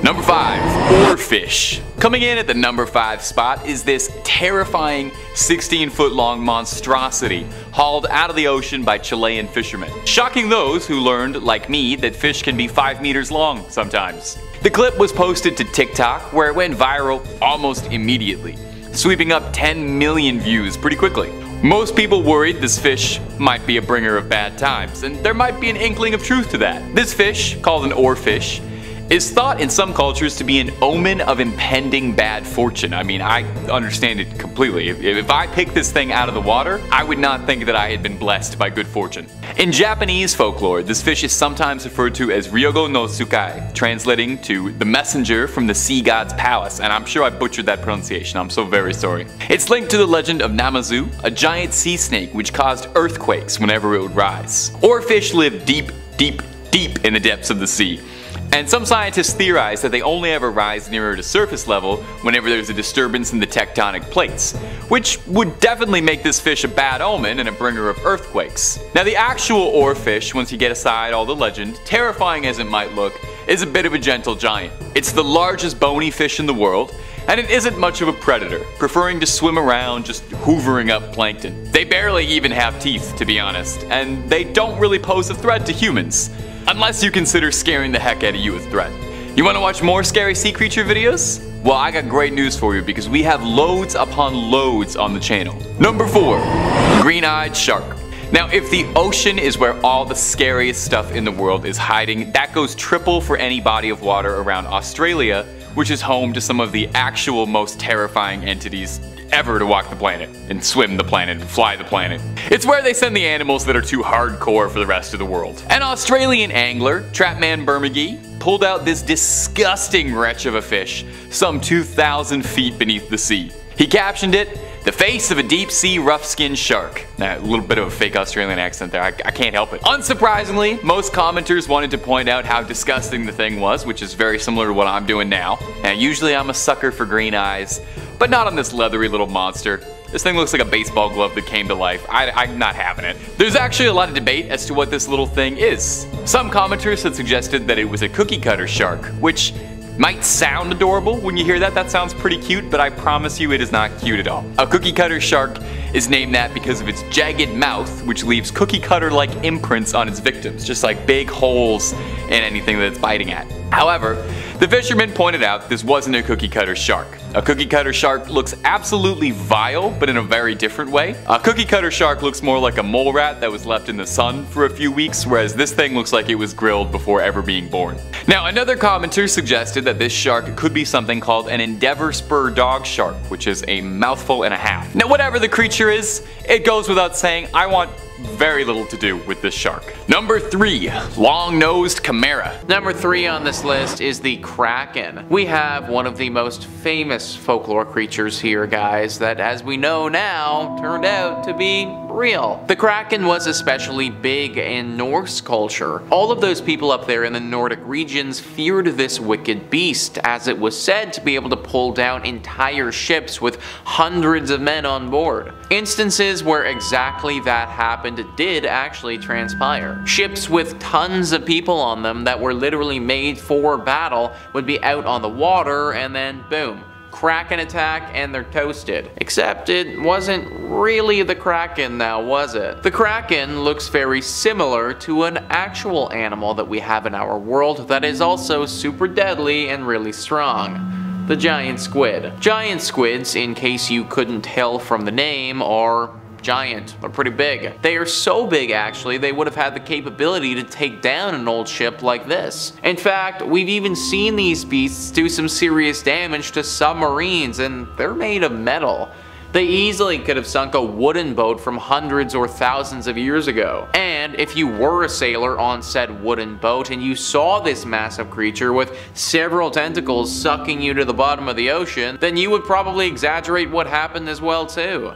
Number 5. Oarfish. Coming in at the number 5 spot is this terrifying 16-foot long monstrosity hauled out of the ocean by Chilean fishermen, shocking those who learned, like me, that fish can be 5 meters long sometimes. The clip was posted to TikTok, where it went viral almost immediately, sweeping up 10 million views pretty quickly. Most people worried this fish might be a bringer of bad times, and there might be an inkling of truth to that. This fish, called an oarfish, is thought in some cultures to be an omen of impending bad fortune. I mean, I understand it completely. If I picked this thing out of the water, I would not think that I had been blessed by good fortune. In Japanese folklore, this fish is sometimes referred to as Ryogo no Tsukai, translating to the messenger from the sea god's palace, and I'm sure I butchered that pronunciation, I'm so very sorry. It's linked to the legend of Namazu, a giant sea snake which caused earthquakes whenever it would rise. Oarfish live deep in the depths of the sea. And some scientists theorize that they only ever rise nearer to surface level whenever there's a disturbance in the tectonic plates, which would definitely make this fish a bad omen and a bringer of earthquakes. Now the actual oarfish, once you get aside all the legend, terrifying as it might look, is a bit of a gentle giant. It's the largest bony fish in the world, and it isn't much of a predator, preferring to swim around just hoovering up plankton. They barely even have teeth, to be honest, and they don't really pose a threat to humans. Unless you consider scaring the heck out of you a threat. You want to watch more scary sea creature videos? Well, I got great news for you because we have loads upon loads on the channel. Number 4. Green-eyed shark. Now, if the ocean is where all the scariest stuff in the world is hiding, that goes triple for any body of water around Australia, which is home to some of the actual most terrifying entities ever to walk the planet, and swim the planet, and fly the planet. It's where they send the animals that are too hardcore for the rest of the world. An Australian angler, Trapman Bermagee, pulled out this disgusting wretch of a fish, some 2,000 feet beneath the sea. He captioned it, "The face of a deep-sea rough-skinned shark." A little bit of a fake Australian accent there, I can't help it. Unsurprisingly, most commenters wanted to point out how disgusting the thing was, which is very similar to what I'm doing now. Now usually I'm a sucker for green eyes, but not on this leathery little monster. This thing looks like a baseball glove that came to life. I'm not having it. There's actually a lot of debate as to what this little thing is. Some commenters had suggested that it was a cookie cutter shark, which might sound adorable when you hear that. That sounds pretty cute, but I promise you it is not cute at all. A cookie cutter shark is named that because of its jagged mouth, which leaves cookie cutter like imprints on its victims, just like big holes in anything that it's biting at. However, the fisherman pointed out this wasn't a cookie cutter shark. A cookie cutter shark looks absolutely vile, but in a very different way. A cookie cutter shark looks more like a mole rat that was left in the sun for a few weeks, whereas this thing looks like it was grilled before ever being born. Now, another commenter suggested that this shark could be something called an endeavor spur dog shark, which is a mouthful and a half. Now, whatever the creature is, it goes without saying, I want very little to do with this shark. Number 3. Long-nosed chimera. Number 3 on this list is the kraken. We have one of the most famous folklore creatures here, guys, that as we know now, turned out to be real. The kraken was especially big in Norse culture. All of those people up there in the Nordic regions feared this wicked beast, as it was said to be able to pull down entire ships with hundreds of men on board. Instances where exactly that happened did actually transpire. Ships with tons of people on them that were literally made for battle would be out on the water, and then boom, kraken attack and they're toasted. Except it wasn't really the kraken now, was it? The kraken looks very similar to an actual animal that we have in our world that is also super deadly and really strong. The giant squid. Giant squids, in case you couldn't tell from the name, are giant. They're pretty big. They are so big actually they would have had the capability to take down an old ship like this. In fact, we've even seen these beasts do some serious damage to submarines, and they're made of metal. They easily could have sunk a wooden boat from hundreds or thousands of years ago. And if you were a sailor on said wooden boat and you saw this massive creature with several tentacles sucking you to the bottom of the ocean, then you would probably exaggerate what happened as well too.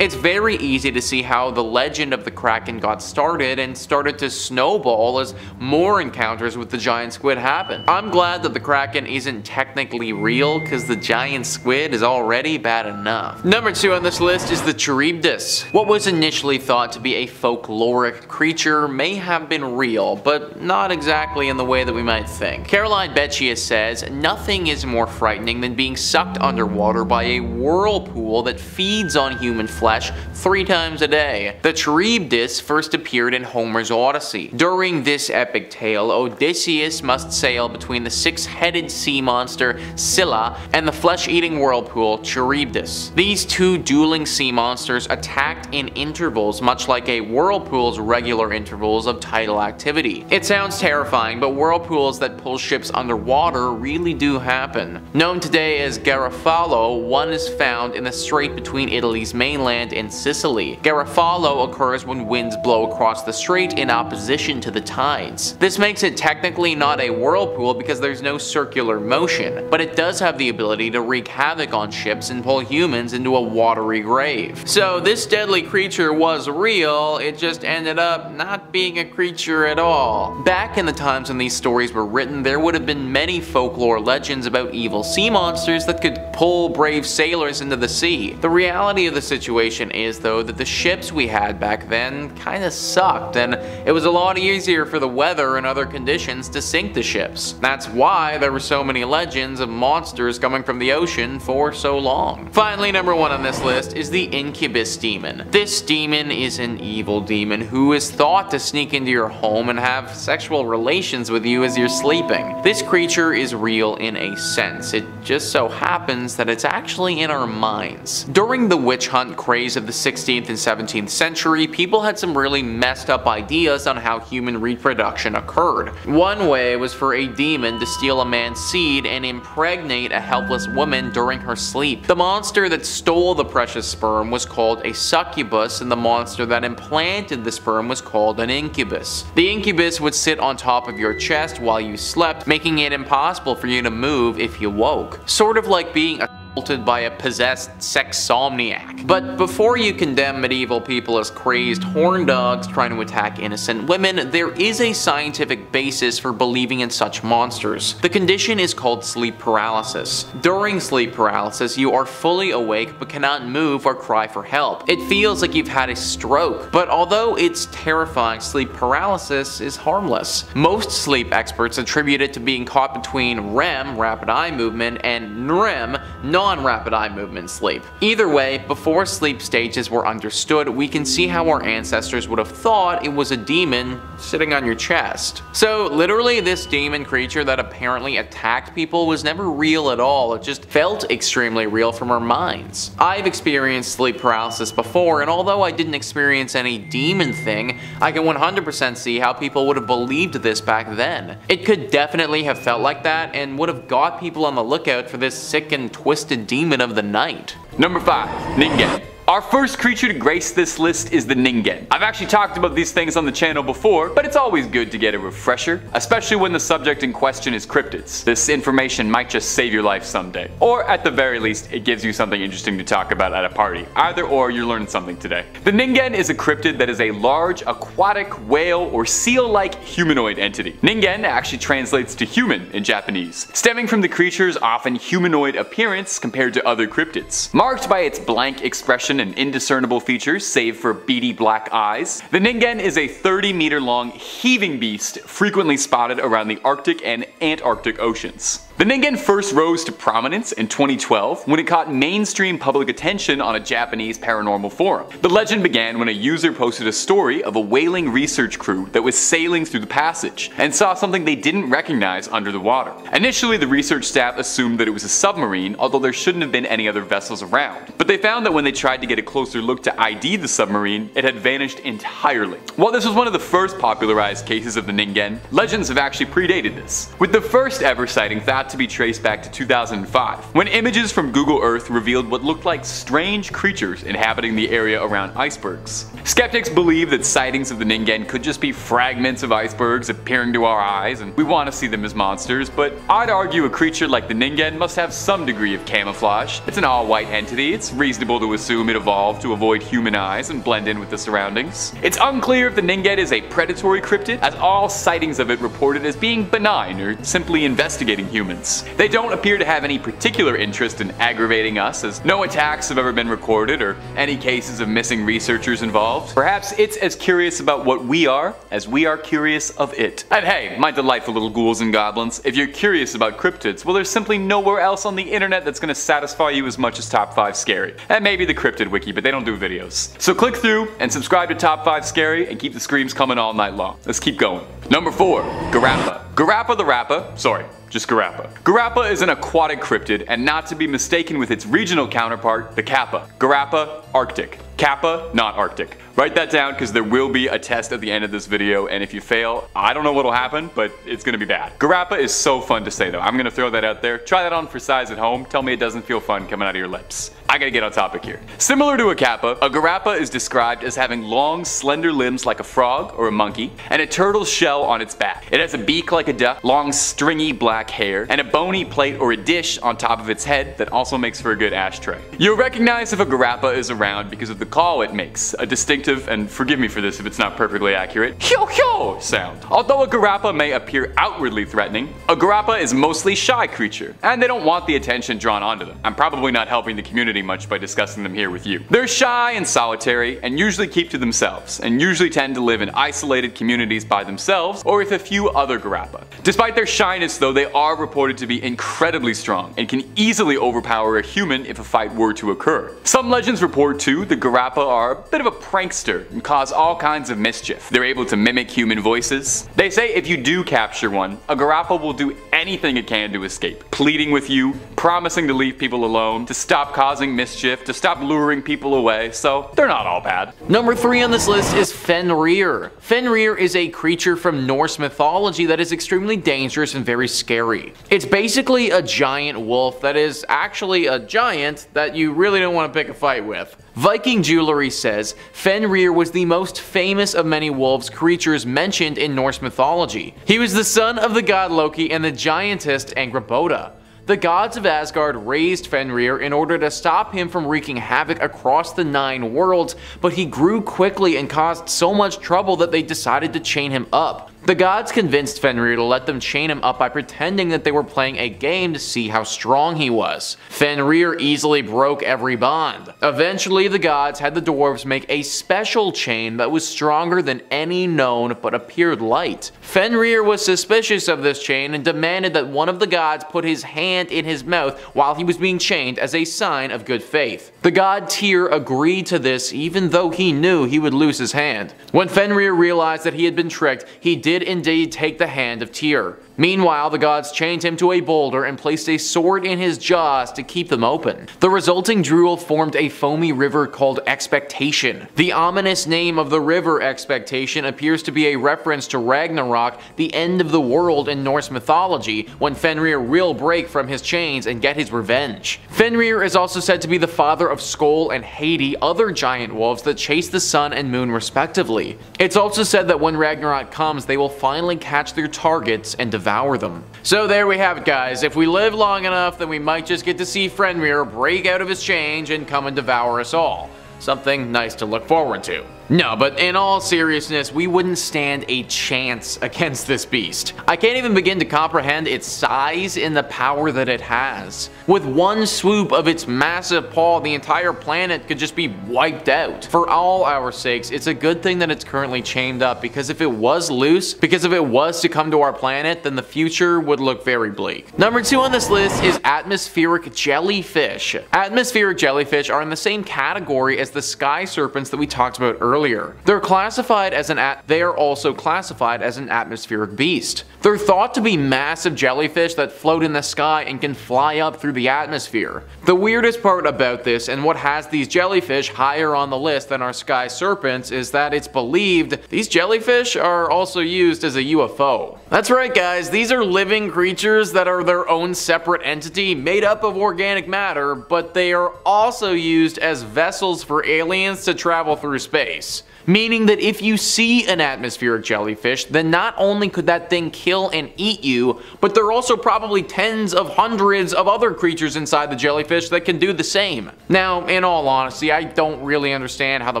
It's very easy to see how the legend of the Kraken got started and started to snowball as more encounters with the giant squid happened. I'm glad that the Kraken isn't technically real, because the giant squid is already bad enough. Number 2 on this list is the Charybdis. What was initially thought to be a folkloric creature may have been real, but not exactly in the way that we might think. Caroline Beccia says, "Nothing is more frightening than being sucked underwater by a whirlpool that feeds on human flesh 3 times a day." The Charybdis first appeared in Homer's Odyssey. During this epic tale, Odysseus must sail between the 6-headed sea monster Scylla and the flesh-eating whirlpool Charybdis. These 2 dueling sea monsters attacked in intervals, much like a whirlpool's regular intervals of tidal activity. It sounds terrifying, but whirlpools that pull ships underwater really do happen. Known today as Garofalo, one is found in the strait between Italy's mainland and Sicily. Garofalo occurs when winds blow across the strait in opposition to the tides. This makes it technically not a whirlpool because there's no circular motion, but it does have the ability to wreak havoc on ships and pull humans into a watery grave. So this deadly creature was real, it just ended up not being a creature at all. Back in the times when these stories were written, there would have been many folklore legends about evil sea monsters that could pull brave sailors into the sea. The reality of the situation is though that the ships we had back then kinda sucked, and it was a lot easier for the weather and other conditions to sink the ships. That's why there were so many legends of monsters coming from the ocean for so long. Finally, number 1 on this list is the Incubus demon. This demon is an evil demon who is thought to sneak into your home and have sexual relations with you as you're sleeping. This creature is real in a sense. It just so happens that it's actually in our minds. During the witch hunt craze of the 16th and 17th century, people had some really messed up ideas on how human reproduction occurred. One way was for a demon to steal a man's seed and impregnate a helpless woman during her sleep. The monster that stole the precious sperm was called a succubus, and the monster that implanted the sperm was called an incubus. The incubus would sit on top of your chest while you slept, making it impossible for you to move if you woke. Sort of like being assaulted by a possessed sexomniac. But before you condemn medieval people as crazed horn dogs trying to attack innocent women, there is a scientific basis for believing in such monsters. The condition is called sleep paralysis. During sleep paralysis, you are fully awake but cannot move or cry for help. It feels like you've had a stroke, but although it's terrifying, sleep paralysis is harmless. Most sleep experts attribute it to being caught between REM, rapid eye movement, and NREM, non-rapid eye movement sleep. Either way, before sleep stages were understood, we can see how our ancestors would have thought it was a demon sitting on your chest. So literally this demon creature that apparently attacked people was never real at all, it just felt extremely real from our minds. I've experienced sleep paralysis before, and although I didn't experience any demon thing, I can 100% see how people would have believed this back then. It could definitely have felt like that and would have got people on the lookout for this sick and twisted demon of the night. Number 5. Ningen. Our first creature to grace this list is the Ningen. I've actually talked about these things on the channel before, but it's always good to get a refresher, especially when the subject in question is cryptids. This information might just save your life someday. Or at the very least, it gives you something interesting to talk about at a party. Either or, you're learning something today. The Ningen is a cryptid that is a large aquatic whale or seal-like humanoid entity. Ningen actually translates to human in Japanese, stemming from the creature's often humanoid appearance compared to other cryptids. Marked by its blank expression and indiscernible features save for beady black eyes, the Ningen is a 30-meter long heaving beast frequently spotted around the Arctic and Antarctic oceans. The Ningen first rose to prominence in 2012 when it caught mainstream public attention on a Japanese paranormal forum. The legend began when a user posted a story of a whaling research crew that was sailing through the passage and saw something they didn't recognize under the water. Initially, the research staff assumed that it was a submarine, although there shouldn't have been any other vessels around. But they found that when they tried to get a closer look to ID the submarine, it had vanished entirely. While this was one of the first popularized cases of the Ningen, legends have actually predated this, with the first ever sighting thought got to be traced back to 2005, when images from Google Earth revealed what looked like strange creatures inhabiting the area around icebergs. Skeptics believe that sightings of the Ningen could just be fragments of icebergs appearing to our eyes, and we want to see them as monsters, but I'd argue a creature like the Ningen must have some degree of camouflage. It's an all-white entity. It's reasonable to assume it evolved to avoid human eyes and blend in with the surroundings. It's unclear if the Ningen is a predatory cryptid, as all sightings of it reported as being benign or simply investigating humans. They don't appear to have any particular interest in aggravating us, as no attacks have ever been recorded or any cases of missing researchers involved. Perhaps it's as curious about what we are as we are curious of it. And hey, my delightful little ghouls and goblins, if you're curious about cryptids, well, there's simply nowhere else on the internet that's gonna satisfy you as much as Top 5 Scary. And maybe the Cryptid Wiki, but they don't do videos. So click through and subscribe to Top 5 Scary and keep the screams coming all night long. Let's keep going. Number 4. Garappa. Garappa the Rappa, sorry, just Garappa. Garappa is an aquatic cryptid and not to be mistaken with its regional counterpart, the Kappa. Garappa, Arctic. Kappa, not Arctic. Write that down because there will be a test at the end of this video, and if you fail, I don't know what'll happen, but it's gonna be bad. Garappa is so fun to say though. I'm gonna throw that out there. Try that on for size at home. Tell me it doesn't feel fun coming out of your lips. I gotta get on topic here. Similar to a Kappa, a Garappa is described as having long, slender limbs like a frog or a monkey, and a turtle shell on its back. It has a beak like a duck, long, stringy black hair, and a bony plate or a dish on top of its head that also makes for a good ashtray. You'll recognize if a Garappa is around because of the call it makes, a distinctive, and forgive me for this if it's not perfectly accurate, hyo hyo sound. Although a Garappa may appear outwardly threatening, a Garappa is mostly shy creature, and they don't want the attention drawn onto them. I'm probably not helping the community much by discussing them here with you. They're shy and solitary, and usually keep to themselves, and usually tend to live in isolated communities by themselves, or with a few other Garappa. Despite their shyness though, they are reported to be incredibly strong, and can easily overpower a human if a fight were to occur. Some legends report too, the Garappa are a bit of a prankster and cause all kinds of mischief. They're able to mimic human voices. They say if you do capture one, a Garappa will do anything it can to escape, pleading with you, promising to leave people alone, to stop causing mischief, to stop luring people away, so they're not all bad. Number 3 on this list is Fenrir. Fenrir is a creature from Norse mythology that is extremely dangerous and very scary. It's basically a giant wolf that is actually a giant that you really don't want to pick a fight with. Viking Jewelry says Fenrir was the most famous of many wolves creatures mentioned in Norse mythology. He was the son of the god Loki and the giantess Angrboda. The gods of Asgard raised Fenrir in order to stop him from wreaking havoc across the 9 worlds, but he grew quickly and caused so much trouble that they decided to chain him up. The gods convinced Fenrir to let them chain him up by pretending that they were playing a game to see how strong he was. Fenrir easily broke every bond. Eventually, the gods had the dwarves make a special chain that was stronger than any known but appeared light. Fenrir was suspicious of this chain and demanded that one of the gods put his hand in his mouth while he was being chained as a sign of good faith. The god Tyr agreed to this even though he knew he would lose his hand. When Fenrir realized that he had been tricked, he did indeed take the hand of Tyr. Meanwhile, the gods chained him to a boulder and placed a sword in his jaws to keep them open. The resulting drool formed a foamy river called Expectation. The ominous name of the river Expectation appears to be a reference to Ragnarok, the end of the world in Norse mythology, when Fenrir will break from his chains and get his revenge. Fenrir is also said to be the father of Skoll and Heidi, other giant wolves that chase the sun and moon respectively. It's also said that when Ragnarok comes, they will finally catch their targets and devour them. So there we have it, guys. If we live long enough, then we might just get to see Fenrir break out of his chains and come and devour us all. Something nice to look forward to. No, but in all seriousness, we wouldn't stand a chance against this beast. I can't even begin to comprehend its size and the power that it has. With one swoop of its massive paw, the entire planet could just be wiped out. For all our sakes, it's a good thing that it's currently chained up, because if it was loose, because if it was to come to our planet, then the future would look very bleak. Number 2 on this list is atmospheric jellyfish. Atmospheric jellyfish are in the same category as the sky serpents that we talked about earlier. earlier. They are also classified as an atmospheric beast. They're thought to be massive jellyfish that float in the sky and can fly up through the atmosphere. The weirdest part about this, and what has these jellyfish higher on the list than our sky serpents, is that it's believed these jellyfish are also used as a UFO. That's right guys, these are living creatures that are their own separate entity made up of organic matter, but they are also used as vessels for aliens to travel through space. Meaning that if you see an atmospheric jellyfish, then not only could that thing kill and eat you, but there are also probably tens of hundreds of other creatures inside the jellyfish that can do the same. Now, in all honesty, I don't really understand how the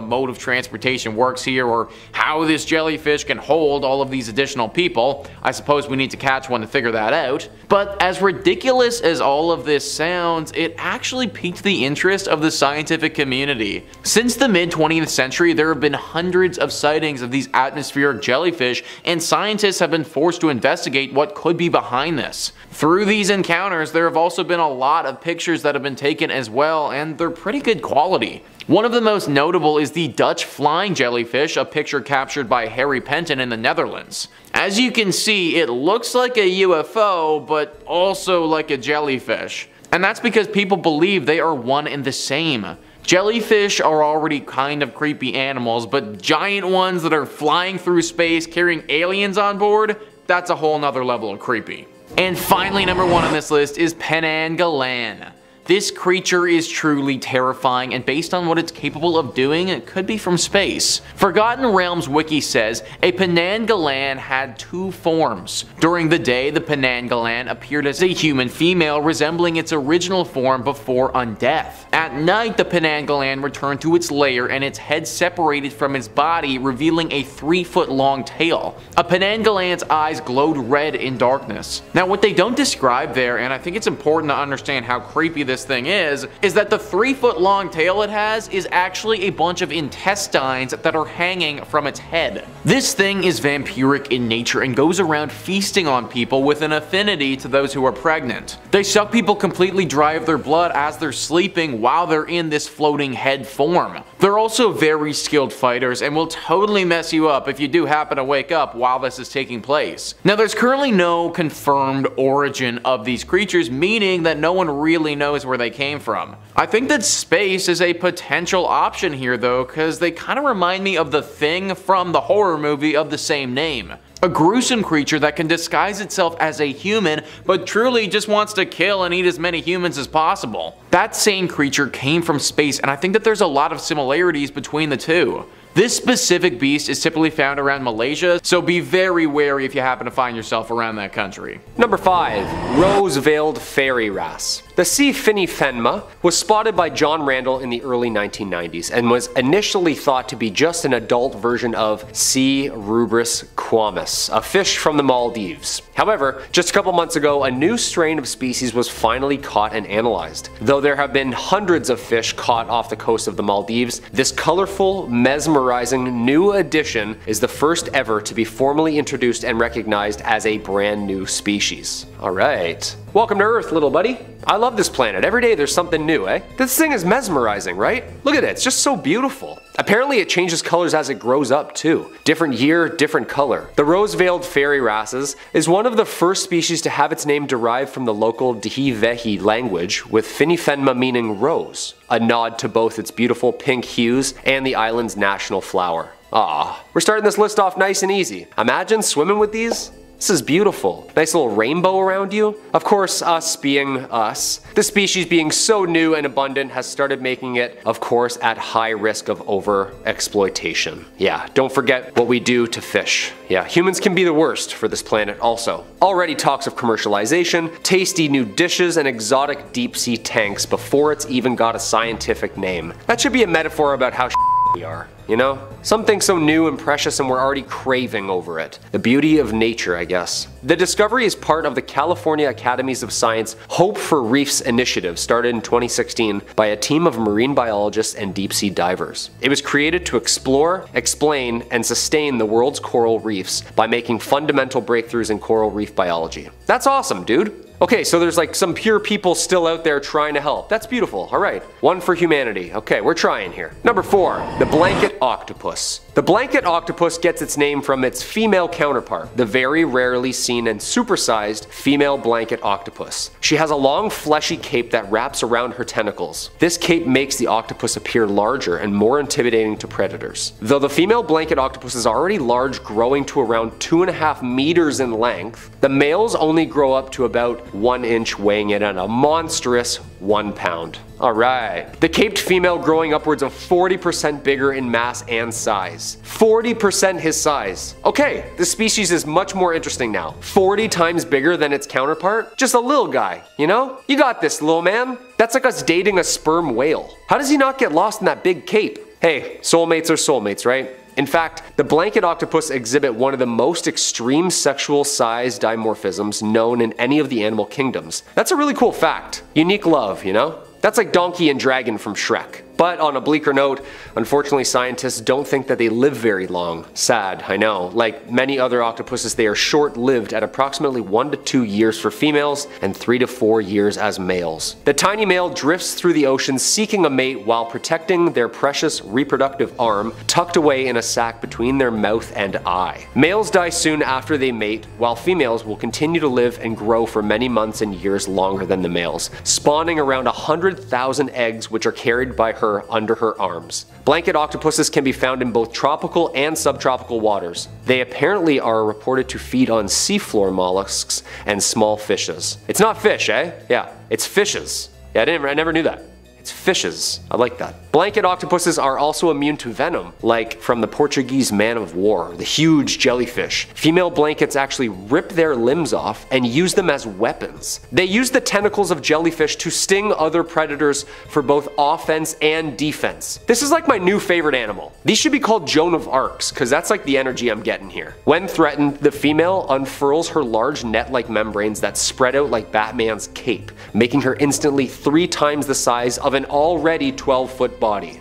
mode of transportation works here, or how this jellyfish can hold all of these additional people. I suppose we need to catch one to figure that out. But as ridiculous as all of this sounds, it actually piqued the interest of the scientific community. Since the mid-20th century, there have been hundreds of sightings of these atmospheric jellyfish, and scientists have been forced to investigate what could be behind this. Through these encounters, there have also been a lot of pictures that have been taken as well, and they're pretty good quality. One of the most notable is the Dutch flying jellyfish, a picture captured by Harry Penton in the Netherlands. As you can see, it looks like a UFO, but also like a jellyfish. And that's because people believe they are one and the same. Jellyfish are already kind of creepy animals, but giant ones that are flying through space carrying aliens on board, that's a whole nother level of creepy. And finally, number 1 on this list is Penanggalan. This creature is truly terrifying, and based on what it's capable of doing, it could be from space. Forgotten Realms Wiki says a Penanggalan had 2 forms. During the day, the Penanggalan appeared as a human female resembling its original form before undeath. At night, the Penanggalan returned to its lair and its head separated from its body, revealing a 3-foot-long tail. A Penanggalan's eyes glowed red in darkness. Now, what they don't describe there, and I think it's important to understand how creepy this thing is that the 3-foot-long tail it has is actually a bunch of intestines that are hanging from its head. This thing is vampiric in nature and goes around feasting on people with an affinity to those who are pregnant. They suck people completely dry of their blood as they're sleeping while they're in this floating head form. They're also very skilled fighters and will totally mess you up if you do happen to wake up while this is taking place. Now, there's currently no confirmed origin of these creatures, meaning that no one really knows where they came from. I think that space is a potential option here though, because they kind of remind me of the Thing from the horror movie of the same name. A gruesome creature that can disguise itself as a human, but truly just wants to kill and eat as many humans as possible. That same creature came from space, and I think that there's a lot of similarities between the two. This specific beast is typically found around Malaysia, so be very wary if you happen to find yourself around that country. Number 5. Rose-veiled fairy wrasse. The sea Phenema was spotted by John Randall in the early 1990s and was initially thought to be just an adult version of C. rubris quamus, a fish from the Maldives. However, just a couple months ago, a new strain of species was finally caught and analyzed. Though there have been hundreds of fish caught off the coast of the Maldives, this colorful, mesmerizing new addition is the first ever to be formally introduced and recognized as a brand new species. Alright. Welcome to Earth, little buddy. I love this planet. Every day there's something new, eh? This thing is mesmerizing, right? Look at it, it's just so beautiful. Apparently it changes colors as it grows up too. Different year, different color. The rose-veiled fairy wrasses is one of the first species to have its name derived from the local Dihivehi language, with Phenema meaning rose, a nod to both its beautiful pink hues and the island's national flower. Ah, we're starting this list off nice and easy. Imagine swimming with these. This is beautiful. Nice little rainbow around you. Of course, us being us, the species being so new and abundant has started making it, of course, at high risk of over-exploitation. Yeah, don't forget what we do to fish. Yeah, humans can be the worst for this planet also. Already talks of commercialization, tasty new dishes, and exotic deep-sea tanks before it's even got a scientific name. That should be a metaphor about how we are, you know? Something so new and precious and we're already craving over it. The beauty of nature, I guess. The discovery is part of the California Academies of Science Hope for Reefs initiative started in 2016 by a team of marine biologists and deep-sea divers. It was created to explore, explain, and sustain the world's coral reefs by making fundamental breakthroughs in coral reef biology. That's awesome, dude. Okay, so there's like some pure people still out there trying to help. That's beautiful. All right, one for humanity. Okay, we're trying here. Number 4, the blanket octopus. The blanket octopus gets its name from its female counterpart, the very rarely seen and supersized female blanket octopus. She has a long fleshy cape that wraps around her tentacles. This cape makes the octopus appear larger and more intimidating to predators. Though the female blanket octopus is already large, growing to around 2.5 meters in length, the males only grow up to about 1 inch, weighing in at a monstrous 1 pound. Alright. The caped female growing upwards of 40% bigger in mass and size. 40% his size. Okay, this species is much more interesting now. 40 times bigger than its counterpart? Just a little guy, you know? You got this, little man. That's like us dating a sperm whale. How does he not get lost in that big cape? Hey, soulmates are soulmates, right? In fact, the blanket octopus exhibit one of the most extreme sexual size dimorphisms known in any of the animal kingdoms. That's a really cool fact. Unique love, you know? That's like Donkey and Dragon from Shrek. But on a bleaker note, unfortunately scientists don't think that they live very long. Sad, I know. Like many other octopuses, they are short-lived at approximately 1 to 2 years for females and 3 to 4 years as males. The tiny male drifts through the ocean seeking a mate while protecting their precious reproductive arm tucked away in a sac between their mouth and eye. Males die soon after they mate, while females will continue to live and grow for many months and years longer than the males, spawning around 100,000 eggs which are carried by her under her arms. Blanket octopuses can be found in both tropical and subtropical waters. They apparently are reported to feed on seafloor mollusks and small fishes. It's not fish, eh? Yeah, it's fishes. Yeah, I never knew that. It's fishes. I like that. Blanket octopuses are also immune to venom, like from the Portuguese man of war, the huge jellyfish. Female blankets actually rip their limbs off and use them as weapons. They use the tentacles of jellyfish to sting other predators for both offense and defense. This is like my new favorite animal. These should be called Joan of Arcs, because that's like the energy I'm getting here. When threatened, the female unfurls her large net-like membranes that spread out like Batman's cape, making her instantly 3 times the size of an already 12-foot body.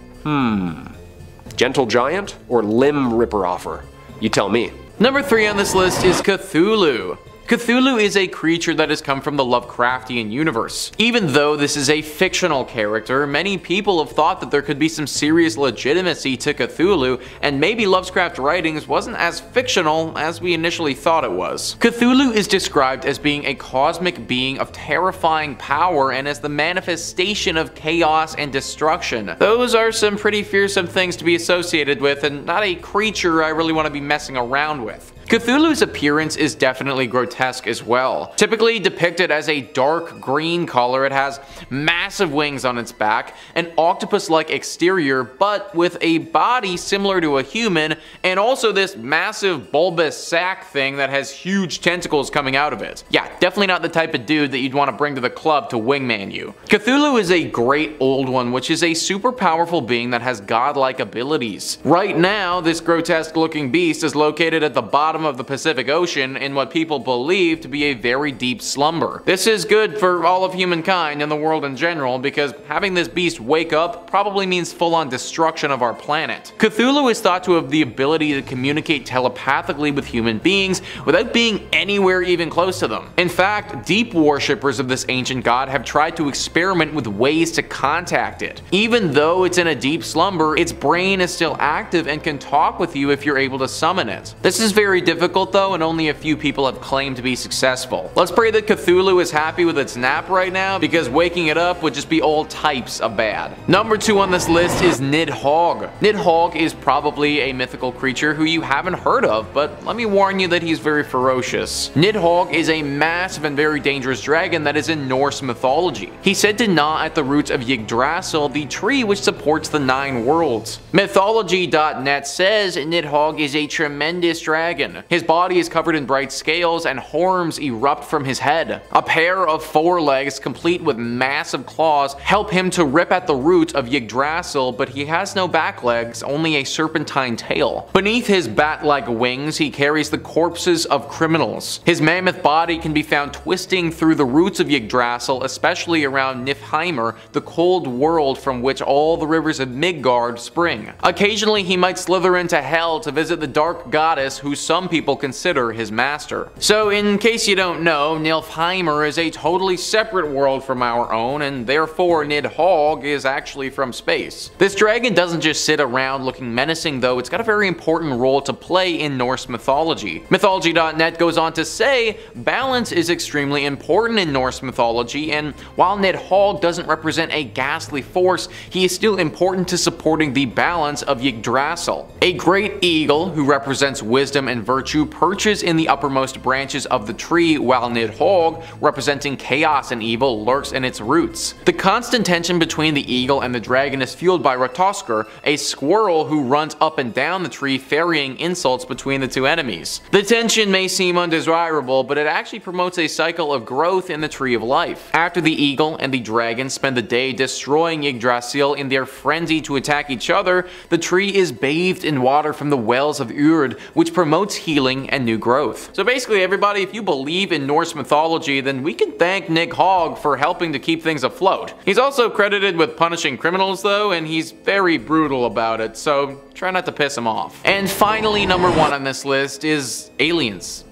Gentle giant or limb ripper offer? You tell me. Number 3 on this list is Cthulhu. Cthulhu is a creature that has come from the Lovecraftian universe. Even though this is a fictional character, many people have thought that there could be some serious legitimacy to Cthulhu, and maybe Lovecraft writings wasn't as fictional as we initially thought it was. Cthulhu is described as being a cosmic being of terrifying power and as the manifestation of chaos and destruction. Those are some pretty fearsome things to be associated with, and not a creature I really want to be messing around with. Cthulhu's appearance is definitely grotesque as well. Typically depicted as a dark green color, it has massive wings on its back, an octopus-like exterior, but with a body similar to a human, and also this massive bulbous sack thing that has huge tentacles coming out of it. Yeah, definitely not the type of dude that you'd want to bring to the club to wingman you. Cthulhu is a great old one, which is a super powerful being that has godlike abilities. Right now, this grotesque looking beast is located at the bottom of the Pacific Ocean in what people believe to be a very deep slumber. This is good for all of humankind and the world in general, because having this beast wake up probably means full-on destruction of our planet. Cthulhu is thought to have the ability to communicate telepathically with human beings without being anywhere even close to them. In fact, deep worshippers of this ancient god have tried to experiment with ways to contact it. Even though it's in a deep slumber, its brain is still active and can talk with you if you're able to summon it. This is very difficult though, and only a few people have claimed to be successful. Let's pray that Cthulhu is happy with its nap right now, because waking it up would just be all types of bad. Number 2 on this list is Nidhogg. Nidhogg is probably a mythical creature who you haven't heard of, but let me warn you that he's very ferocious. Nidhogg is a massive and very dangerous dragon that is in Norse mythology. He's said to gnaw at the roots of Yggdrasil, the tree which supports the 9 worlds. Mythology.net says Nidhogg is a tremendous dragon. His body is covered in bright scales and horns erupt from his head. A pair of 4 legs complete with massive claws help him to rip at the root of Yggdrasil, but he has no back legs, only a serpentine tail. Beneath his bat-like wings, he carries the corpses of criminals. His mammoth body can be found twisting through the roots of Yggdrasil, especially around Niflheimr, the cold world from which all the rivers of Midgard spring. Occasionally he might slither into hell to visit the dark goddess who some some people consider his master. So in case you don't know, Nilfheimer is a totally separate world from our own, and therefore Nidhogg is actually from space. This dragon doesn't just sit around looking menacing though, it's got a very important role to play in Norse mythology. Mythology.net goes on to say, balance is extremely important in Norse mythology, and while Nidhogg doesn't represent a ghastly force, he is still important to supporting the balance of Yggdrasil. A great eagle, who represents wisdom and virtue, perches in the uppermost branches of the tree, while Nidhogg, representing chaos and evil, lurks in its roots. The constant tension between the eagle and the dragon is fueled by Ratoskr, a squirrel who runs up and down the tree ferrying insults between the two enemies. The tension may seem undesirable, but it actually promotes a cycle of growth in the Tree of Life. After the eagle and the dragon spend the day destroying Yggdrasil in their frenzy to attack each other, the tree is bathed in water from the wells of Urd, which promotes healing and new growth. So basically everybody, if you believe in Norse mythology, then we can thank Nidhogg for helping to keep things afloat. He's also credited with punishing criminals though, and he's very brutal about it, so try not to piss him off. And finally, number 1 on this list is aliens.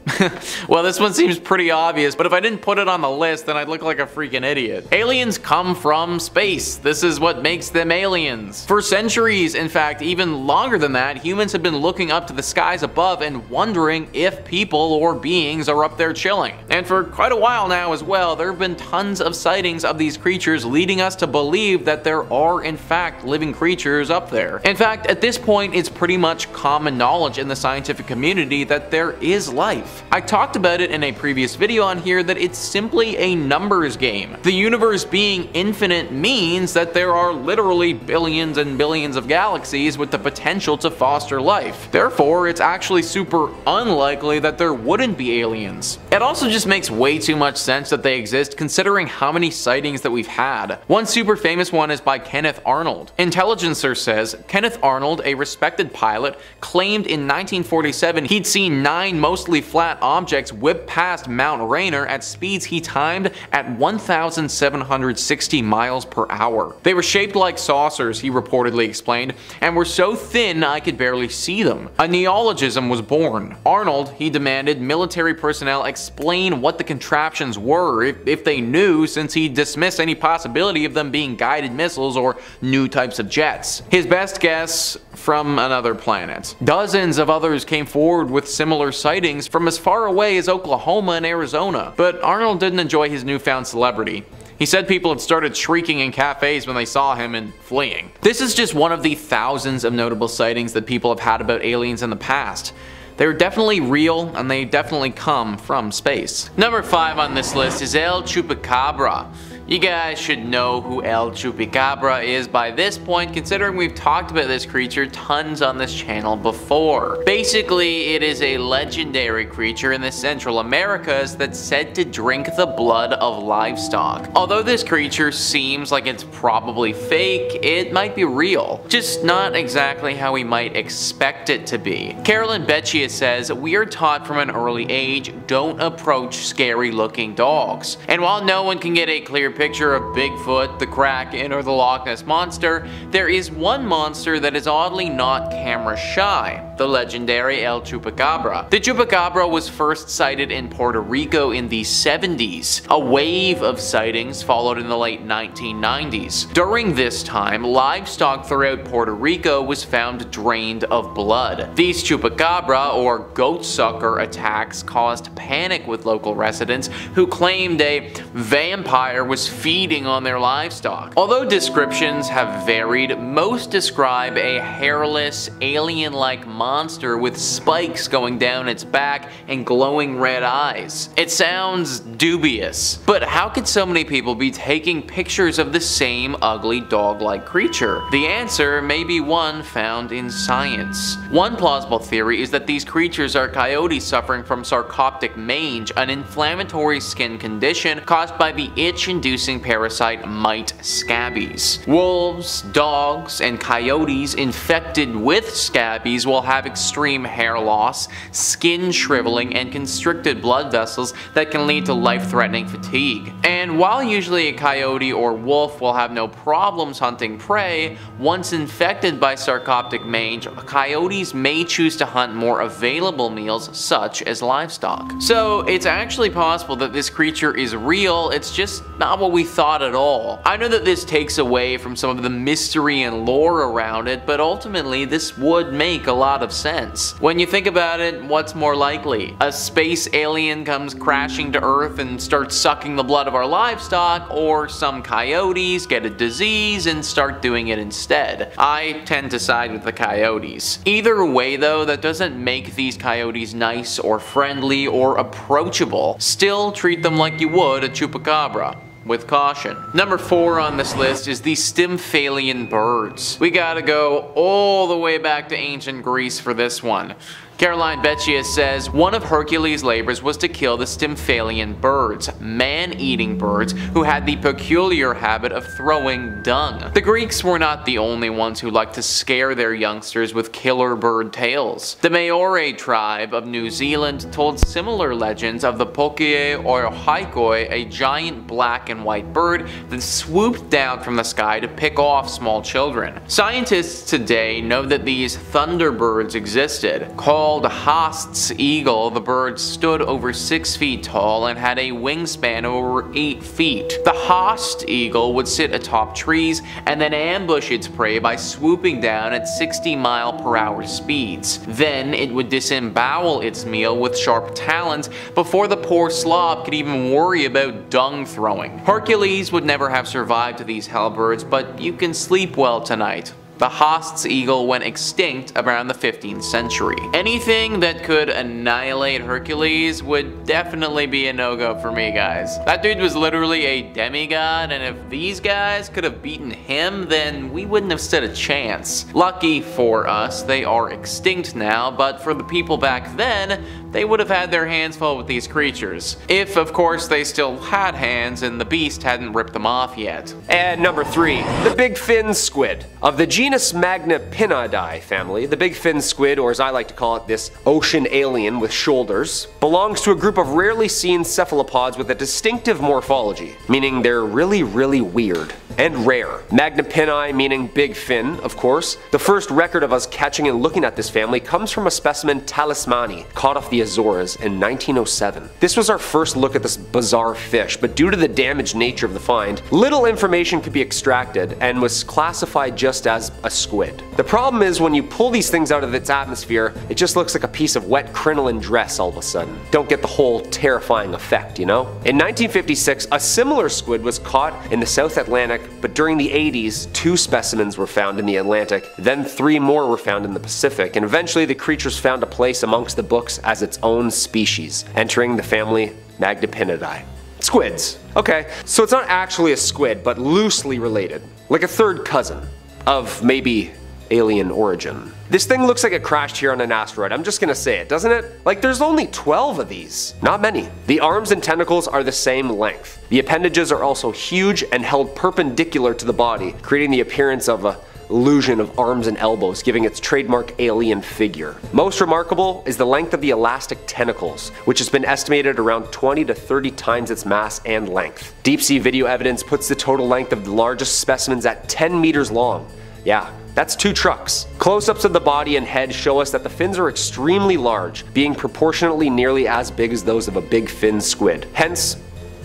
Well, this one seems pretty obvious, but if I didn't put it on the list, then I'd look like a freaking idiot. Aliens come from space. This is what makes them aliens. For centuries, in fact, even longer than that, humans have been looking up to the skies above and wondering if people or beings are up there chilling. And for quite a while now as well, there have been tons of sightings of these creatures, leading us to believe that there are in fact living creatures up there. In fact, at this point, it's pretty much common knowledge in the scientific community that there is life. I talked about it in a previous video on here that it's simply a numbers game. The universe being infinite means that there are literally billions and billions of galaxies with the potential to foster life. Therefore, it's actually super unlikely that there wouldn't be aliens. It also just makes way too much sense that they exist considering how many sightings that we've had. One super famous one is by Kenneth Arnold. Intelligencer says, Kenneth Arnold, a respected pilot, claimed in 1947 he'd seen 9 mostly flat objects whip past Mount Rainier at speeds he timed at 1,760 miles per hour. They were shaped like saucers, he reportedly explained, and were so thin I could barely see them. A neologism was born. Arnold, he demanded military personnel explain what the contraptions were if they knew, since he dismissed any possibility of them being guided missiles or new types of jets. His best guess, from another planet. Dozens of others came forward with similar sightings from as far away as Oklahoma and Arizona, but Arnold didn't enjoy his newfound celebrity. He said people had started shrieking in cafes when they saw him and fleeing. This is just one of the thousands of notable sightings that people have had about aliens in the past. They're definitely real, and they definitely come from space. Number 5 on this list is El Chupacabra. You guys should know who El Chupacabra is by this point, considering we've talked about this creature tons on this channel before. Basically, it is a legendary creature in the Central Americas that's said to drink the blood of livestock. Although this creature seems like it's probably fake, it might be real. Just not exactly how we might expect it to be. Carolyn Beccia says, we are taught from an early age, don't approach scary looking dogs. And while no one can get a clear picture of Bigfoot, the Kraken, or the Loch Ness Monster, there is one monster that is oddly not camera shy, the legendary El Chupacabra. The Chupacabra was first sighted in Puerto Rico in the 70s. A wave of sightings followed in the late 1990s. During this time, livestock throughout Puerto Rico was found drained of blood. These Chupacabra, or goatsucker attacks, caused panic with local residents who claimed a vampire was feeding on their livestock. Although descriptions have varied, most describe a hairless, alien-like monster with spikes going down its back and glowing red eyes. It sounds dubious, but how could so many people be taking pictures of the same ugly dog-like creature? The answer may be one found in science. One plausible theory is that these creatures are coyotes suffering from sarcoptic mange, an inflammatory skin condition caused by the itch-induced hair-producing parasite mite scabies. Wolves, dogs, and coyotes infected with scabies will have extreme hair loss, skin shriveling, and constricted blood vessels that can lead to life-threatening fatigue. And while usually a coyote or wolf will have no problems hunting prey, once infected by sarcoptic mange, coyotes may choose to hunt more available meals such as livestock. So it's actually possible that this creature is real, it's just not what we thought at all. I know that this takes away from some of the mystery and lore around it, but ultimately this would make a lot of sense. When you think about it, what's more likely? A space alien comes crashing to Earth and starts sucking the blood of our livestock, or some coyotes get a disease and start doing it instead? I tend to side with the coyotes. Either way though, that doesn't make these coyotes nice or friendly or approachable. Still treat them like you would a chupacabra, with caution. Number 4 on this list is the Stymphalian birds. We gotta go all the way back to ancient Greece for this one. Caroline Beccius says, one of Hercules' labors was to kill the Stymphalian birds, man-eating birds who had the peculiar habit of throwing dung. The Greeks were not the only ones who liked to scare their youngsters with killer bird tales. The Maori tribe of New Zealand told similar legends of the Pokie or Haikoi, a giant black and white bird that swooped down from the sky to pick off small children. Scientists today know that these thunderbirds existed. Called Haast's eagle, the bird stood over 6 feet tall and had a wingspan of over 8 feet. The Haast eagle would sit atop trees and then ambush its prey by swooping down at 60-mile-per-hour speeds. Then it would disembowel its meal with sharp talons before the poor slob could even worry about dung throwing. Hercules would never have survived to these hellbirds, but you can sleep well tonight. The Haast's eagle went extinct around the 15th century. Anything that could annihilate Hercules would definitely be a no-go for me, guys. That dude was literally a demigod, and if these guys could have beaten him, then we wouldn't have stood a chance. Lucky for us, they are extinct now, but for the people back then, they would have had their hands full with these creatures. If, of course, they still had hands and the beast hadn't ripped them off yet. And number 3, the big fin squid. Of the genus Magnapinidae family, the big fin squid, or as I like to call it, this ocean alien with shoulders, belongs to a group of rarely seen cephalopods with a distinctive morphology, meaning they're really weird and rare. Magnapini meaning big fin, of course. The first record of us catching and looking at this family comes from a specimen talismani caught off the Azores in 1907. This was our first look at this bizarre fish, but due to the damaged nature of the find, little information could be extracted and was classified just as a squid. The problem is when you pull these things out of its atmosphere, it just looks like a piece of wet crinoline dress all of a sudden. Don't get the whole terrifying effect, you know? In 1956, a similar squid was caught in the South Atlantic, but during the 80s, 2 specimens were found in the Atlantic, then 3 more were found in the Pacific, and eventually the creatures found a place amongst the books as its own species, entering the family Magnapinidae. Squids. Okay, so it's not actually a squid, but loosely related, like a third cousin of maybe alien origin. This thing looks like it crashed here on an asteroid, I'm just gonna say it, doesn't it? Like there's only 12 of these, not many. The arms and tentacles are the same length. The appendages are also huge and held perpendicular to the body, creating the appearance of a illusion of arms and elbows, giving its trademark alien figure. Most remarkable is the length of the elastic tentacles, which has been estimated around 20 to 30 times its mass and length. Deep sea video evidence puts the total length of the largest specimens at 10 meters long. Yeah, that's 2 trucks. Close-ups of the body and head show us that the fins are extremely large, being proportionately nearly as big as those of a big fin squid. Hence,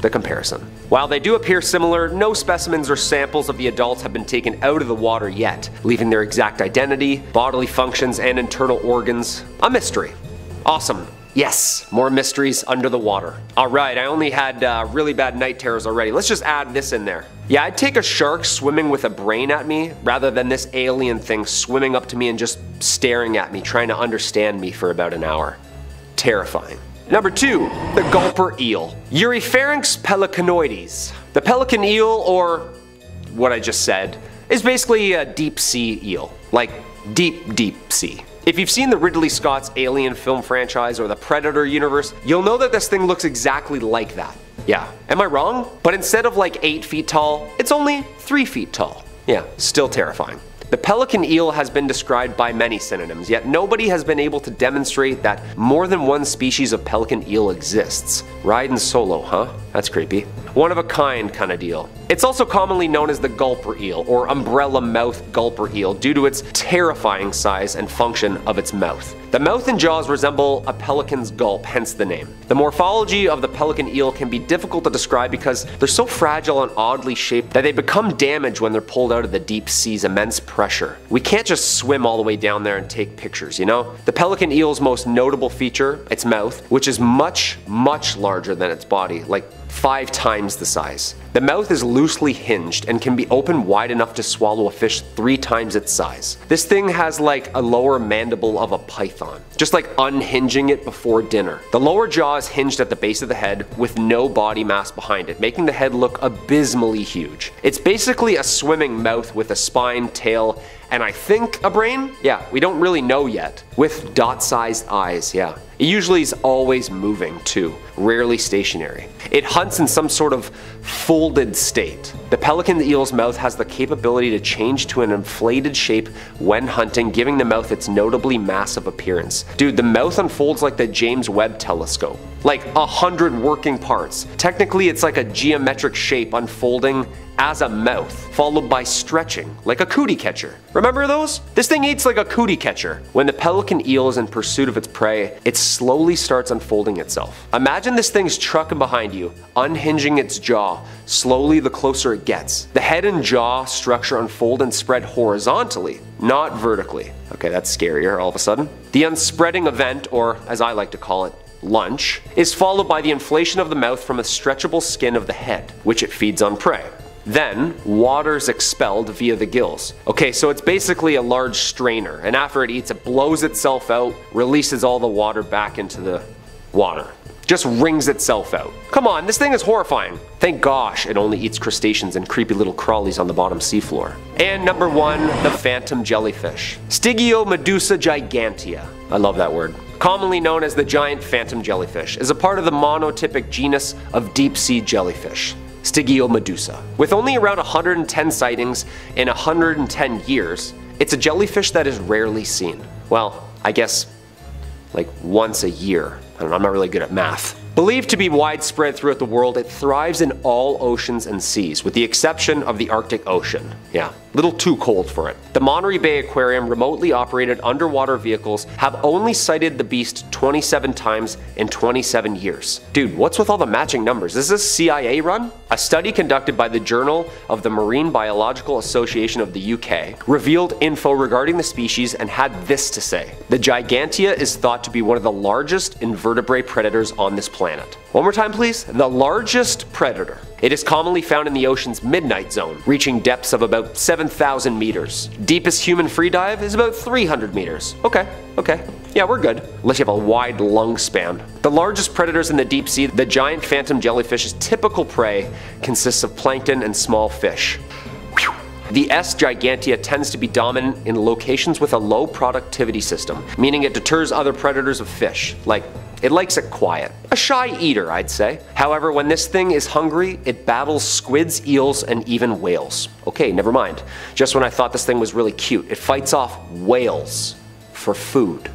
the comparison. While they do appear similar, no specimens or samples of the adults have been taken out of the water yet, leaving their exact identity, bodily functions, and internal organs a mystery. Awesome. Yes, more mysteries under the water. Alright, I only had really bad night terrors already. Let's just add this in there. Yeah, I'd take a shark swimming with a brain at me rather than this alien thing swimming up to me and just staring at me, trying to understand me for about an hour. Terrifying. Number 2, the gulper eel. Eurypharynx pelicanoides. The pelican eel, or what I just said, is basically a deep sea eel. Like deep sea. If you've seen the Ridley Scott's Alien film franchise or the Predator universe, you'll know that this thing looks exactly like that. Yeah, am I wrong? But instead of like 8 feet tall, it's only 3 feet tall. Yeah, still terrifying. The pelican eel has been described by many synonyms, yet nobody has been able to demonstrate that more than one species of pelican eel exists. Riding solo, huh? That's creepy. One of a kind kinda deal. It's also commonly known as the gulper eel, or umbrella mouth gulper eel, due to its terrifying size and function of its mouth. The mouth and jaws resemble a pelican's gulp, hence the name. The morphology of the pelican eel can be difficult to describe because they're so fragile and oddly shaped that they become damaged when they're pulled out of the deep sea's immense pressure. We can't just swim all the way down there and take pictures, you know? The pelican eel's most notable feature, its mouth, which is much, much larger than its body, like 5 times the size. The mouth is loosely hinged and can be opened wide enough to swallow a fish 3 times its size. This thing has like a lower mandible of a python, just like unhinging it before dinner. The lower jaw is hinged at the base of the head with no body mass behind it, making the head look abysmally huge. It's basically a swimming mouth with a spine, tail, and I think a brain? Yeah, we don't really know yet. With dot-sized eyes, yeah. It usually is always moving too, rarely stationary. It hunts in some sort of folded state. The pelican eel's mouth has the capability to change to an inflated shape when hunting, giving the mouth its notably massive appearance. Dude, the mouth unfolds like the James Webb telescope. Like 100 working parts. Technically, it's like a geometric shape unfolding as a mouth, followed by stretching, like a cootie catcher. Remember those? This thing eats like a cootie catcher. When the pelican eel is in pursuit of its prey, it slowly starts unfolding itself. Imagine this thing's trucking behind you, unhinging its jaw, slowly the closer it gets. The head and jaw structure unfold and spread horizontally, not vertically. Okay, that's scarier all of a sudden. The unspreading event, or as I like to call it, lunch, is followed by the inflation of the mouth from the stretchable skin of the head, which it feeds on prey. Then, water's expelled via the gills. Okay, so it's basically a large strainer, and after it eats, it blows itself out, releases all the water back into the water. Just wrings itself out. Come on, this thing is horrifying. Thank gosh it only eats crustaceans and creepy little crawlies on the bottom seafloor. And number 1, the phantom jellyfish. Stygiomedusa gigantea. I love that word. Commonly known as the giant phantom jellyfish, is a part of the monotypic genus of deep-sea jellyfish. Stygiomedusa. With only around 110 sightings in 110 years, it's a jellyfish that is rarely seen. Well, I guess like once a year. I don't know, I'm not really good at math. Believed to be widespread throughout the world, it thrives in all oceans and seas, with the exception of the Arctic Ocean. Yeah, a little too cold for it. The Monterey Bay Aquarium remotely operated underwater vehicles have only sighted the beast 27 times in 27 years. Dude, what's with all the matching numbers? Is this CIA run? A study conducted by the Journal of the Marine Biological Association of the UK revealed info regarding the species and had this to say. The gigantea is thought to be one of the largest invertebrate predators on this planet. One more time please. The largest predator. It is commonly found in the ocean's midnight zone, reaching depths of about 7,000 meters. Deepest human free dive is about 300 meters. Okay. Yeah, we're good. Unless you have a wide lung span. The largest predators in the deep sea, the giant phantom jellyfish's typical prey consists of plankton and small fish. The S. gigantea tends to be dominant in locations with a low productivity system, meaning it deters other predators of fish, like it likes it quiet. A shy eater, I'd say. However, when this thing is hungry, it battles squids, eels, and even whales. Okay, never mind. Just when I thought this thing was really cute, it fights off whales for food.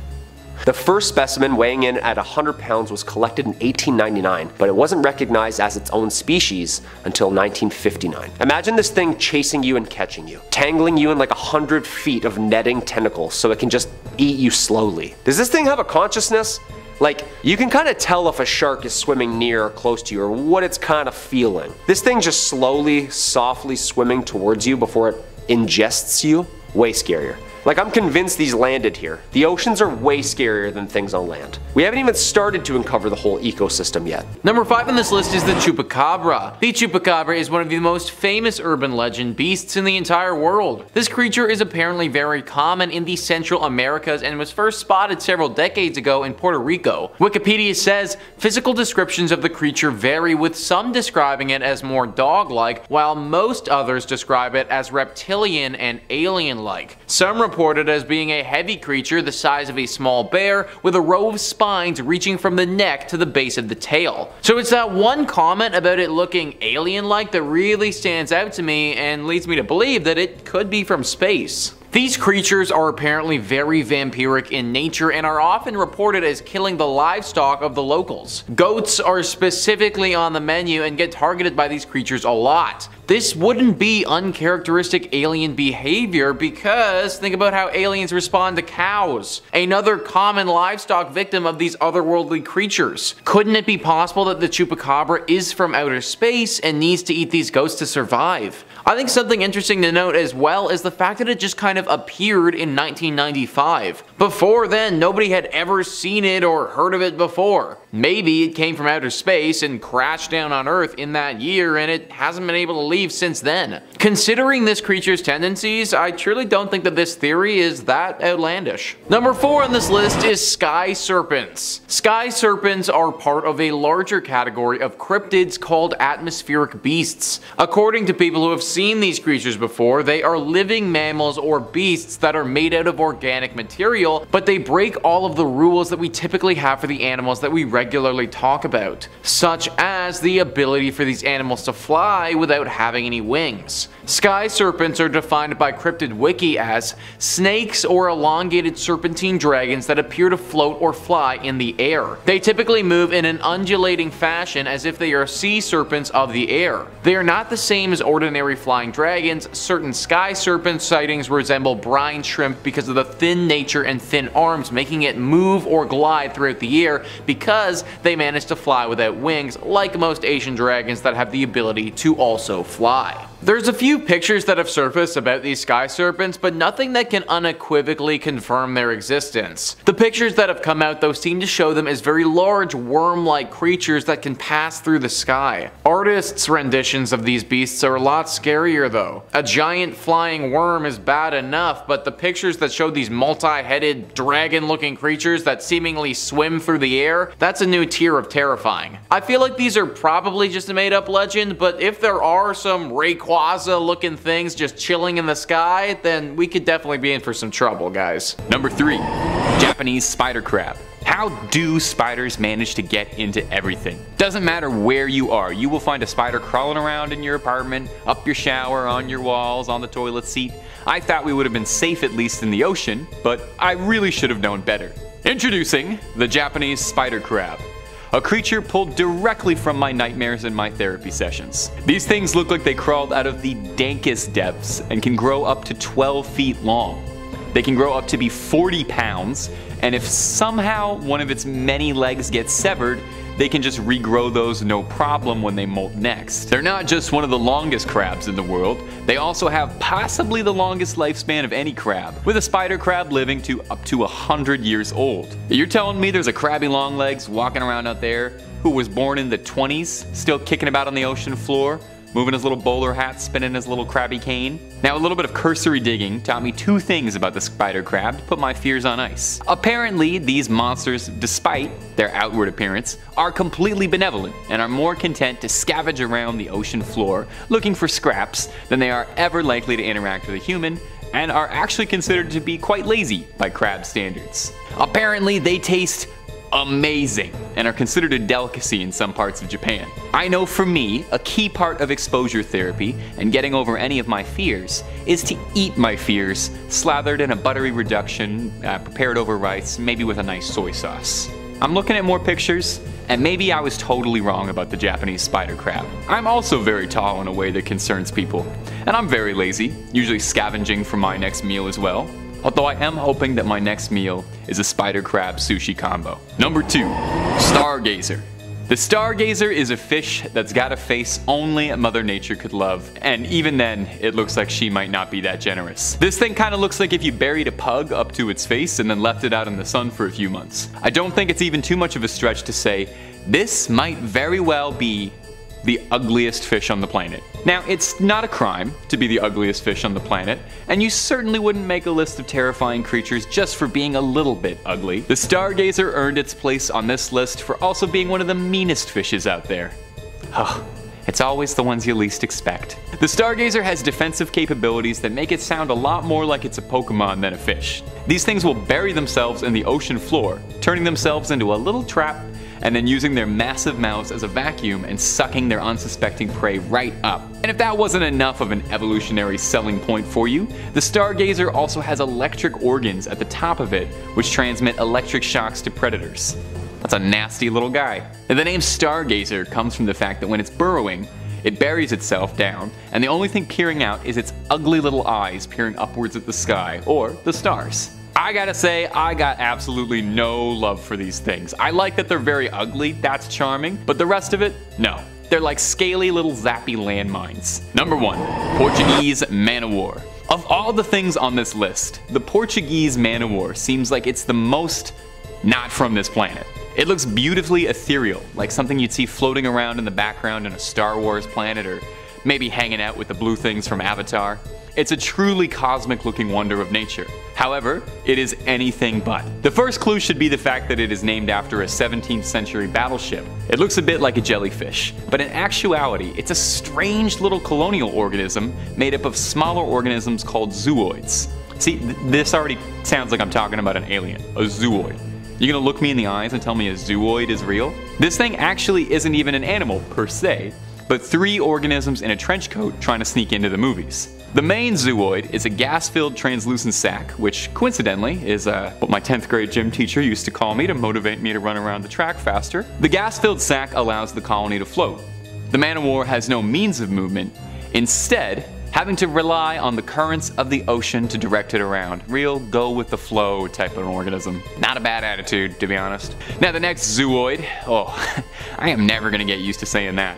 The first specimen, weighing in at 100 pounds, was collected in 1899, but it wasn't recognized as its own species until 1959. Imagine this thing chasing you and catching you, tangling you in like 100 feet of netting tentacles so it can just eat you slowly. Does this thing have a consciousness? Like, you can kind of tell if a shark is swimming near or close to you or what it's kind of feeling. This thing just slowly, softly swimming towards you before it ingests you? Way scarier. Like, I'm convinced these landed here. The oceans are way scarier than things on land. We haven't even started to uncover the whole ecosystem yet. Number 5 on this list is the Chupacabra. The Chupacabra is one of the most famous urban legend beasts in the entire world. This creature is apparently very common in the Central Americas and was first spotted several decades ago in Puerto Rico. Wikipedia says physical descriptions of the creature vary, with some describing it as more dog-like, while most others describe it as reptilian and alien-like. Some reported as being a heavy creature the size of a small bear with a row of spines reaching from the neck to the base of the tail. So it's that one comment about it looking alien-like that really stands out to me and leads me to believe that it could be from space. These creatures are apparently very vampiric in nature and are often reported as killing the livestock of the locals. Goats are specifically on the menu and get targeted by these creatures a lot. This wouldn't be uncharacteristic alien behavior because think about how aliens respond to cows, another common livestock victim of these otherworldly creatures. Couldn't it be possible that the Chupacabra is from outer space and needs to eat these goats to survive? I think something interesting to note as well is the fact that it just kind of appeared in 1995. Before then, nobody had ever seen it or heard of it before. Maybe it came from outer space and crashed down on Earth in that year and it hasn't been able to leave since then. Considering this creature's tendencies, I truly don't think that this theory is that outlandish. Number 4 on this list is sky serpents. Sky serpents are part of a larger category of cryptids called atmospheric beasts. According to people who have seen these creatures before, they are living mammals or beasts that are made out of organic material, but they break all of the rules that we typically have for the animals that we regularly talk about, such as the ability for these animals to fly without having any wings. Sky serpents are defined by Cryptid Wiki as snakes or elongated serpentine dragons that appear to float or fly in the air. They typically move in an undulating fashion as if they are sea serpents of the air. They are not the same as ordinary flying dragons. Certain sky serpent sightings resemble brine shrimp because of the thin nature and thin arms, making it move or glide throughout the air because they manage to fly without wings, like most Asian dragons that have the ability to also fly. There's a few pictures that have surfaced about these sky serpents, but nothing that can unequivocally confirm their existence. The pictures that have come out though seem to show them as very large worm-like creatures that can pass through the sky. Artists' renditions of these beasts are a lot scarier though. A giant flying worm is bad enough, but the pictures that show these multi-headed dragon-looking creatures that seemingly swim through the air, that's a new tier of terrifying. I feel like these are probably just a made-up legend, but if there are some Rayquaza looking things just chilling in the sky, then we could definitely be in for some trouble, guys. Number 3. Japanese spider crab. How do spiders manage to get into everything? Doesn't matter where you are, you will find a spider crawling around in your apartment, up your shower, on your walls, on the toilet seat. I thought we would have been safe at least in the ocean, but I really should have known better. Introducing the Japanese spider crab. A creature pulled directly from my nightmares and my therapy sessions. These things look like they crawled out of the dankest depths and can grow up to 12 feet long. They can grow up to be 40 pounds, and if somehow one of its many legs gets severed, they can just regrow those no problem when they molt next. They're not just one of the longest crabs in the world, they also have possibly the longest lifespan of any crab, with a spider crab living to up to 100 years old. You're telling me there's a crabby longlegs walking around out there who was born in the 20s, still kicking about on the ocean floor, moving his little bowler hat, spinning his little crabby cane? Now, a little bit of cursory digging taught me 2 things about the spider crab to put my fears on ice. Apparently, these monsters, despite their outward appearance, are completely benevolent and are more content to scavenge around the ocean floor looking for scraps than they are ever likely to interact with a human, and are actually considered to be quite lazy by crab standards. Apparently, they taste amazing and are considered a delicacy in some parts of Japan. I know for me, a key part of exposure therapy and getting over any of my fears is to eat my fears slathered in a buttery reduction, prepared over rice, maybe with a nice soy sauce. I'm looking at more pictures, and maybe I was totally wrong about the Japanese spider crab. I'm also very tall in a way that concerns people, and I'm very lazy, usually scavenging for my next meal as well. Although I am hoping that my next meal is a spider crab sushi combo. Number 2. Stargazer. The stargazer is a fish that's got a face only Mother Nature could love, and even then, it looks like she might not be that generous. This thing kinda looks like if you buried a pug up to its face and then left it out in the sun for a few months. I don't think it's even too much of a stretch to say this might very well be the ugliest fish on the planet. Now, it's not a crime to be the ugliest fish on the planet, and you certainly wouldn't make a list of terrifying creatures just for being a little bit ugly. The stargazer earned its place on this list for also being one of the meanest fishes out there. It's always the ones you least expect. The stargazer has defensive capabilities that make it sound a lot more like it's a Pokemon than a fish. These things will bury themselves in the ocean floor, turning themselves into a little trap, and then using their massive mouths as a vacuum and sucking their unsuspecting prey right up. And if that wasn't enough of an evolutionary selling point for you, the stargazer also has electric organs at the top of it, which transmit electric shocks to predators. That's a nasty little guy. And the name stargazer comes from the fact that when it's burrowing, it buries itself down, and the only thing peering out is its ugly little eyes peering upwards at the sky, or the stars. I gotta say, I got absolutely no love for these things. I like that they're very ugly, that's charming, but the rest of it, no. They're like scaly little zappy landmines. Number 1. Portuguese man-o-war. Of all the things on this list, the Portuguese man-o-war seems like it's the most not from this planet. It looks beautifully ethereal, like something you'd see floating around in the background in a Star Wars planet, or maybe hanging out with the blue things from Avatar. It's a truly cosmic looking wonder of nature. However, it is anything but. The first clue should be the fact that it is named after a 17th century battleship. It looks a bit like a jellyfish, but in actuality, it's a strange little colonial organism made up of smaller organisms called zooids. See, this already sounds like I'm talking about an alien, a zooid. You gonna look me in the eyes and tell me a zooid is real? This thing actually isn't even an animal per se, but 3 organisms in a trench coat trying to sneak into the movies. The main zooid is a gas-filled translucent sac, which coincidentally is what my 10th grade gym teacher used to call me to motivate me to run around the track faster. The gas-filled sac allows the colony to float. The man-o-war has no means of movement, instead having to rely on the currents of the ocean to direct it around. Real go-with-the-flow type of organism. Not a bad attitude, to be honest. Now the next zooid, I am never gonna get used to saying that,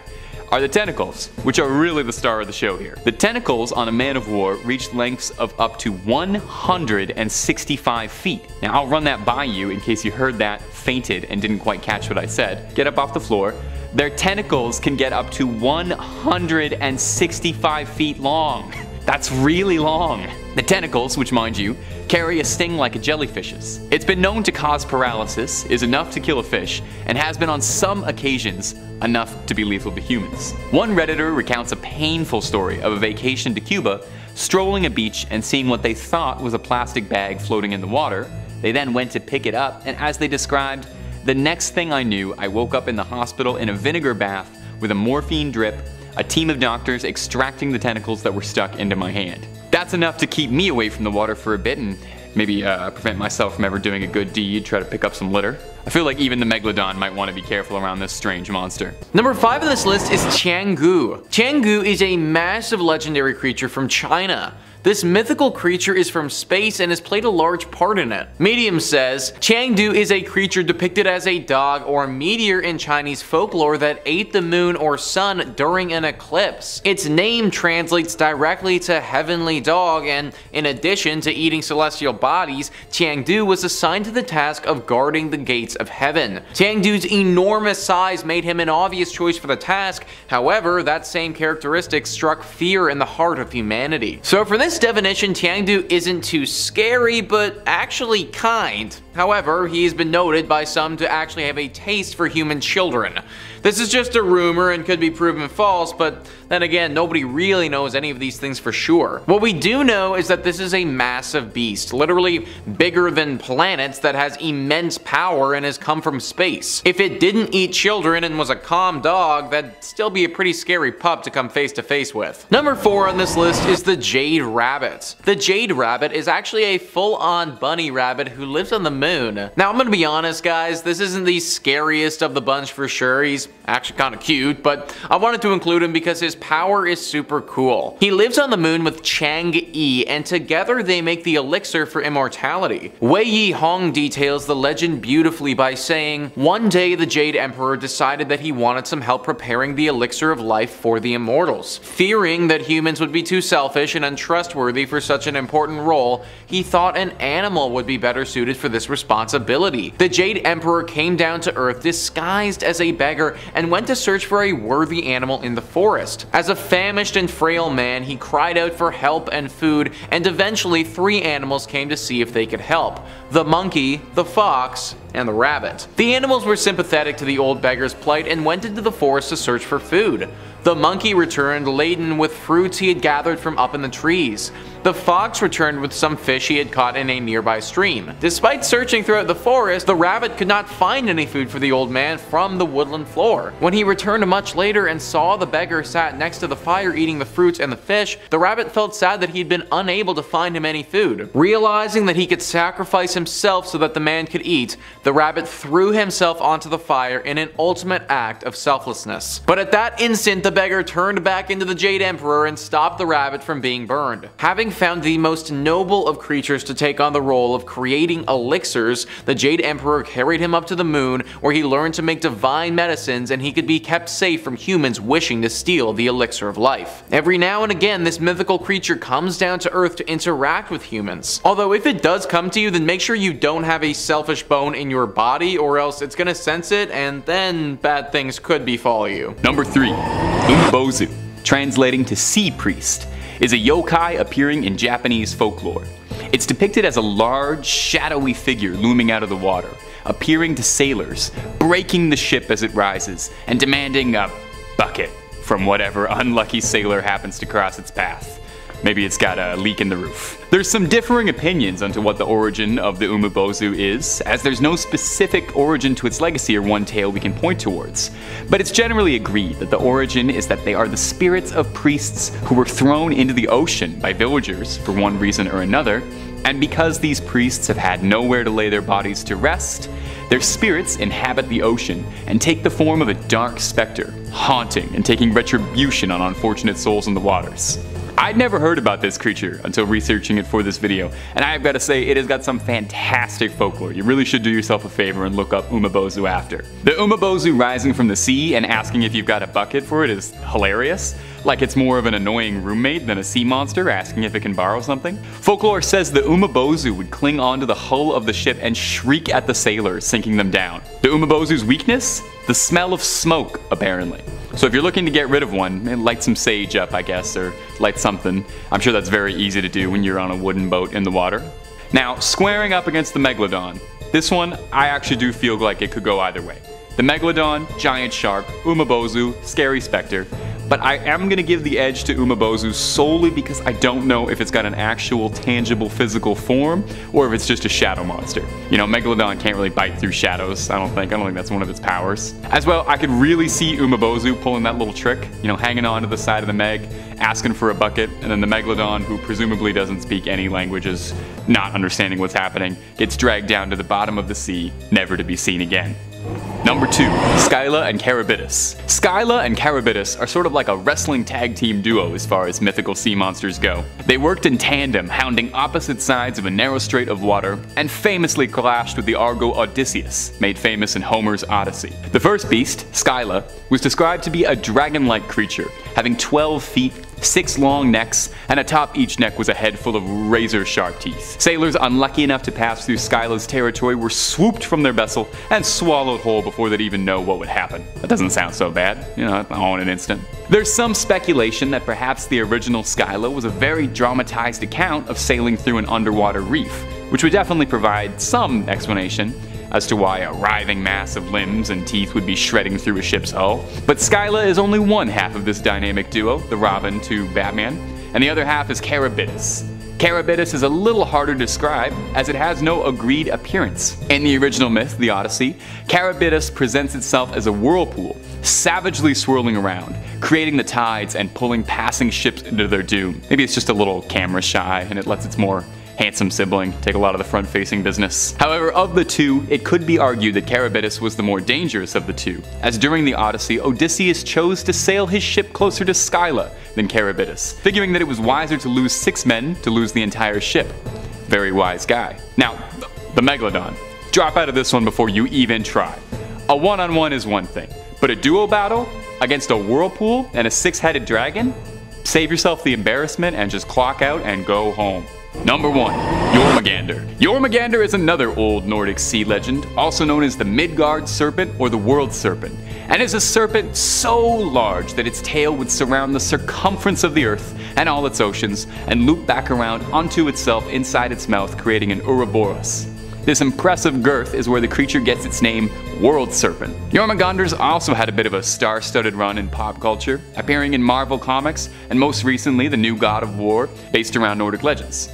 are the tentacles, which are really the star of the show here. The tentacles on a man-of-war reach lengths of up to 165 feet. Now I'll run that by you in case you heard that, fainted, and didn't quite catch what I said. Get up off the floor. Their tentacles can get up to 165 feet long. That's really long. The tentacles, which mind you, carry a sting like a jellyfish's. It's been known to cause paralysis, is enough to kill a fish, and has been on some occasions enough to be lethal to humans. One Redditor recounts a painful story of a vacation to Cuba, strolling a beach and seeing what they thought was a plastic bag floating in the water. They then went to pick it up, and as they described, the next thing I knew, I woke up in the hospital in a vinegar bath with a morphine drip, a team of doctors extracting the tentacles that were stuck into my hand. That's enough to keep me away from the water for a bit and maybe prevent myself from ever doing a good deed, try to pick up some litter. I feel like even the Megalodon might want to be careful around this strange monster. Number 5 on this list is Changgu. Changgu is a massive legendary creature from China. This mythical creature is from space and has played a large part in it. Medium says, Changdu is a creature depicted as a dog or meteor in Chinese folklore that ate the moon or sun during an eclipse. Its name translates directly to heavenly dog, and in addition to eating celestial bodies, Changdu was assigned to the task of guarding the gates of heaven. Changdu's enormous size made him an obvious choice for the task, however, that same characteristic struck fear in the heart of humanity. So for this definition, Changdu isn't too scary, but actually kind. However, he has been noted by some to actually have a taste for human children. This is just a rumor and could be proven false, but then again, nobody really knows any of these things for sure. What we do know is that this is a massive beast, literally bigger than planets, that has immense power and has come from space. If it didn't eat children and was a calm dog, that'd still be a pretty scary pup to come face to face with. Number 4 on this list is the jade rabbit. The jade rabbit is actually a full-on bunny rabbit who lives on the moon. Now I'm gonna be honest guys, this isn't the scariest of the bunch for sure. He's actually kinda cute, but I wanted to include him because his power is super cool. He lives on the moon with Chang'e, and together they make the elixir for immortality. Wei Yi Hong details the legend beautifully by saying, one day the Jade Emperor decided that he wanted some help preparing the elixir of life for the immortals. Fearing that humans would be too selfish and untrustworthy for such an important role, he thought an animal would be better suited for this responsibility. The Jade Emperor came down to Earth disguised as a beggar and went to search for a worthy animal in the forest. As a famished and frail man, he cried out for help and food, and eventually 3 animals came to see if they could help: the monkey, the fox, and the rabbit. The animals were sympathetic to the old beggar's plight and went into the forest to search for food. The monkey returned laden with fruits he had gathered from up in the trees. The fox returned with some fish he had caught in a nearby stream. Despite searching throughout the forest, the rabbit could not find any food for the old man from the woodland floor. When he returned much later and saw the beggar sat next to the fire eating the fruits and the fish, the rabbit felt sad that he had been unable to find him any food. Realizing that he could sacrifice himself so that the man could eat, the rabbit threw himself onto the fire in an ultimate act of selflessness. But at that instant, the beggar turned back into the Jade Emperor and stopped the rabbit from being burned. Having found the most noble of creatures to take on the role of creating elixirs, the Jade Emperor carried him up to the moon, where he learned to make divine medicines and he could be kept safe from humans wishing to steal the elixir of life. Every now and again, this mythical creature comes down to Earth to interact with humans. Although if it does come to you, then make sure you don't have a selfish bone in your body, or else it's gonna sense it and then bad things could befall you. Number 3. Umabozu, translating to sea priest, is a yokai appearing in Japanese folklore. It's depicted as a large, shadowy figure looming out of the water, appearing to sailors, breaking the ship as it rises, and demanding a bucket from whatever unlucky sailor happens to cross its path. Maybe it's got a leak in the roof. There's some differing opinions onto what the origin of the Umabozu is, as there's no specific origin to its legacy or one tale we can point towards. But it's generally agreed that the origin is that they are the spirits of priests who were thrown into the ocean by villagers for one reason or another, and because these priests have had nowhere to lay their bodies to rest, their spirits inhabit the ocean and take the form of a dark specter, haunting and taking retribution on unfortunate souls in the waters. I'd never heard about this creature until researching it for this video, and I've got to say it has got some fantastic folklore. You really should do yourself a favor and look up Umabozu after. The Umabozu rising from the sea and asking if you've got a bucket for it is hilarious. Like it's more of an annoying roommate than a sea monster asking if it can borrow something. Folklore says the Umabozu would cling onto the hull of the ship and shriek at the sailors, sinking them down. The Umabozu's weakness? The smell of smoke, apparently. So if you're looking to get rid of one, light some sage up, I guess, or light something. I'm sure that's very easy to do when you're on a wooden boat in the water. Now, squaring up against the Megalodon. This one, I actually do feel like it could go either way. The Megalodon, giant shark, Umabozu, scary specter. But I am going to give the edge to Umabozu solely because I don't know if it's got an actual tangible physical form or if it's just a shadow monster. You know, Megalodon can't really bite through shadows, I don't think that's one of its powers. As well, I could really see Umabozu pulling that little trick, you know, hanging on to the side of the Meg, asking for a bucket, and then the Megalodon, who presumably doesn't speak any languages, not understanding what's happening, gets dragged down to the bottom of the sea, never to be seen again. Number 2. Scylla and Charybdis. Scylla and Charybdis are sort of like a wrestling tag team duo as far as mythical sea monsters go. They worked in tandem, hounding opposite sides of a narrow strait of water, and famously clashed with the Argo Odysseus, made famous in Homer's Odyssey. The first beast, Scylla, was described to be a dragon-like creature, having 12 feet, 6 long necks, and atop each neck was a head full of razor-sharp teeth. Sailors unlucky enough to pass through Scylla's territory were swooped from their vessel and swallowed whole before they'd even know what would happen. That doesn't sound so bad, you know, all in an instant. There's some speculation that perhaps the original Scylla was a very dramatized account of sailing through an underwater reef, which would definitely provide some explanation as to why a writhing mass of limbs and teeth would be shredding through a ship's hull. But Scylla is only one half of this dynamic duo, the Robin to Batman, and the other half is Charybdis. Charybdis is a little harder to describe, as it has no agreed appearance. In the original myth, the Odyssey, Charybdis presents itself as a whirlpool, savagely swirling around, creating the tides and pulling passing ships into their doom. Maybe it's just a little camera shy and it lets its more handsome sibling take a lot of the front-facing business. However, of the two, it could be argued that Charybdis was the more dangerous of the two, as during the Odyssey, Odysseus chose to sail his ship closer to Scylla than Charybdis, figuring that it was wiser to lose 6 men to lose the entire ship. Very wise guy. Now, the Megalodon. Drop out of this one before you even try. A one-on-one is one thing, but a duo battle against a whirlpool and a 6-headed dragon? Save yourself the embarrassment and just clock out and go home. Number 1. Jormungandr. Jormungandr is another old Nordic sea legend, also known as the Midgard serpent or the world serpent, and is a serpent so large that its tail would surround the circumference of the earth and all its oceans and loop back around onto itself inside its mouth, creating an Ouroboros. This impressive girth is where the creature gets its name, World Serpent. Jormungandrs also had a bit of a star-studded run in pop culture, appearing in Marvel Comics and most recently the new God of War, based around Nordic legends.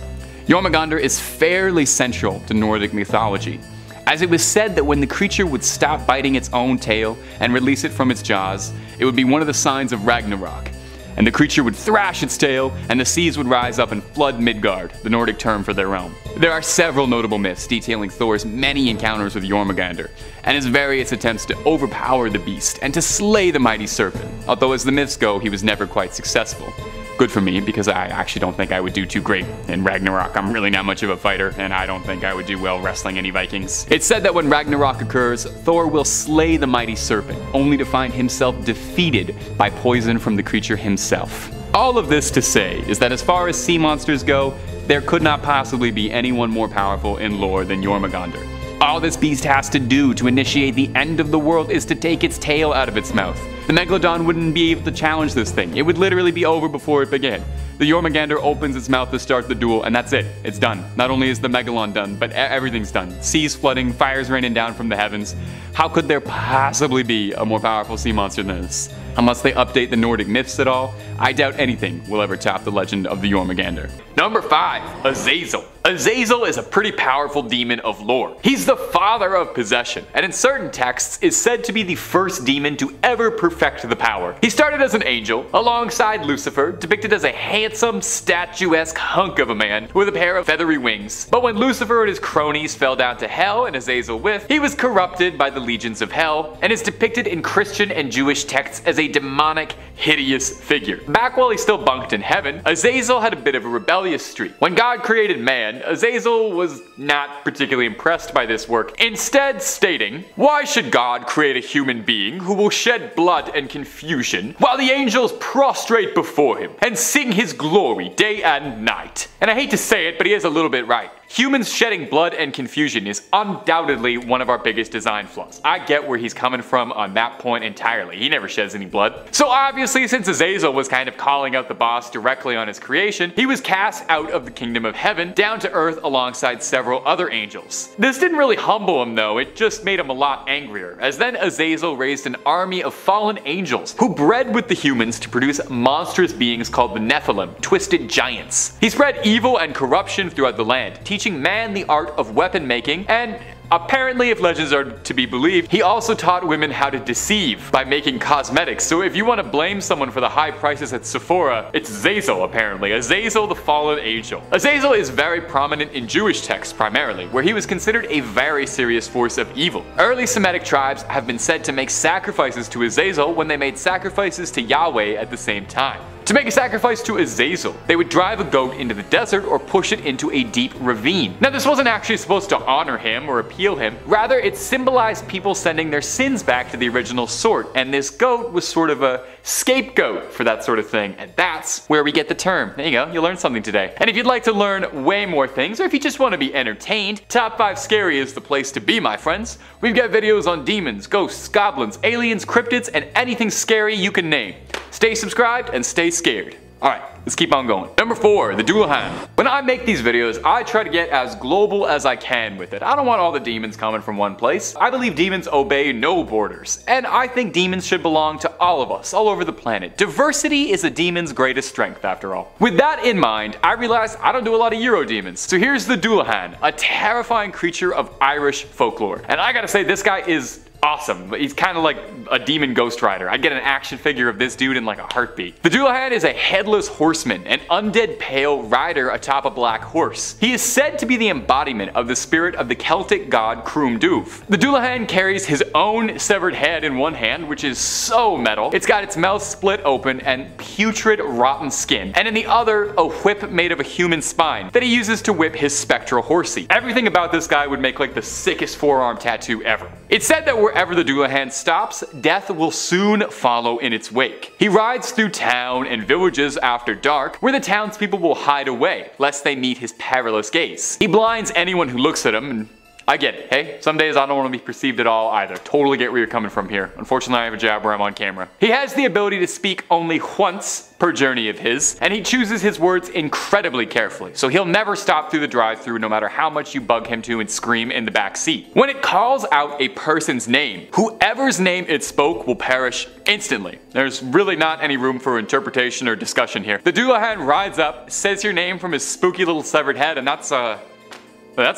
Jormungandr is fairly central to Nordic mythology, as it was said that when the creature would stop biting its own tail and release it from its jaws, it would be one of the signs of Ragnarok, and the creature would thrash its tail and the seas would rise up and flood Midgard, the Nordic term for their realm. There are several notable myths detailing Thor's many encounters with Jormungandr, and his various attempts to overpower the beast and to slay the mighty serpent, although as the myths go, he was never quite successful. Good for me, because I actually don't think I would do too great in Ragnarok. I'm really not much of a fighter, and I don't think I would do well wrestling any Vikings. It's said that when Ragnarok occurs, Thor will slay the mighty serpent, only to find himself defeated by poison from the creature himself. All of this to say is that as far as sea monsters go, there could not possibly be anyone more powerful in lore than Jormungandr. All this beast has to do to initiate the end of the world is to take its tail out of its mouth. The Megalodon wouldn't be able to challenge this thing. It would literally be over before it began. The Jormungandr opens its mouth to start the duel, and that's it. It's done. Not only is the Megalodon done, but everything's done. Seas flooding, fires raining down from the heavens. How could there possibly be a more powerful sea monster than this? Unless they update the Nordic myths at all, I doubt anything will ever top the legend of the Jormungandr. Number 5. Azazel. Azazel is a pretty powerful demon of lore. He's the father of possession, and in certain texts is said to be the first demon to ever perfect the power. He started as an angel, alongside Lucifer, depicted as a handsome, statuesque hunk of a man with a pair of feathery wings. But when Lucifer and his cronies fell down to hell and Azazel with, he was corrupted by the legions of hell, and is depicted in Christian and Jewish texts as a demonic, hideous figure. Back while he still bunked in heaven, Azazel had a bit of a rebellious streak. When God created man, Azazel was not particularly impressed by this work, instead stating, "Why should God create a human being who will shed blood and confusion while the angels prostrate before him and sing his glory day and night?" And I hate to say it, but he is a little bit right. Humans shedding blood and confusion is undoubtedly one of our biggest design flaws. I get where he's coming from on that point entirely. He never sheds any blood. So obviously, since Azazel was kind of calling out the boss directly on his creation, he was cast out of the kingdom of heaven down to earth alongside several other angels. This didn't really humble him though, it just made him a lot angrier, as then Azazel raised an army of fallen angels who bred with the humans to produce monstrous beings called the Nephilim, twisted giants. He spread evil and corruption throughout the land, teaching man the art of weapon making, and apparently, if legends are to be believed, he also taught women how to deceive by making cosmetics. So if you want to blame someone for the high prices at Sephora, it's Azazel apparently. Azazel the fallen angel. Azazel is very prominent in Jewish texts primarily, where he was considered a very serious force of evil. Early Semitic tribes have been said to make sacrifices to Azazel when they made sacrifices to Yahweh at the same time. To make a sacrifice to Azazel, they would drive a goat into the desert or push it into a deep ravine. Now this wasn't actually supposed to honor him or appeal him, rather it symbolized people sending their sins back to the original sort, and this goat was sort of a scapegoat for that sort of thing, and that's where we get the term. There you go, you learned something today. And if you'd like to learn way more things, or if you just want to be entertained, Top 5 Scary is the place to be, my friends. We've got videos on demons, ghosts, goblins, aliens, cryptids, and anything scary you can name. Stay subscribed and stay scared. Alright, let's keep on going. Number 4, the Dullahan. When I make these videos, I try to get as global as I can with it. I don't want all the demons coming from one place. I believe demons obey no borders, and I think demons should belong to all of us, all over the planet. Diversity is a demon's greatest strength, after all. With that in mind, I realized I don't do a lot of Euro demons. So here's the Dullahan, a terrifying creature of Irish folklore. And I gotta say, this guy is awesome. He's kind of like a demon ghost rider. I'd get an action figure of this dude in like a heartbeat. The Dullahan is a headless horseman, an undead pale rider atop a black horse. He is said to be the embodiment of the spirit of the Celtic god Cruim Dubh. The Dullahan carries his own severed head in one hand, which is so metal. It's got its mouth split open and putrid rotten skin, and in the other a whip made of a human spine that he uses to whip his spectral horsey. Everything about this guy would make like the sickest forearm tattoo ever. It's said that wherever the Dullahan stops, death will soon follow in its wake. He rides through town and villages after dark, where the townspeople will hide away, lest they meet his perilous gaze. He blinds anyone who looks at him, and I get it. Hey, some days I don't want to be perceived at all either. Totally get where you're coming from here. Unfortunately, I have a job where I'm on camera. He has the ability to speak only once per journey of his, and he chooses his words incredibly carefully. So he'll never stop through the drive-thru no matter how much you bug him to and scream in the back seat. When it calls out a person's name, whoever's name it spoke will perish instantly. There's really not any room for interpretation or discussion here. The Dullahan rides up, says your name from his spooky little severed head, and that's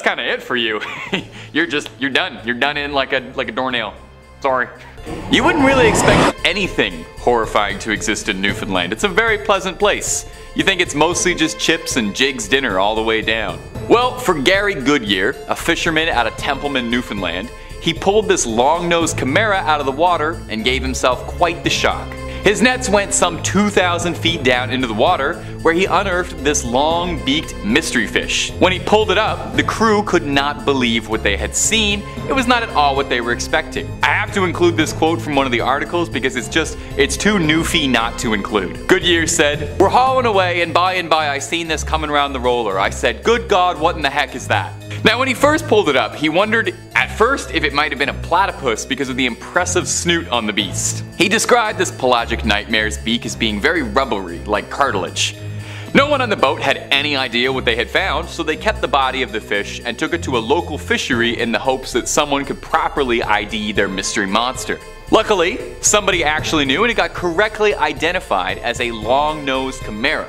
kind of it for you. You're done. You're done in like a doornail. Sorry. You wouldn't really expect anything horrifying to exist in Newfoundland. It's a very pleasant place. You think it's mostly just chips and Jig's dinner all the way down. Well, for Gary Goodyear, a fisherman out of Templeman, Newfoundland, he pulled this long-nosed chimera out of the water and gave himself quite the shock. His nets went some 2,000 feet down into the water, where he unearthed this long-beaked mystery fish. When he pulled it up, the crew could not believe what they had seen. It was not at all what they were expecting. I have to include this quote from one of the articles because it's too newfie not to include. Goodyear said, "We're hauling away and by I seen this coming around the roller. I said, good God, what in the heck is that?" Now when he first pulled it up, he wondered at first if it might have been a platypus because of the impressive snoot on the beast. He described this pelagic nightmare's beak as being very rubbery, like cartilage. No one on the boat had any idea what they had found, so they kept the body of the fish and took it to a local fishery in the hopes that someone could properly ID their mystery monster. Luckily, somebody actually knew and it got correctly identified as a long-nosed chimera,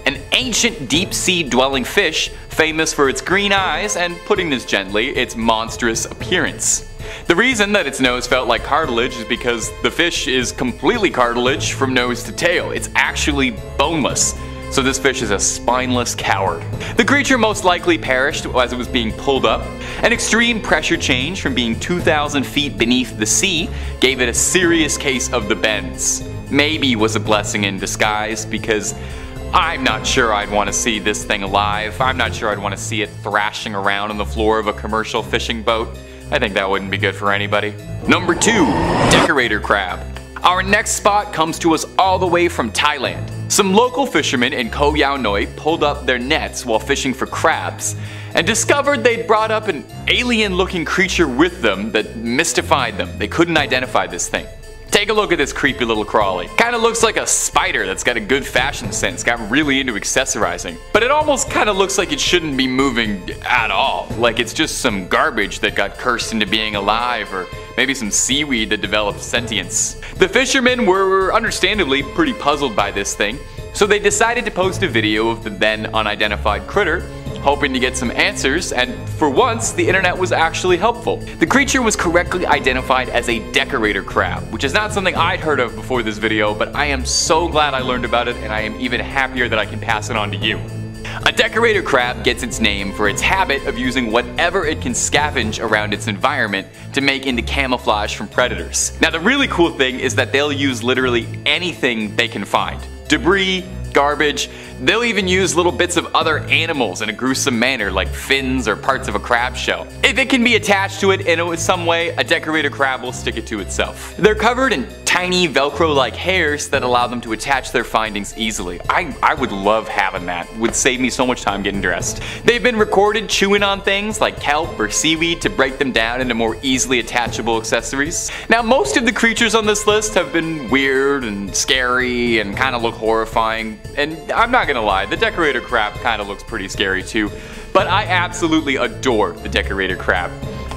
an ancient deep-sea dwelling fish famous for its green eyes and, putting this gently, its monstrous appearance. The reason that its nose felt like cartilage is because the fish is completely cartilage from nose to tail. It's actually boneless. So this fish is a spineless coward. The creature most likely perished as it was being pulled up. An extreme pressure change from being 2,000 feet beneath the sea gave it a serious case of the bends. Maybe was a blessing in disguise because I'm not sure I'd want to see this thing alive. I'm not sure I'd want to see it thrashing around on the floor of a commercial fishing boat. I think that wouldn't be good for anybody. Number 2, decorator crab. Our next spot comes to us all the way from Thailand. Some local fishermen in Koh Yao Noi pulled up their nets while fishing for crabs and discovered they'd brought up an alien-looking creature with them that mystified them. They couldn't identify this thing. Take a look at this creepy little crawly. Kinda looks like a spider that's got a good fashion sense, got really into accessorizing. But it almost kinda looks like it shouldn't be moving at all. Like it's just some garbage that got cursed into being alive, or maybe some seaweed that developed sentience. The fishermen were understandably pretty puzzled by this thing, so they decided to post a video of the then unidentified critter, hoping to get some answers, and for once, the internet was actually helpful. The creature was correctly identified as a decorator crab, which is not something I'd heard of before this video, but I am so glad I learned about it, and I am even happier that I can pass it on to you. A decorator crab gets its name for its habit of using whatever it can scavenge around its environment to make into camouflage from predators. Now the really cool thing is that they'll use literally anything they can find. Debris, garbage, they'll even use little bits of other animals in a gruesome manner like fins or parts of a crab shell. If it can be attached to it in some way, a decorator crab will stick it to itself. They're covered in tiny Velcro-like hairs that allow them to attach their findings easily. I would love having that. It would save me so much time getting dressed. They've been recorded chewing on things like kelp or seaweed to break them down into more easily attachable accessories. Now most of the creatures on this list have been weird and scary and kind of look horrifying, and I'm not gonna lie, the decorator crab kind of looks pretty scary too, but I absolutely adore the decorator crab.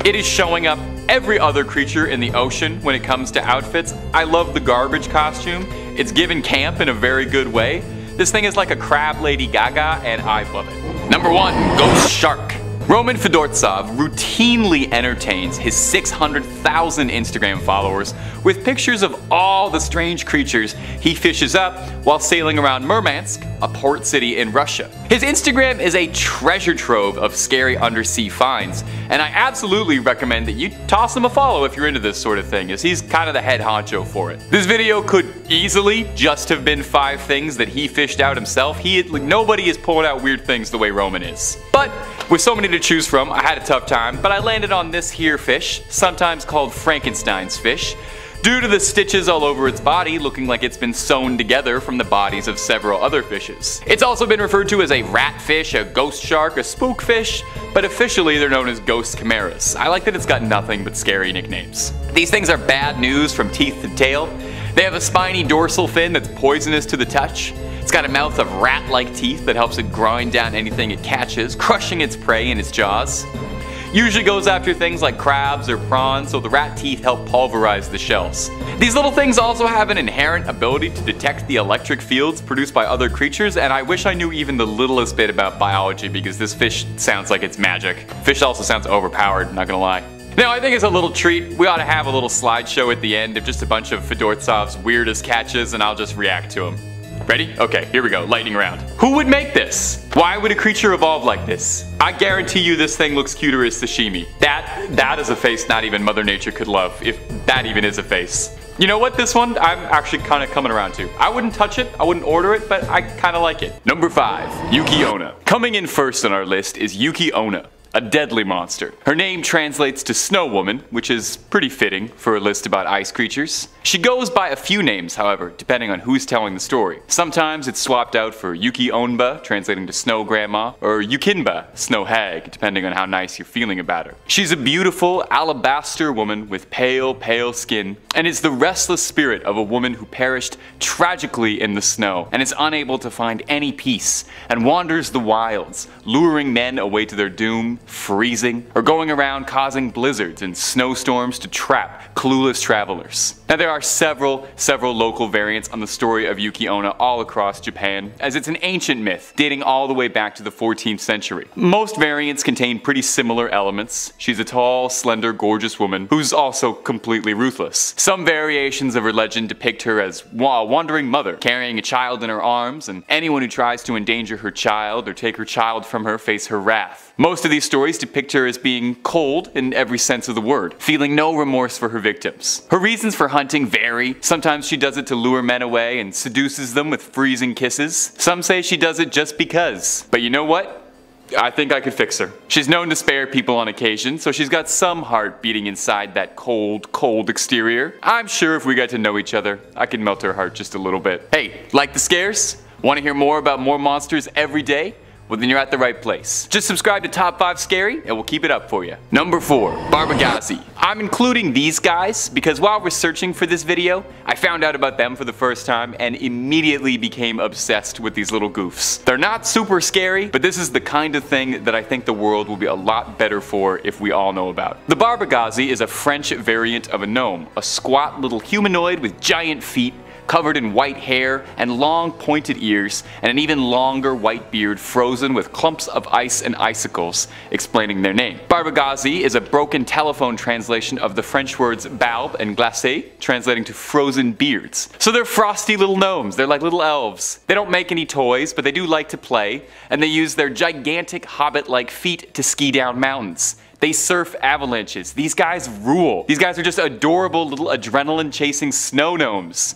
It is showing up every other creature in the ocean when it comes to outfits. I love the garbage costume. It's given camp in a very good way. This thing is like a crab Lady Gaga and I love it. Number 1, ghost shark. Roman Fedortsov routinely entertains his 600,000 Instagram followers with pictures of all the strange creatures he fishes up while sailing around Murmansk, a port city in Russia. His Instagram is a treasure trove of scary undersea finds, and I absolutely recommend that you toss him a follow if you're into this sort of thing, as he's kind of the head honcho for it. This video could easily just have been 5 things that he fished out himself. Nobody is pulling out weird things the way Roman is. But with so many to choose from, I had a tough time, but I landed on this here fish, sometimes called Frankenstein's fish. due to the stitches all over its body looking like it's been sewn together from the bodies of several other fishes. It's also been referred to as a ratfish, a ghost shark, a spookfish, but officially they're known as ghost chimeras. I like that it's got nothing but scary nicknames. These things are bad news from teeth to tail. They have a spiny dorsal fin that's poisonous to the touch. It's got a mouth of rat-like teeth that helps it grind down anything it catches, crushing its prey in its jaws. Usually goes after things like crabs or prawns, so the rat teeth help pulverize the shells. These little things also have an inherent ability to detect the electric fields produced by other creatures, and I wish I knew even the littlest bit about biology because this fish sounds like it's magic. Fish also sounds overpowered, not gonna lie. Now I think it's a little treat. We ought to have a little slideshow at the end of just a bunch of Fedortsov's weirdest catches, and I'll just react to them. Ready? Okay, here we go, lightning round. Who would make this? Why would a creature evolve like this? I guarantee you this thing looks cuter as sashimi. That is a face not even Mother Nature could love, if that even is a face. You know what, this one I'm actually kind of coming around to. I wouldn't touch it, I wouldn't order it, but I kind of like it. Number 5, Yuki Onna. Coming in first on our list is Yuki Onna, a deadly monster. Her name translates to Snow Woman, which is pretty fitting for a list about ice creatures. She goes by a few names, however, depending on who's telling the story. Sometimes it's swapped out for Yuki Onba, translating to Snow Grandma, or Yukinba, Snow Hag, depending on how nice you're feeling about her. She's a beautiful alabaster woman with pale, pale skin, and is the restless spirit of a woman who perished tragically in the snow, and is unable to find any peace, and wanders the wilds, luring men away to their doom, freezing, or going around causing blizzards and snowstorms to trap clueless travelers. Now there are several local variants on the story of Yuki Onna all across Japan, as it's an ancient myth dating all the way back to the 14th century. Most variants contain pretty similar elements. She's a tall, slender, gorgeous woman who's also completely ruthless. Some variations of her legend depict her as a wandering mother, carrying a child in her arms, and anyone who tries to endanger her child or take her child from her face her wrath. Most of these stories depict her as being cold in every sense of the word, feeling no remorse for her victims. Her reasons for hunting vary. Sometimes she does it to lure men away and seduces them with freezing kisses. Some say she does it just because. But you know what? I think I could fix her. She's known to spare people on occasion, so she's got some heart beating inside that cold, cold exterior. I'm sure if we got to know each other, I could melt her heart just a little bit. Hey, like the scares? Want to hear more about more monsters every day? Well then you're at the right place. Just subscribe to Top 5 Scary and we'll keep it up for you. Number 4, Barbagazi. I'm including these guys because while researching for this video, I found out about them for the first time and immediately became obsessed with these little goofs. They're not super scary, but this is the kind of thing that I think the world will be a lot better for if we all know about. The Barbagazi is a French variant of a gnome, a squat little humanoid with giant feet, covered in white hair and long pointed ears, and an even longer white beard frozen with clumps of ice and icicles, explaining their name. Barbagazi is a broken telephone translation of the French words barbe and glacé, translating to frozen beards. So they're frosty little gnomes, they're like little elves. They don't make any toys, but they do like to play, and they use their gigantic hobbit-like feet to ski down mountains. They surf avalanches. These guys rule. These guys are just adorable little adrenaline-chasing snow gnomes.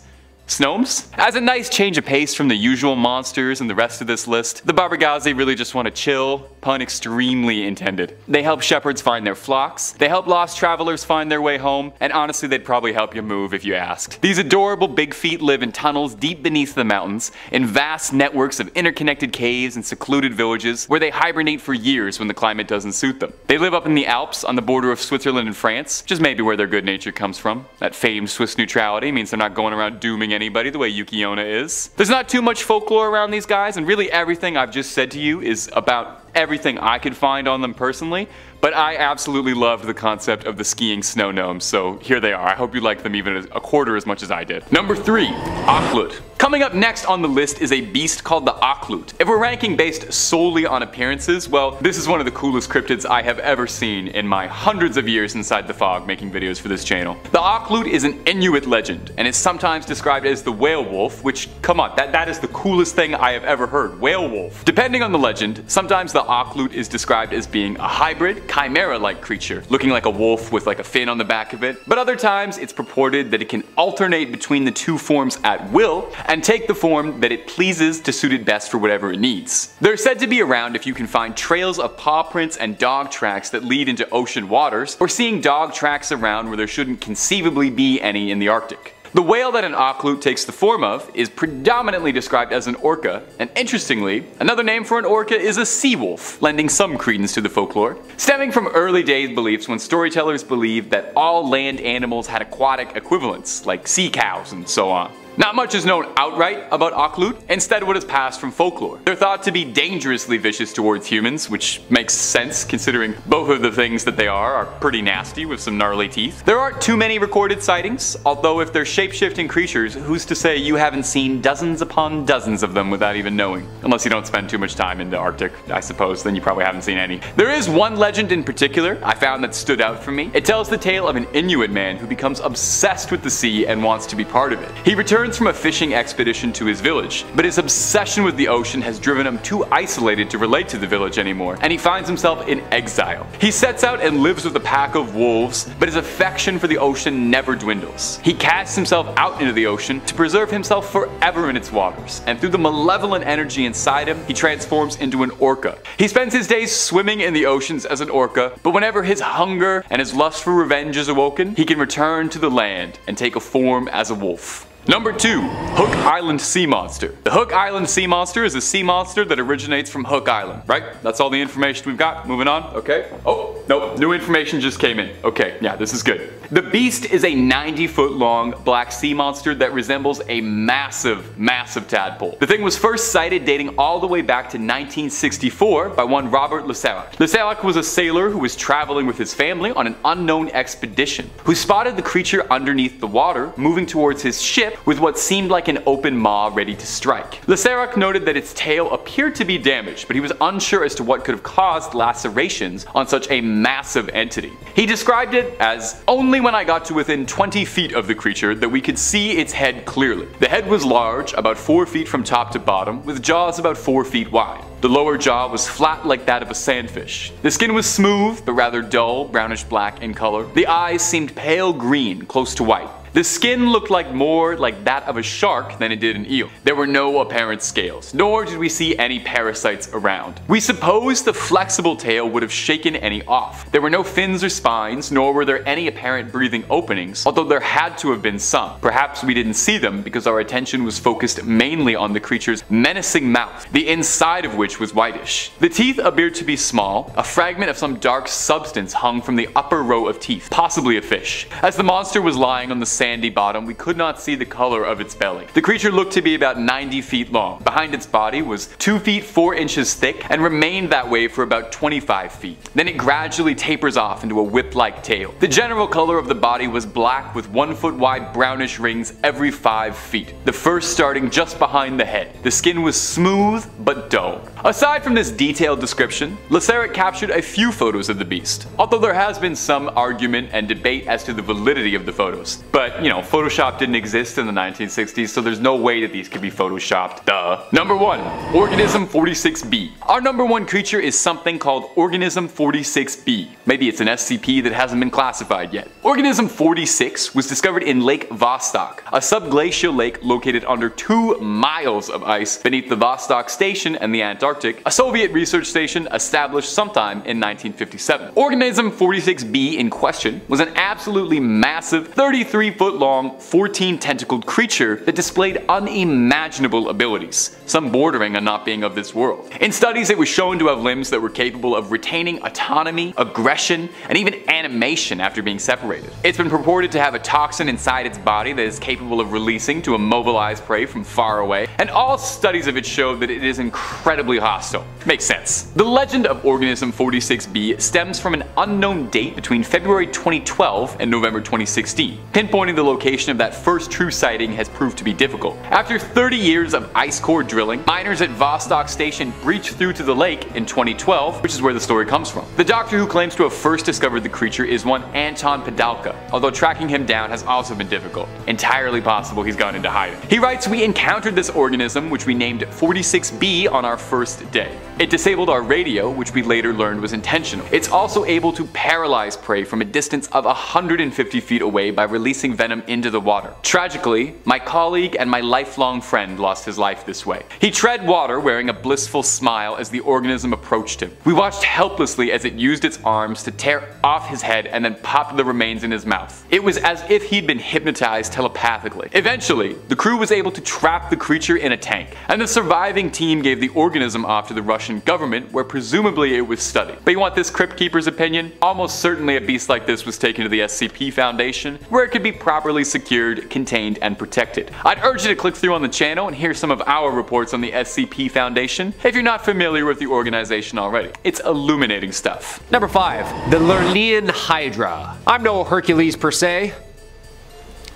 Snomes? As a nice change of pace from the usual monsters and the rest of this list, the Barbagazi really just want to chill, pun extremely intended. They help shepherds find their flocks, they help lost travelers find their way home, and honestly they'd probably help you move if you asked. These adorable big feet live in tunnels deep beneath the mountains, in vast networks of interconnected caves and secluded villages where they hibernate for years when the climate doesn't suit them. They live up in the Alps on the border of Switzerland and France, which is maybe where their good nature comes from. That famed Swiss neutrality means they're not going around dooming anybody the way Yuki Onna is. There's not too much folklore around these guys, and really everything I've just said to you is about everything I could find on them personally, but I absolutely loved the concept of the skiing snow gnomes, so here they are. I hope you like them even a quarter as much as I did. Number 3, Octopus. Coming up next on the list is a beast called the Octopus. If we're ranking based solely on appearances, well, this is one of the coolest cryptids I have ever seen in my hundreds of years inside the fog making videos for this channel. The Octopus is an Inuit legend, and is sometimes described as the whale wolf, which, come on, that is the coolest thing I have ever heard, whale wolf. Depending on the legend, sometimes the Octopus is described as being a hybrid, chimera-like creature, looking like a wolf with like a fin on the back of it, but other times it's purported that it can alternate between the two forms at will, and take the form that it pleases to suit it best for whatever it needs. They're said to be around if you can find trails of paw prints and dog tracks that lead into ocean waters, or seeing dog tracks around where there shouldn't conceivably be any in the Arctic. The whale that an ocloot takes the form of is predominantly described as an orca, and interestingly, another name for an orca is a sea wolf, lending some credence to the folklore. Stemming from early days beliefs when storytellers believed that all land animals had aquatic equivalents, like sea cows and so on. Not much is known outright about ocloot, instead what is passed from folklore. They're thought to be dangerously vicious towards humans, which makes sense considering both of the things that they are pretty nasty with some gnarly teeth. There aren't too many recorded sightings, although if they're shape-shifting creatures, who's to say you haven't seen dozens upon dozens of them without even knowing? Unless you don't spend too much time in the Arctic, I suppose, then you probably haven't seen any. There is one legend in particular I found that stood out for me. It tells the tale of an Inuit man who becomes obsessed with the sea and wants to be part of it. He returns from a fishing expedition to his village, but his obsession with the ocean has driven him too isolated to relate to the village anymore, and he finds himself in exile. He sets out and lives with a pack of wolves, but his affection for the ocean never dwindles. He casts himself out into the ocean to preserve himself forever in its waters, and through the malevolent energy inside him, he transforms into an orca. He spends his days swimming in the oceans as an orca, but whenever his hunger and his lust for revenge is awoken, he can return to the land and take a form as a wolf. Number 2. Hook Island Sea Monster. The Hook Island Sea Monster is a sea monster that originates from Hook Island, right? That's all the information we've got. Moving on, okay? Oh, nope, new information just came in. Okay, yeah, this is good. The beast is a 90-foot long black sea monster that resembles a massive tadpole. The thing was first sighted dating all the way back to 1964 by one Robert Laserac. Laserac was a sailor who was traveling with his family on an unknown expedition, who spotted the creature underneath the water, moving towards his ship with what seemed like an open maw ready to strike. Laserac noted that its tail appeared to be damaged, but he was unsure as to what could have caused lacerations on such a massive entity. He described it as, "Only when I got to within 20 feet of the creature that we could see its head clearly. The head was large, about 4 feet from top to bottom, with jaws about 4 feet wide. The lower jaw was flat like that of a sandfish. The skin was smooth, but rather dull, brownish black in color. The eyes seemed pale green, close to white. The skin looked more like that of a shark than it did an eel. There were no apparent scales, nor did we see any parasites around. We suppose the flexible tail would have shaken any off. There were no fins or spines, nor were there any apparent breathing openings, although there had to have been some. Perhaps we didn't see them because our attention was focused mainly on the creature's menacing mouth, the inside of which was whitish. The teeth appeared to be small. A fragment of some dark substance hung from the upper row of teeth, possibly a fish. As the monster was lying on the sandy bottom, we could not see the color of its belly. The creature looked to be about 90 feet long. Behind its body was 2 feet 4 inches thick and remained that way for about 25 feet. Then it gradually tapers off into a whip-like tail. The general color of the body was black with 1 foot wide brownish rings every 5 feet, the first starting just behind the head. The skin was smooth but dull. Aside from this detailed description, Laserac captured a few photos of the beast, although there has been some argument and debate as to the validity of the photos. But, Photoshop didn't exist in the 1960s, so there's no way that these could be photoshopped. Duh. Number 1. Organism 46B. Our number 1 creature is something called Organism 46B. Maybe it's an SCP that hasn't been classified yet. Organism 46 was discovered in Lake Vostok, a subglacial lake located under 2 miles of ice beneath the Vostok Station and the Antarctic, a Soviet research station established sometime in 1957. Organism 46B in question was an absolutely massive 33-foot long, 14-tentacled creature that displayed unimaginable abilities, some bordering on not being of this world. In studies, it was shown to have limbs that were capable of retaining autonomy, aggression, and even animation after being separated. It's been purported to have a toxin inside its body that is capable of releasing to immobilize prey from far away, and all studies of it showed that it is incredibly hostile. Makes sense. The legend of Organism 46B stems from an unknown date between February 2012 and November 2016. Pinpointing the location of that first true sighting has proved to be difficult. After 30 years of ice core drilling, miners at Vostok Station breached through to the lake in 2012, which is where the story comes from. The doctor who claims to have first discovered the creature is one Anton Padalka, although tracking him down has also been difficult. Entirely possible he's gone into hiding. He writes, "We encountered this organism, which we named 46B on our first day. It disabled our radio, which we later learned was intentional. It's also able to paralyze prey from a distance of 150 feet away by releasing venom into the water. Tragically, my colleague and my lifelong friend lost his life this way. He tread water wearing a blissful smile as the organism approached him. We watched helplessly as it used its arms to tear off his head and then popped the remains in his mouth. It was as if he'd been hypnotized telepathically. Eventually, the crew was able to trap the creature in a tank, and the surviving team gave the organism off to the Russian government, where presumably it was studied. But you want this crypt keeper's opinion? Almost certainly a beast like this was taken to the SCP Foundation, where it could be properly secured, contained, and protected. I'd urge you to click through on the channel and hear some of our reports on the SCP Foundation if you're not familiar with the organization already. It's illuminating stuff. Number 5. The Lernean Hydra. I'm no Hercules per se.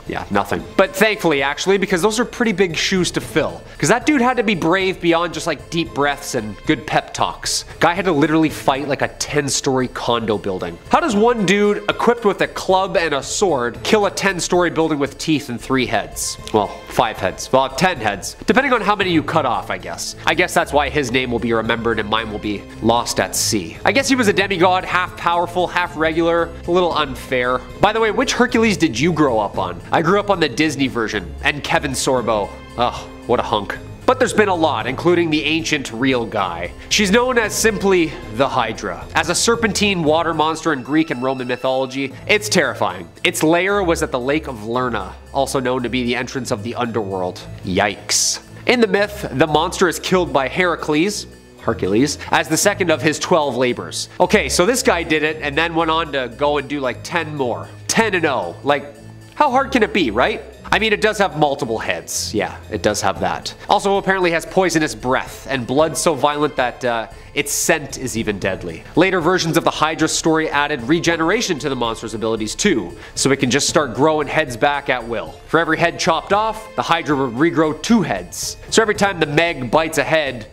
Yeah, nothing. But thankfully, actually, because those are pretty big shoes to fill. Because that dude had to be brave beyond just like deep breaths and good pep talks. Guy had to literally fight like a 10-story condo building. How does one dude equipped with a club and a sword kill a 10-story building with teeth and 3 heads? Well, 5 heads. Well, 10 heads. Depending on how many you cut off, I guess. I guess that's why his name will be remembered and mine will be lost at sea. I guess he was a demigod, half powerful, half regular, a little unfair. By the way, which Hercules did you grow up on? I grew up on the Disney version, and Kevin Sorbo. Ugh, what a hunk. But there's been a lot, including the ancient real guy. She's known as simply the Hydra. As a serpentine water monster in Greek and Roman mythology, it's terrifying. Its lair was at the Lake of Lerna, also known to be the entrance of the underworld. Yikes. In the myth, the monster is killed by Hercules, as the second of his 12 labors. Okay, so this guy did it and then went on to go and do like 10 more. 10-0. Like, how hard can it be, right? I mean, it does have multiple heads. Yeah, it does have that. Also, apparently has poisonous breath and blood so violent that its scent is even deadly. Later versions of the Hydra story added regeneration to the monster's abilities too, so it can just start growing heads back at will. For every head chopped off, the Hydra would regrow 2 heads. So every time the Meg bites a head,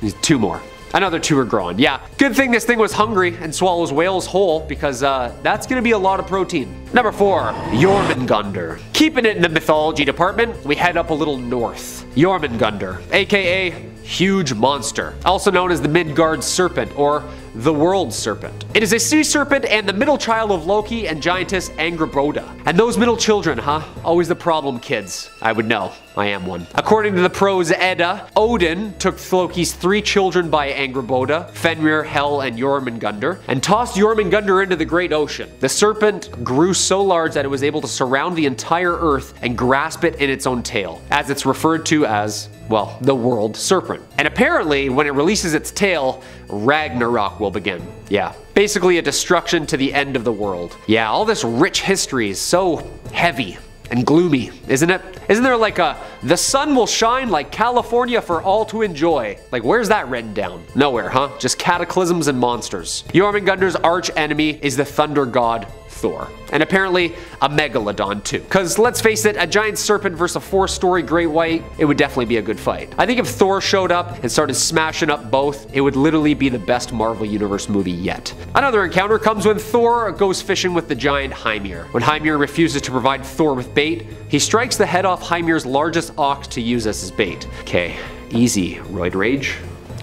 there's 2 more. Another 2 are growing. Yeah, good thing this thing was hungry and swallows whales whole, because that's gonna be a lot of protein. Number 4, Jormungandr. Keeping it in the mythology department, we head up a little north. Jormungandr, aka huge monster, also known as the Midgard serpent or the world serpent. It is a sea serpent and the middle child of Loki and giantess Angrboda. And those middle children, huh? Always the problem kids. I would know. I am one. According to the prose Edda, Odin took Loki's 3 children by Angrboda, Fenrir, Hel, and Jormungandr, and tossed Jormungandr into the great ocean. The serpent grew so large that it was able to surround the entire earth and grasp it in its own tail, as it's referred to as, well, the world serpent. And apparently, when it releases its tail, Ragnarok will begin. Yeah, basically a destruction to the end of the world. Yeah, all this rich history is so heavy and gloomy, isn't it? Isn't there like a, the sun will shine like California for all to enjoy? Like, where's that written down? Nowhere, huh? Just cataclysms and monsters. Jormungandr's arch enemy is the thunder god Thor. And apparently a Megalodon too. Cause let's face it, a giant serpent versus a 4-story great white, it would definitely be a good fight. I think if Thor showed up and started smashing up both, it would literally be the best Marvel Universe movie yet. Another encounter comes when Thor goes fishing with the giant Hymir. When Hymir refuses to provide Thor with bait, he strikes the head off Hymir's largest ox to use as his bait. Okay, easy, Roid Rage.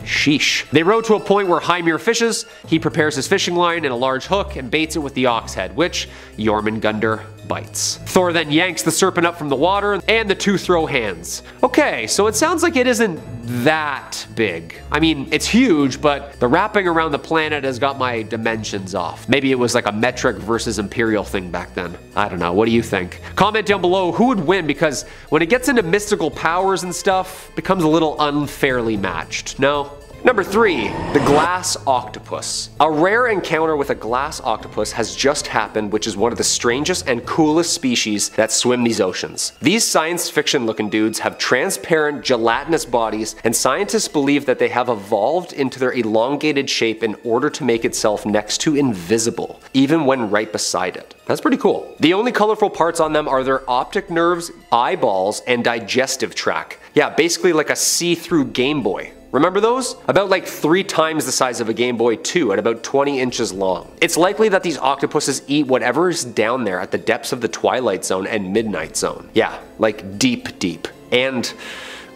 Sheesh. They row to a point where Hymir fishes, he prepares his fishing line and a large hook and baits it with the ox head, which Jormungandr bites. Thor then yanks the serpent up from the water and the 2 throw hands. Okay, so it sounds like it isn't that big. I mean, it's huge, but the wrapping around the planet has got my dimensions off. Maybe it was like a metric versus imperial thing back then. I don't know, what do you think? Comment down below who would win, because when it gets into mystical powers and stuff, it becomes a little unfairly matched, no? Number 3, the glass octopus. A rare encounter with a glass octopus has just happened, which is one of the strangest and coolest species that swim these oceans. These science fiction looking dudes have transparent gelatinous bodies, and scientists believe that they have evolved into their elongated shape in order to make itself next to invisible, even when right beside it. That's pretty cool. The only colorful parts on them are their optic nerves, eyeballs, and digestive tract. Yeah, basically like a see-through Game Boy. Remember those? About like 3 times the size of a Game Boy 2 at about 20 inches long. It's likely that these octopuses eat whatever is down there at the depths of the Twilight Zone and Midnight Zone. Yeah, like deep, deep. And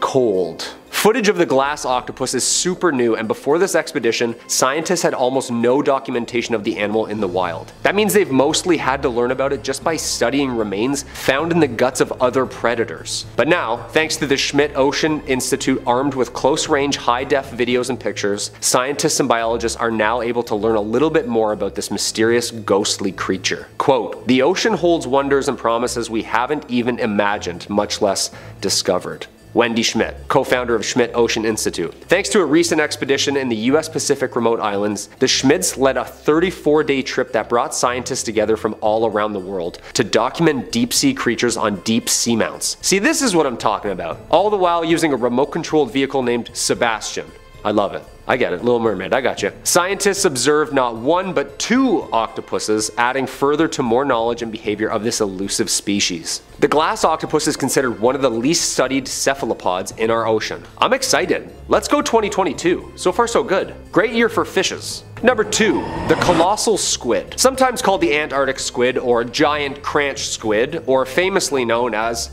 cold. Footage of the glass octopus is super new, and before this expedition, scientists had almost no documentation of the animal in the wild. That means they've mostly had to learn about it just by studying remains found in the guts of other predators. But now, thanks to the Schmidt Ocean Institute armed with close-range, high-def videos and pictures, scientists and biologists are now able to learn a little bit more about this mysterious, ghostly creature. Quote, "The ocean holds wonders and promises we haven't even imagined, much less discovered." Wendy Schmidt, co-founder of Schmidt Ocean Institute. Thanks to a recent expedition in the US Pacific remote islands, the Schmidts led a 34-day trip that brought scientists together from all around the world to document deep-sea creatures on deep seamounts. See, this is what I'm talking about. All the while using a remote-controlled vehicle named Sebastian. I love it. I get it, Little Mermaid, I got you. Scientists observed not one but 2 octopuses, adding further to more knowledge and behavior of this elusive species. The glass octopus is considered one of the least studied cephalopods in our ocean. I'm excited. Let's go 2022. So far so good. Great year for fishes. Number 2, the colossal squid. Sometimes called the Antarctic squid or giant cranch squid, or famously known as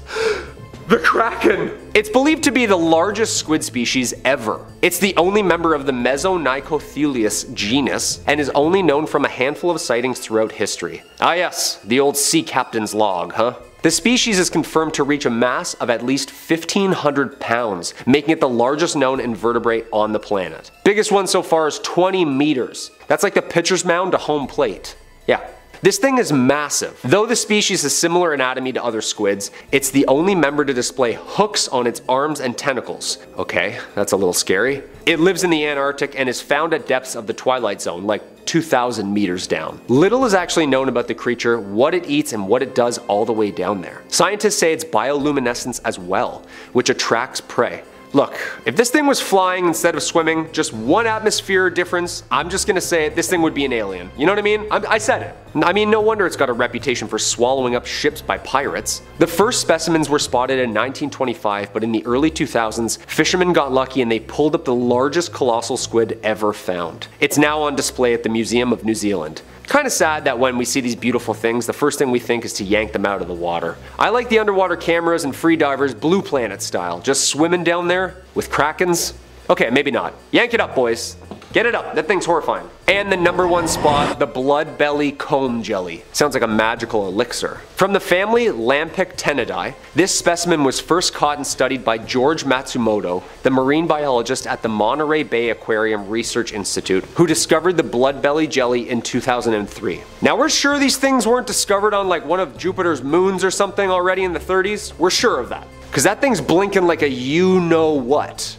the Kraken. It's believed to be the largest squid species ever. It's the only member of the Mesonychothelius genus and is only known from a handful of sightings throughout history. Ah yes, the old sea captain's log, huh? The species is confirmed to reach a mass of at least 1,500 pounds, making it the largest known invertebrate on the planet. Biggest one so far is 20 meters. That's like the pitcher's mound to home plate. Yeah. This thing is massive. Though the species has similar anatomy to other squids, it's the only member to display hooks on its arms and tentacles. Okay, that's a little scary. It lives in the Antarctic and is found at depths of the twilight zone, like 2,000 meters down. Little is actually known about the creature, what it eats, and what it does all the way down there. Scientists say it's bioluminescence as well, which attracts prey. Look, if this thing was flying instead of swimming, just one atmosphere difference, I'm just gonna say it, this thing would be an alien. You know what I mean? I said it. I mean, no wonder it's got a reputation for swallowing up ships by pirates. The first specimens were spotted in 1925, but in the early 2000s, fishermen got lucky and they pulled up the largest colossal squid ever found. It's now on display at the Museum of New Zealand. Kinda sad that when we see these beautiful things, the first thing we think is to yank them out of the water. I like the underwater cameras and free divers Blue Planet style, just swimming down there with krakens. Okay, maybe not. Yank it up, boys. Get it up, that thing's horrifying. And the number 1 spot, the blood belly comb jelly. Sounds like a magical elixir. From the family Lampictenidae, this specimen was first caught and studied by George Matsumoto, the marine biologist at the Monterey Bay Aquarium Research Institute, who discovered the blood belly jelly in 2003. Now we're sure these things weren't discovered on like one of Jupiter's moons or something already in the 30s. We're sure of that. Cause that thing's blinking like a you-know-what.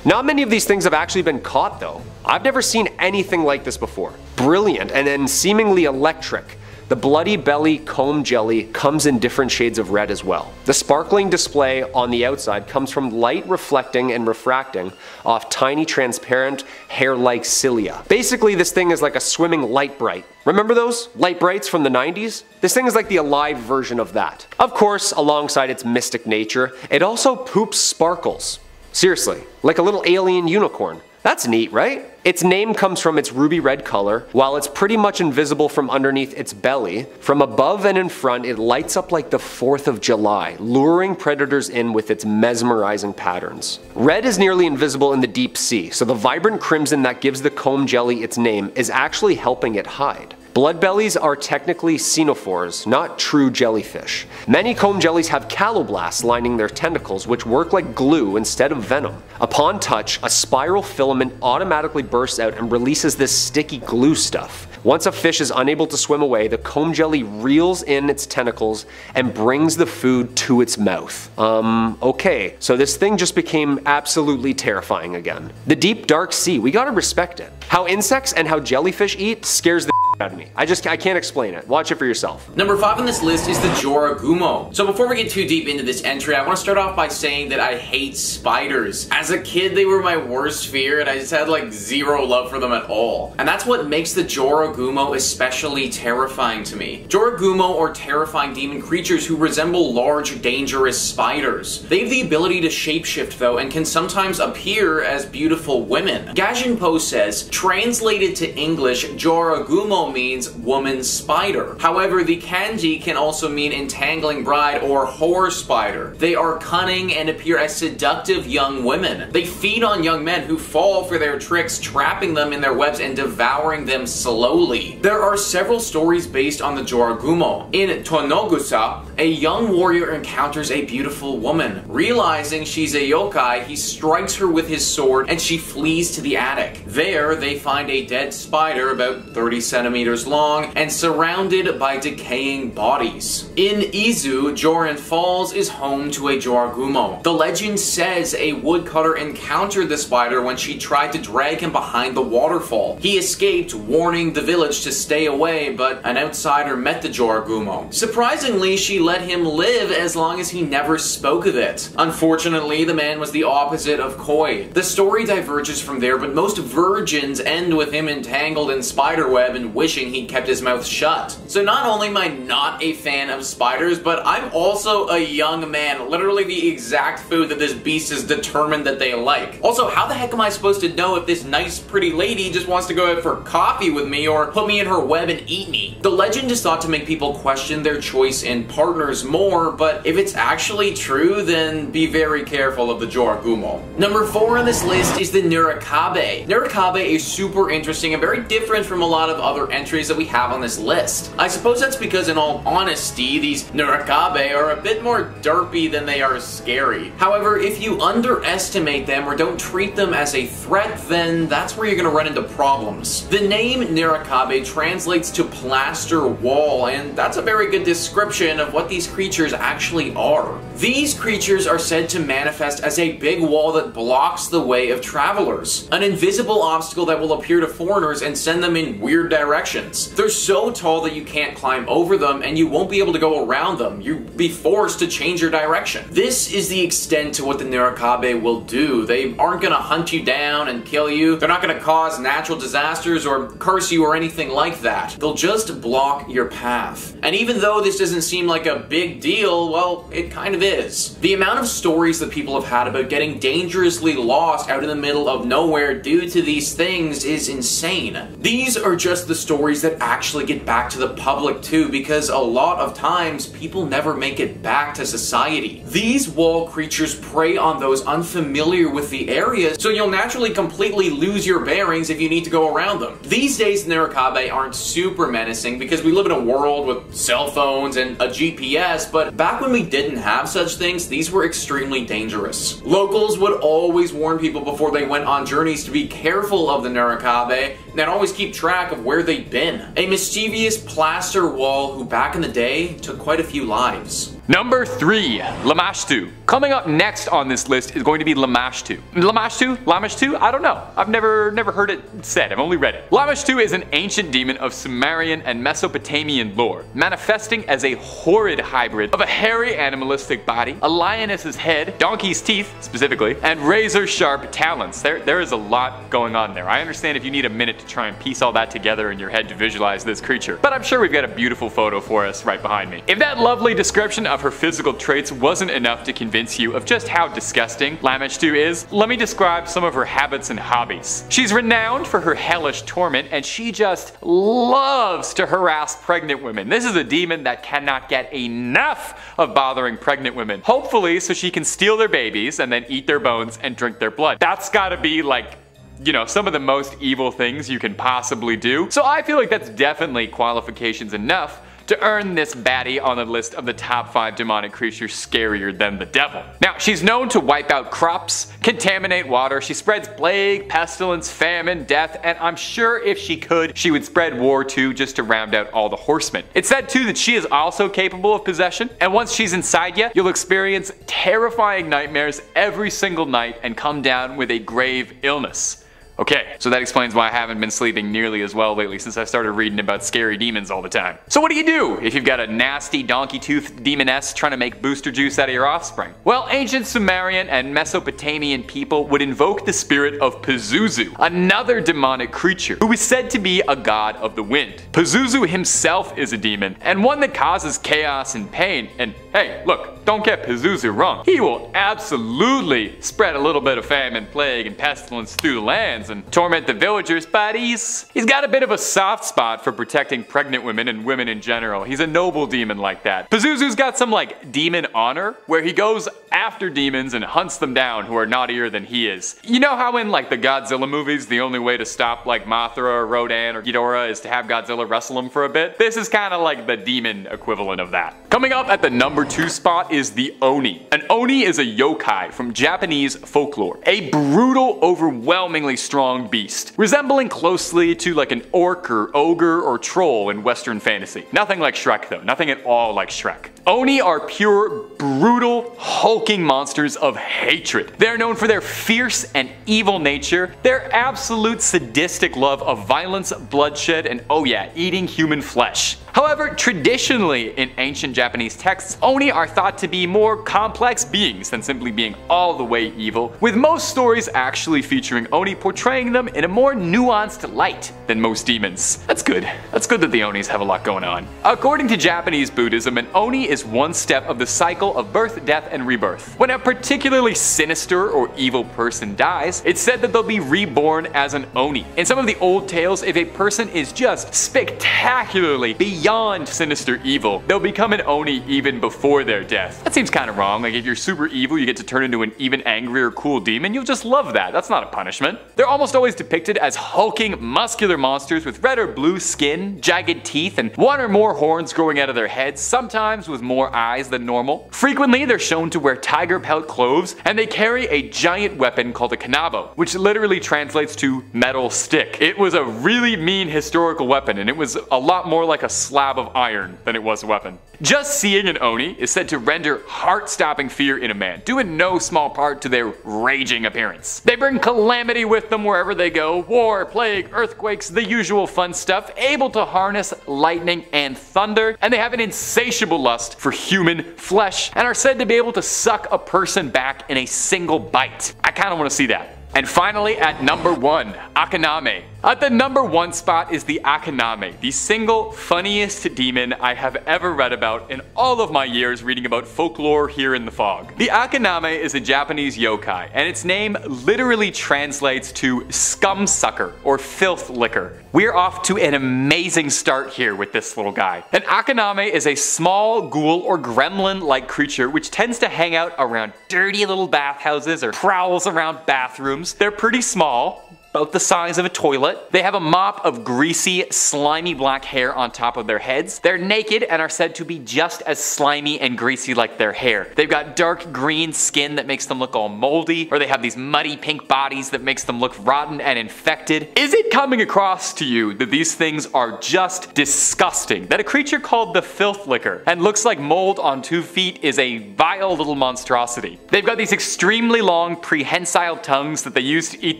Not many of these things have actually been caught though. I've never seen anything like this before. Brilliant and then seemingly electric. The bloody belly comb jelly comes in different shades of red as well. The sparkling display on the outside comes from light reflecting and refracting off tiny transparent hair-like cilia. Basically this thing is like a swimming light bright. Remember those? Light brights from the 90s? This thing is like the alive version of that. Of course, alongside its mystic nature, it also poops sparkles. Seriously, like a little alien unicorn. That's neat, right? Its name comes from its ruby red color. While it's pretty much invisible from underneath its belly, from above and in front it lights up like the 4th of July, luring predators in with its mesmerizing patterns. Red is nearly invisible in the deep sea, so the vibrant crimson that gives the comb jelly its name is actually helping it hide. Blood bellies are technically ctenophores, not true jellyfish. Many comb jellies have caloblasts lining their tentacles which work like glue instead of venom. Upon touch, a spiral filament automatically bursts out and releases this sticky glue stuff. Once a fish is unable to swim away, the comb jelly reels in its tentacles and brings the food to its mouth. Okay, so this thing just became absolutely terrifying again. The deep dark sea, we gotta respect it. How insects and how jellyfish eat scares the out of me. I can't explain it. Watch it for yourself. Number 5 on this list is the Joragumo. So before we get too deep into this entry, I want to start off by saying that I hate spiders. As a kid, they were my worst fear and I just had like zero love for them at all. And that's what makes the Joragumo especially terrifying to me. Joragumo are terrifying demon creatures who resemble large, dangerous spiders. They have the ability to shapeshift though and can sometimes appear as beautiful women. Gajin Po says, translated to English, Joragumo literal means woman spider. However, the kanji can also mean entangling bride or whore spider. They are cunning and appear as seductive young women. They feed on young men who fall for their tricks, trapping them in their webs and devouring them slowly. There are several stories based on the Joragumo. In Tonogusa, a young warrior encounters a beautiful woman. Realizing she's a yokai, he strikes her with his sword and she flees to the attic. There, they find a dead spider about 30 centimeters long and surrounded by decaying bodies. In Izu, Joran Falls is home to a Joragumo. The legend says a woodcutter encountered the spider when she tried to drag him behind the waterfall. He escaped, warning the village to stay away, but an outsider met the Joragumo. Surprisingly, she let him live as long as he never spoke of it. Unfortunately, the man was the opposite of coy. The story diverges from there, but most virgins end with him entangled in spiderweb and wishing he'd kept his mouth shut. So not only am I not a fan of spiders, but I'm also a young man, literally the exact food that this beast is determined that they like. Also, how the heck am I supposed to know if this nice pretty lady just wants to go out for coffee with me or put me in her web and eat me? The legend is thought to make people question their choice in partners more, but if it's actually true, then be very careful of the Joragumo. Number 4 on this list is the Nurikabe. Nurikabe is super interesting and very different from a lot of other entries that we have on this list. I suppose that's because, in all honesty, these Nurikabe are a bit more derpy than they are scary. However, if you underestimate them or don't treat them as a threat, then that's where you're going to run into problems. The name Nurikabe translates to plaster wall, and that's a very good description of what these creatures actually are. These creatures are said to manifest as a big wall that blocks the way of travelers, an invisible obstacle that will appear to foreigners and send them in weird directions. They're so tall that you can't climb over them and you won't be able to go around them. You'll be forced to change your direction. This is the extent to what the Nurikabe will do. They aren't going to hunt you down and kill you. They're not going to cause natural disasters or curse you or anything like that. They'll just block your path. And even though this doesn't seem like a big deal, well, it kind of is. The amount of stories that people have had about getting dangerously lost out in the middle of nowhere due to these things is insane. These are just the stories that actually get back to the public too, because a lot of times people never make it back to society. These wall creatures prey on those unfamiliar with the area, so you'll naturally completely lose your bearings if you need to go around them. These days, Nurikabe aren't super menacing because we live in a world with cell phones and a GPS, but back when we didn't have such things, these were extremely dangerous. Locals would always warn people before they went on journeys to be careful of the Nurikabe and always keep track of where they'd been. A mischievous plaster wall who back in the day took quite a few lives. Number 3, Lamashtu. Coming up next on this list is going to be Lamashtu. Lamashtu? Lamashtu? I don't know. I've never heard it said. I've only read it. Lamashtu is an ancient demon of Sumerian and Mesopotamian lore, manifesting as a horrid hybrid of a hairy animalistic body, a lioness's head, donkey's teeth specifically, and razor-sharp talons. There is a lot going on there. I understand if you need a minute to try and piece all that together in your head to visualize this creature, but I'm sure we've got a beautiful photo for us right behind me. If that lovely description of her physical traits wasn't enough to convince you of just how disgusting Lamashtu is, let me describe some of her habits and hobbies. She's renowned for her hellish torment, and she just loves to harass pregnant women. This is a demon that cannot get enough of bothering pregnant women. Hopefully so she can steal their babies and then eat their bones and drink their blood. That's gotta be like, you know, some of the most evil things you can possibly do. So I feel like that's definitely qualifications enough to earn this baddie on the list of the top 5 demonic creatures scarier than the devil. Now, she's known to wipe out crops, contaminate water, she spreads plague, pestilence, famine, death, and I'm sure if she could, she would spread war too, just to round out all the horsemen. It's said too that she is also capable of possession, and once she's inside you, you'll experience terrifying nightmares every single night and come down with a grave illness. Okay, so that explains why I haven't been sleeping nearly as well lately since I started reading about scary demons all the time. So what do you do if you've got a nasty donkey-toothed demoness trying to make booster juice out of your offspring? Well, ancient Sumerian and Mesopotamian people would invoke the spirit of Pazuzu, another demonic creature who is said to be a god of the wind. Pazuzu himself is a demon, and one that causes chaos and pain, and hey, look, don't get Pazuzu wrong. He will absolutely spread a little bit of famine, plague, and pestilence through the lands, lands and torment the villagers, but he's got a bit of a soft spot for protecting pregnant women and women in general. He's a noble demon like that. Pazuzu's got some like demon honor, where he goes after demons and hunts them down who are naughtier than he is. You know how in like the Godzilla movies, the only way to stop like Mothra or Rodan or Ghidorah is to have Godzilla wrestle him for a bit? This is kind of like the demon equivalent of that. Coming up at the number 2 spot is the Oni. An Oni is a yokai from Japanese folklore. A brutal, overwhelmingly strong beast, resembling closely to like an orc or ogre or troll in Western fantasy. Nothing like Shrek though, nothing at all like Shrek. Oni are pure, brutal, hulking monsters of hatred. They're known for their fierce and evil nature, their absolute sadistic love of violence, bloodshed, and oh yeah, eating human flesh. However, traditionally in ancient Japanese texts, Oni are thought to be more complex beings than simply being all the way evil, with most stories actually featuring Oni portraying them in a more nuanced light than most demons. That's good. That's good that the Onis have a lot going on. According to Japanese Buddhism, an Oni is one step of the cycle of birth, death, and rebirth. When a particularly sinister or evil person dies, it's said that they'll be reborn as an Oni. In some of the old tales, if a person is just spectacularly beyond sinister evil, they'll become an Oni even before their death. That seems kind of wrong. Like if you're super evil, you get to turn into an even angrier, cool demon, you'll just love that. That's not a punishment. They're almost always depicted as hulking, muscular monsters with red or blue skin, jagged teeth, and one or more horns growing out of their heads, sometimes with more eyes than normal. Frequently, they're shown to wear tiger pelt clothes, and they carry a giant weapon called a kanabo, which literally translates to metal stick. It was a really mean historical weapon, and it was a lot more like a slab of iron than it was a weapon. Just seeing an Oni is said to render heart-stopping fear in a man, due in no small part to their raging appearance. They bring calamity with them wherever they go, war, plague, earthquakes, the usual fun stuff, able to harness lightning and thunder, and they have an insatiable lust for human flesh, and are said to be able to suck a person back in a single bite. I kinda wanna see that. And finally, at number 1, Akaname. At the number 1 spot is the Akaname, the single funniest demon I have ever read about in all of my years reading about folklore here in the fog. The Akaname is a Japanese yokai, and its name literally translates to scum sucker or filth licker. We're off to an amazing start here with this little guy. An Akaname is a small ghoul or gremlin-like creature which tends to hang out around dirty little bathhouses or prowls around bathrooms. They're pretty small, about the size of a toilet. They have a mop of greasy, slimy black hair on top of their heads. They're naked and are said to be just as slimy and greasy like their hair. They've got dark green skin that makes them look all moldy, or they have these muddy pink bodies that makes them look rotten and infected. Is it coming across to you that these things are just disgusting? That a creature called the filth licker and looks like mold on 2 feet is a vile little monstrosity. They've got these extremely long prehensile tongues that they use to eat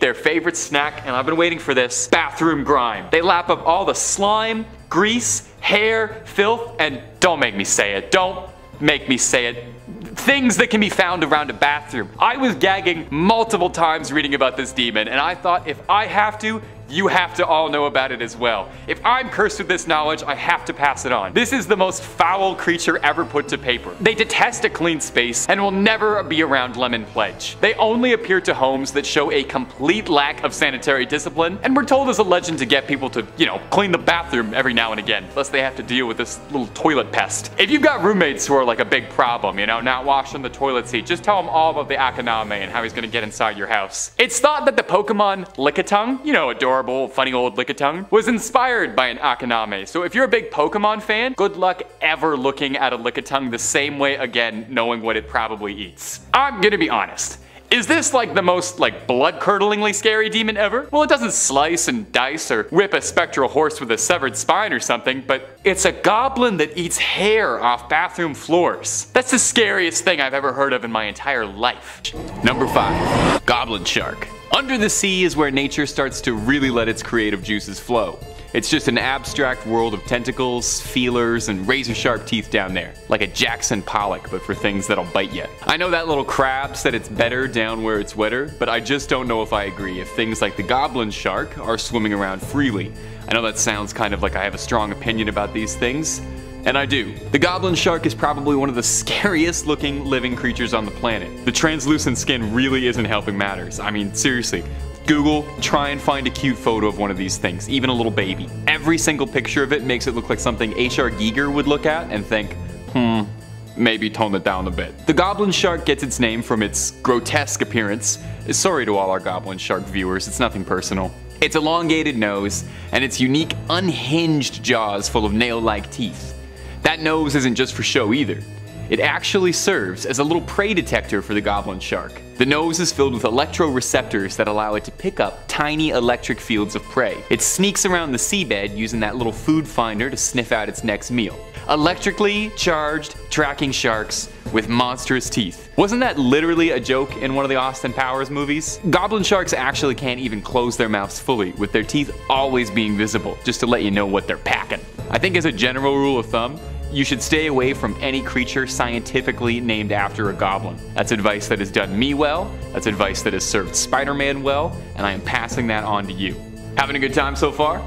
their favorite snack, and I've been waiting for this, bathroom grime. They lap up all the slime, grease, hair, filth, and don't make me say it, don't make me say it, things that can be found around a bathroom. I was gagging multiple times reading about this demon, and I thought if I have to, you have to all know about it as well. If I'm cursed with this knowledge, I have to pass it on. This is the most foul creature ever put to paper. They detest a clean space and will never be around Lemon Pledge. They only appear to homes that show a complete lack of sanitary discipline, and we're told as a legend to get people to, clean the bathroom every now and again, lest they have to deal with this little toilet pest. If you've got roommates who are like a big problem, not washing the toilet seat, just tell them all about the Akaname and how he's gonna get inside your house. It's thought that the Pokemon Lickitung, adorable, funny old Lickitung, was inspired by an Akaname. So if you're a big Pokemon fan, good luck ever looking at a Lickitung the same way again, knowing what it probably eats. I'm gonna be honest. Is this like the most blood-curdlingly scary demon ever? Well, it doesn't slice and dice or whip a spectral horse with a severed spine or something, but it's a goblin that eats hair off bathroom floors. That's the scariest thing I've ever heard of in my entire life. Number 5, Goblin Shark. Under the sea is where nature starts to really let its creative juices flow. It's just an abstract world of tentacles, feelers, and razor-sharp teeth down there. Like a Jackson Pollock, but for things that'll bite you. I know that little crab said it's better down where it's wetter, but I just don't know if I agree if things like the goblin shark are swimming around freely. I know that sounds kind of like I have a strong opinion about these things, and I do. The goblin shark is probably one of the scariest looking living creatures on the planet. The translucent skin really isn't helping matters. I mean, seriously. Google, try and find a cute photo of one of these things, even a little baby. Every single picture of it makes it look like something H.R. Giger would look at and think, maybe tone it down a bit. The goblin shark gets its name from its grotesque appearance. Sorry to all our goblin shark viewers, it's nothing personal. Its elongated nose and its unique unhinged jaws full of nail-like teeth. That nose isn't just for show either. It actually serves as a little prey detector for the goblin shark. The nose is filled with electroreceptors that allow it to pick up tiny electric fields of prey. It sneaks around the seabed using that little food finder to sniff out its next meal. Electrically charged tracking sharks with monstrous teeth. Wasn't that literally a joke in one of the Austin Powers movies? Goblin sharks actually can't even close their mouths fully, with their teeth always being visible, just to let you know what they're packing. I think as a general rule of thumb, you should stay away from any creature scientifically named after a goblin. That's advice that has done me well, that's advice that has served Spider-Man well, and I am passing that on to you. Having a good time so far?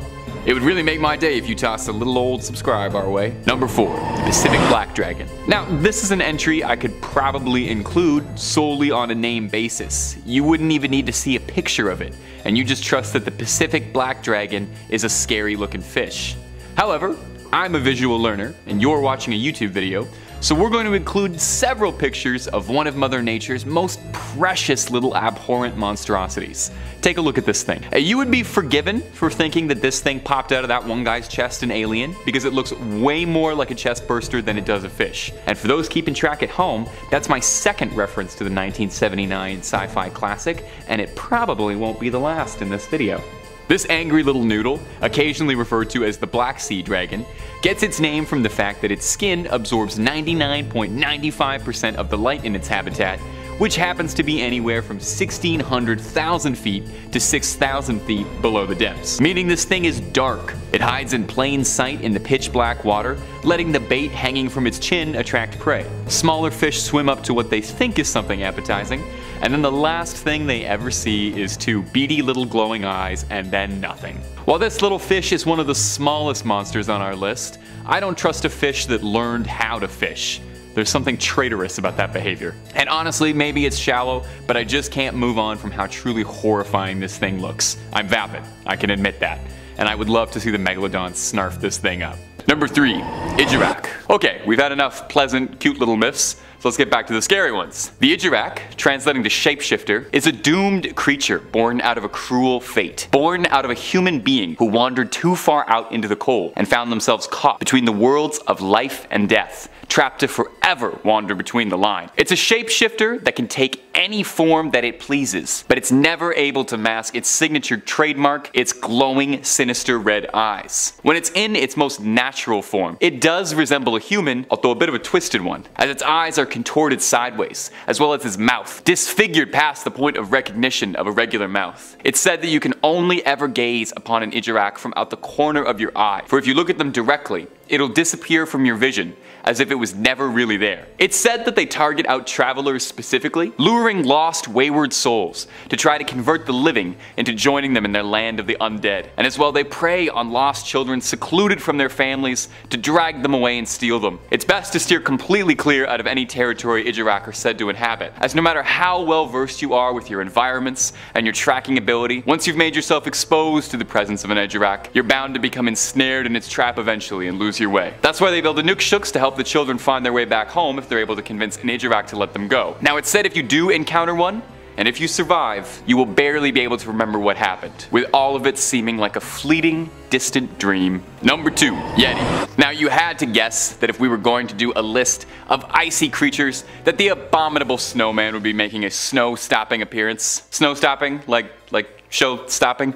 It would really make my day if you tossed a little old subscribe our way. Number 4, the Pacific Black Dragon. Now, this is an entry I could probably include solely on a name basis. You wouldn't even need to see a picture of it, and you just trust that the Pacific Black Dragon is a scary looking fish. However, I'm a visual learner, and you're watching a YouTube video, so we're going to include several pictures of one of Mother Nature's most precious little abhorrent monstrosities. Take a look at this thing. You would be forgiven for thinking that this thing popped out of that one guy's chest in Alien, because it looks way more like a chest burster than it does a fish. And for those keeping track at home, that's my second reference to the 1979 sci-fi classic, and it probably won't be the last in this video. This angry little noodle, occasionally referred to as the Black Sea Dragon, gets its name from the fact that its skin absorbs 99.95% of the light in its habitat, which happens to be anywhere from 1,600,000 feet to 6,000 feet below the depths. Meaning this thing is dark. It hides in plain sight in the pitch black water, letting the bait hanging from its chin attract prey. Smaller fish swim up to what they think is something appetizing, and then the last thing they ever see is two beady little glowing eyes and then nothing. While this little fish is one of the smallest monsters on our list, I don't trust a fish that learned how to fish. There's something traitorous about that behavior. And honestly, maybe it's shallow, but I just can't move on from how truly horrifying this thing looks. I'm vapid, I can admit that. And I would love to see the Megalodon snarf this thing up. Number 3, Ijirak. Okay, we've had enough pleasant, cute little myths, so let's get back to the scary ones. The Ijirak, translating to shapeshifter, is a doomed creature born out of a cruel fate. Born out of a human being who wandered too far out into the cold and found themselves caught between the worlds of life and death, trapped to forever wander between the line. It's a shapeshifter that can take any form that it pleases, but it's never able to mask its signature trademark, its glowing, sinister red eyes. When it's in its most natural form, it does resemble a human, although a bit of a twisted one, as its eyes are contorted sideways, as well as its mouth, disfigured past the point of recognition of a regular mouth. It's said that you can only ever gaze upon an Ijirak from out the corner of your eye, for if you look at them directly, it'll disappear from your vision, as if it was never really there. It's said that they target out travelers specifically, luring lost, wayward souls to try to convert the living into joining them in their land of the undead. And as well, they prey on lost children secluded from their families to drag them away and steal them. It's best to steer completely clear out of any territory Ijirak are said to inhabit, as no matter how well versed you are with your environments and your tracking ability, once you've made yourself exposed to the presence of an Ijirak, you're bound to become ensnared in its trap eventually and lose your way. That's why they build the Nookshuks to help the children find their way back home if they're able to convince an Ijirak to let them go. Now, it's said if you do encounter one, and if you survive, you will barely be able to remember what happened, with all of it seeming like a fleeting, distant dream. Number 2, Yeti. Now, you had to guess that if we were going to do a list of icy creatures, that the abominable snowman would be making a snow-stopping appearance. Snow-stopping? Like show-stopping?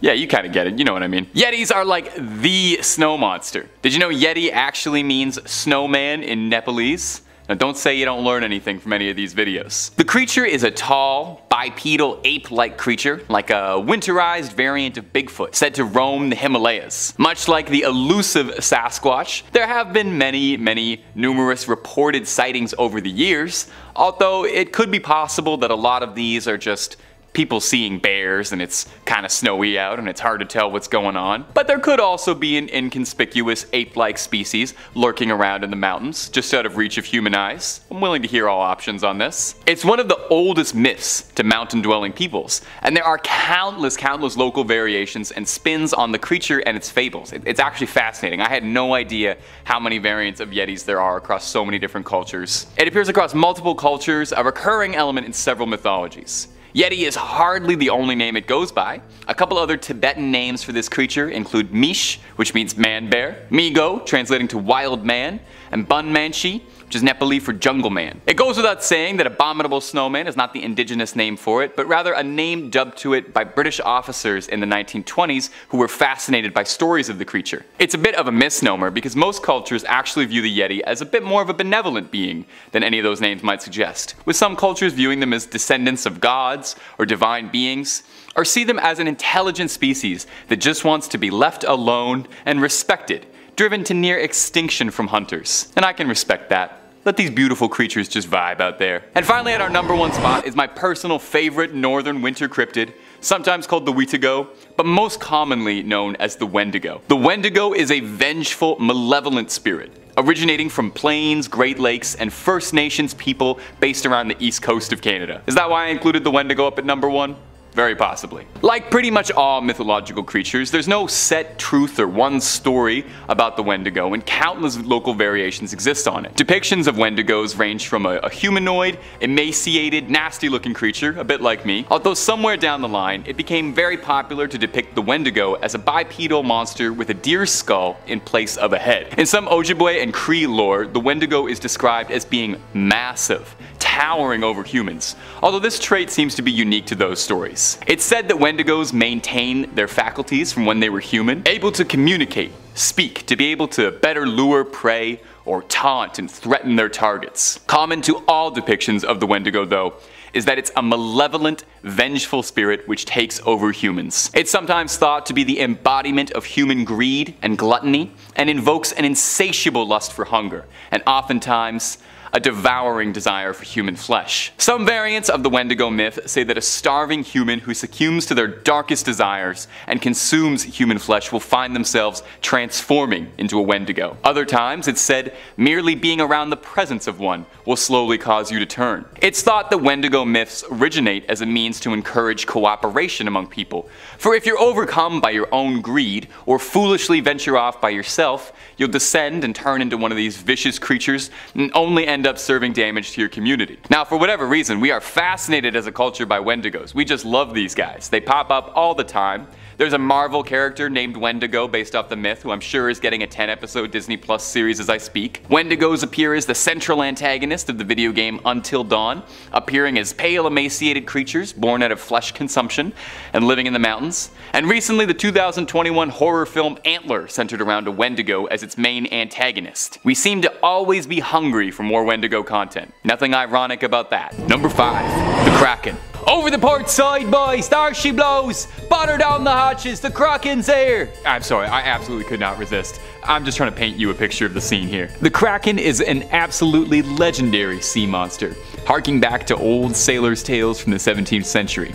Yeah, you kind of get it, you know what I mean. Yetis are like the snow monster. Did you know Yeti actually means snowman in Nepalese? Now don't say you don't learn anything from any of these videos. The creature is a tall, bipedal, ape-like creature, like a winterized variant of Bigfoot, said to roam the Himalayas. Much like the elusive Sasquatch, there have been many numerous reported sightings over the years, although it could be possible that a lot of these are just people seeing bears and it's kind of snowy out and it's hard to tell what's going on. But there could also be an inconspicuous ape-like species lurking around in the mountains, just out of reach of human eyes. I'm willing to hear all options on this. It's one of the oldest myths to mountain-dwelling peoples, and there are countless local variations and spins on the creature and its fables. It's actually fascinating. I had no idea how many variants of Yetis there are across so many different cultures. It appears across multiple cultures, a recurring element in several mythologies. Yeti is hardly the only name it goes by. A couple other Tibetan names for this creature include Mish, which means man-bear, Migo, translating to wild man, and Bunmanchi, which is Nepali for jungle man. It goes without saying that abominable snowman is not the indigenous name for it, but rather a name dubbed to it by British officers in the 1920s who were fascinated by stories of the creature. It's a bit of a misnomer because most cultures actually view the Yeti as a bit more of a benevolent being than any of those names might suggest, with some cultures viewing them as descendants of gods or divine beings, or see them as an intelligent species that just wants to be left alone and respected, driven to near extinction from hunters. And I can respect that. Let these beautiful creatures just vibe out there. And finally, at our #1 spot is my personal favorite northern winter cryptid, sometimes called the Wetigo, but most commonly known as the Wendigo. The Wendigo is a vengeful, malevolent spirit, originating from plains, Great Lakes, and First Nations people based around the east coast of Canada. Is that why I included the Wendigo up at #1? Very possibly. Like pretty much all mythological creatures, there's no set truth or one story about the Wendigo, and countless local variations exist on it. Depictions of Wendigos range from a humanoid, emaciated, nasty-looking creature, a bit like me, although somewhere down the line, it became very popular to depict the Wendigo as a bipedal monster with a deer's skull in place of a head. In some Ojibwe and Cree lore, the Wendigo is described as being massive, towering over humans, although this trait seems to be unique to those stories. It's said that Wendigos maintain their faculties from when they were human, able to communicate, speak, to be able to better lure prey or taunt and threaten their targets. Common to all depictions of the Wendigo, though, is that it's a malevolent, vengeful spirit which takes over humans. It's sometimes thought to be the embodiment of human greed and gluttony, and invokes an insatiable lust for hunger, and oftentimes a devouring desire for human flesh. Some variants of the Wendigo myth say that a starving human who succumbs to their darkest desires and consumes human flesh will find themselves transforming into a Wendigo. Other times it's said merely being around the presence of one will slowly cause you to turn. It's thought that Wendigo myths originate as a means to encourage cooperation among people, for if you're overcome by your own greed or foolishly venture off by yourself, you'll descend and turn into one of these vicious creatures and only end up serving damage to your community. Now, for whatever reason, we are fascinated as a culture by Wendigos. We just love these guys. They pop up all the time. There's a Marvel character named Wendigo based off the myth who I'm sure is getting a 10-episode Disney Plus series as I speak. Wendigos appear as the central antagonist of the video game Until Dawn, appearing as pale, emaciated creatures born out of flesh consumption and living in the mountains. And recently, the 2021 horror film Antler centered around a Wendigo as its main antagonist. We seem to always be hungry for more Wendigo content. Nothing ironic about that. #5. The Kraken. Over the port side, boys! There she blows! Butter down the hatches, the Kraken's here! I'm sorry, I absolutely could not resist. I'm just trying to paint you a picture of the scene here. The Kraken is an absolutely legendary sea monster, harking back to old sailors' tales from the 17th century.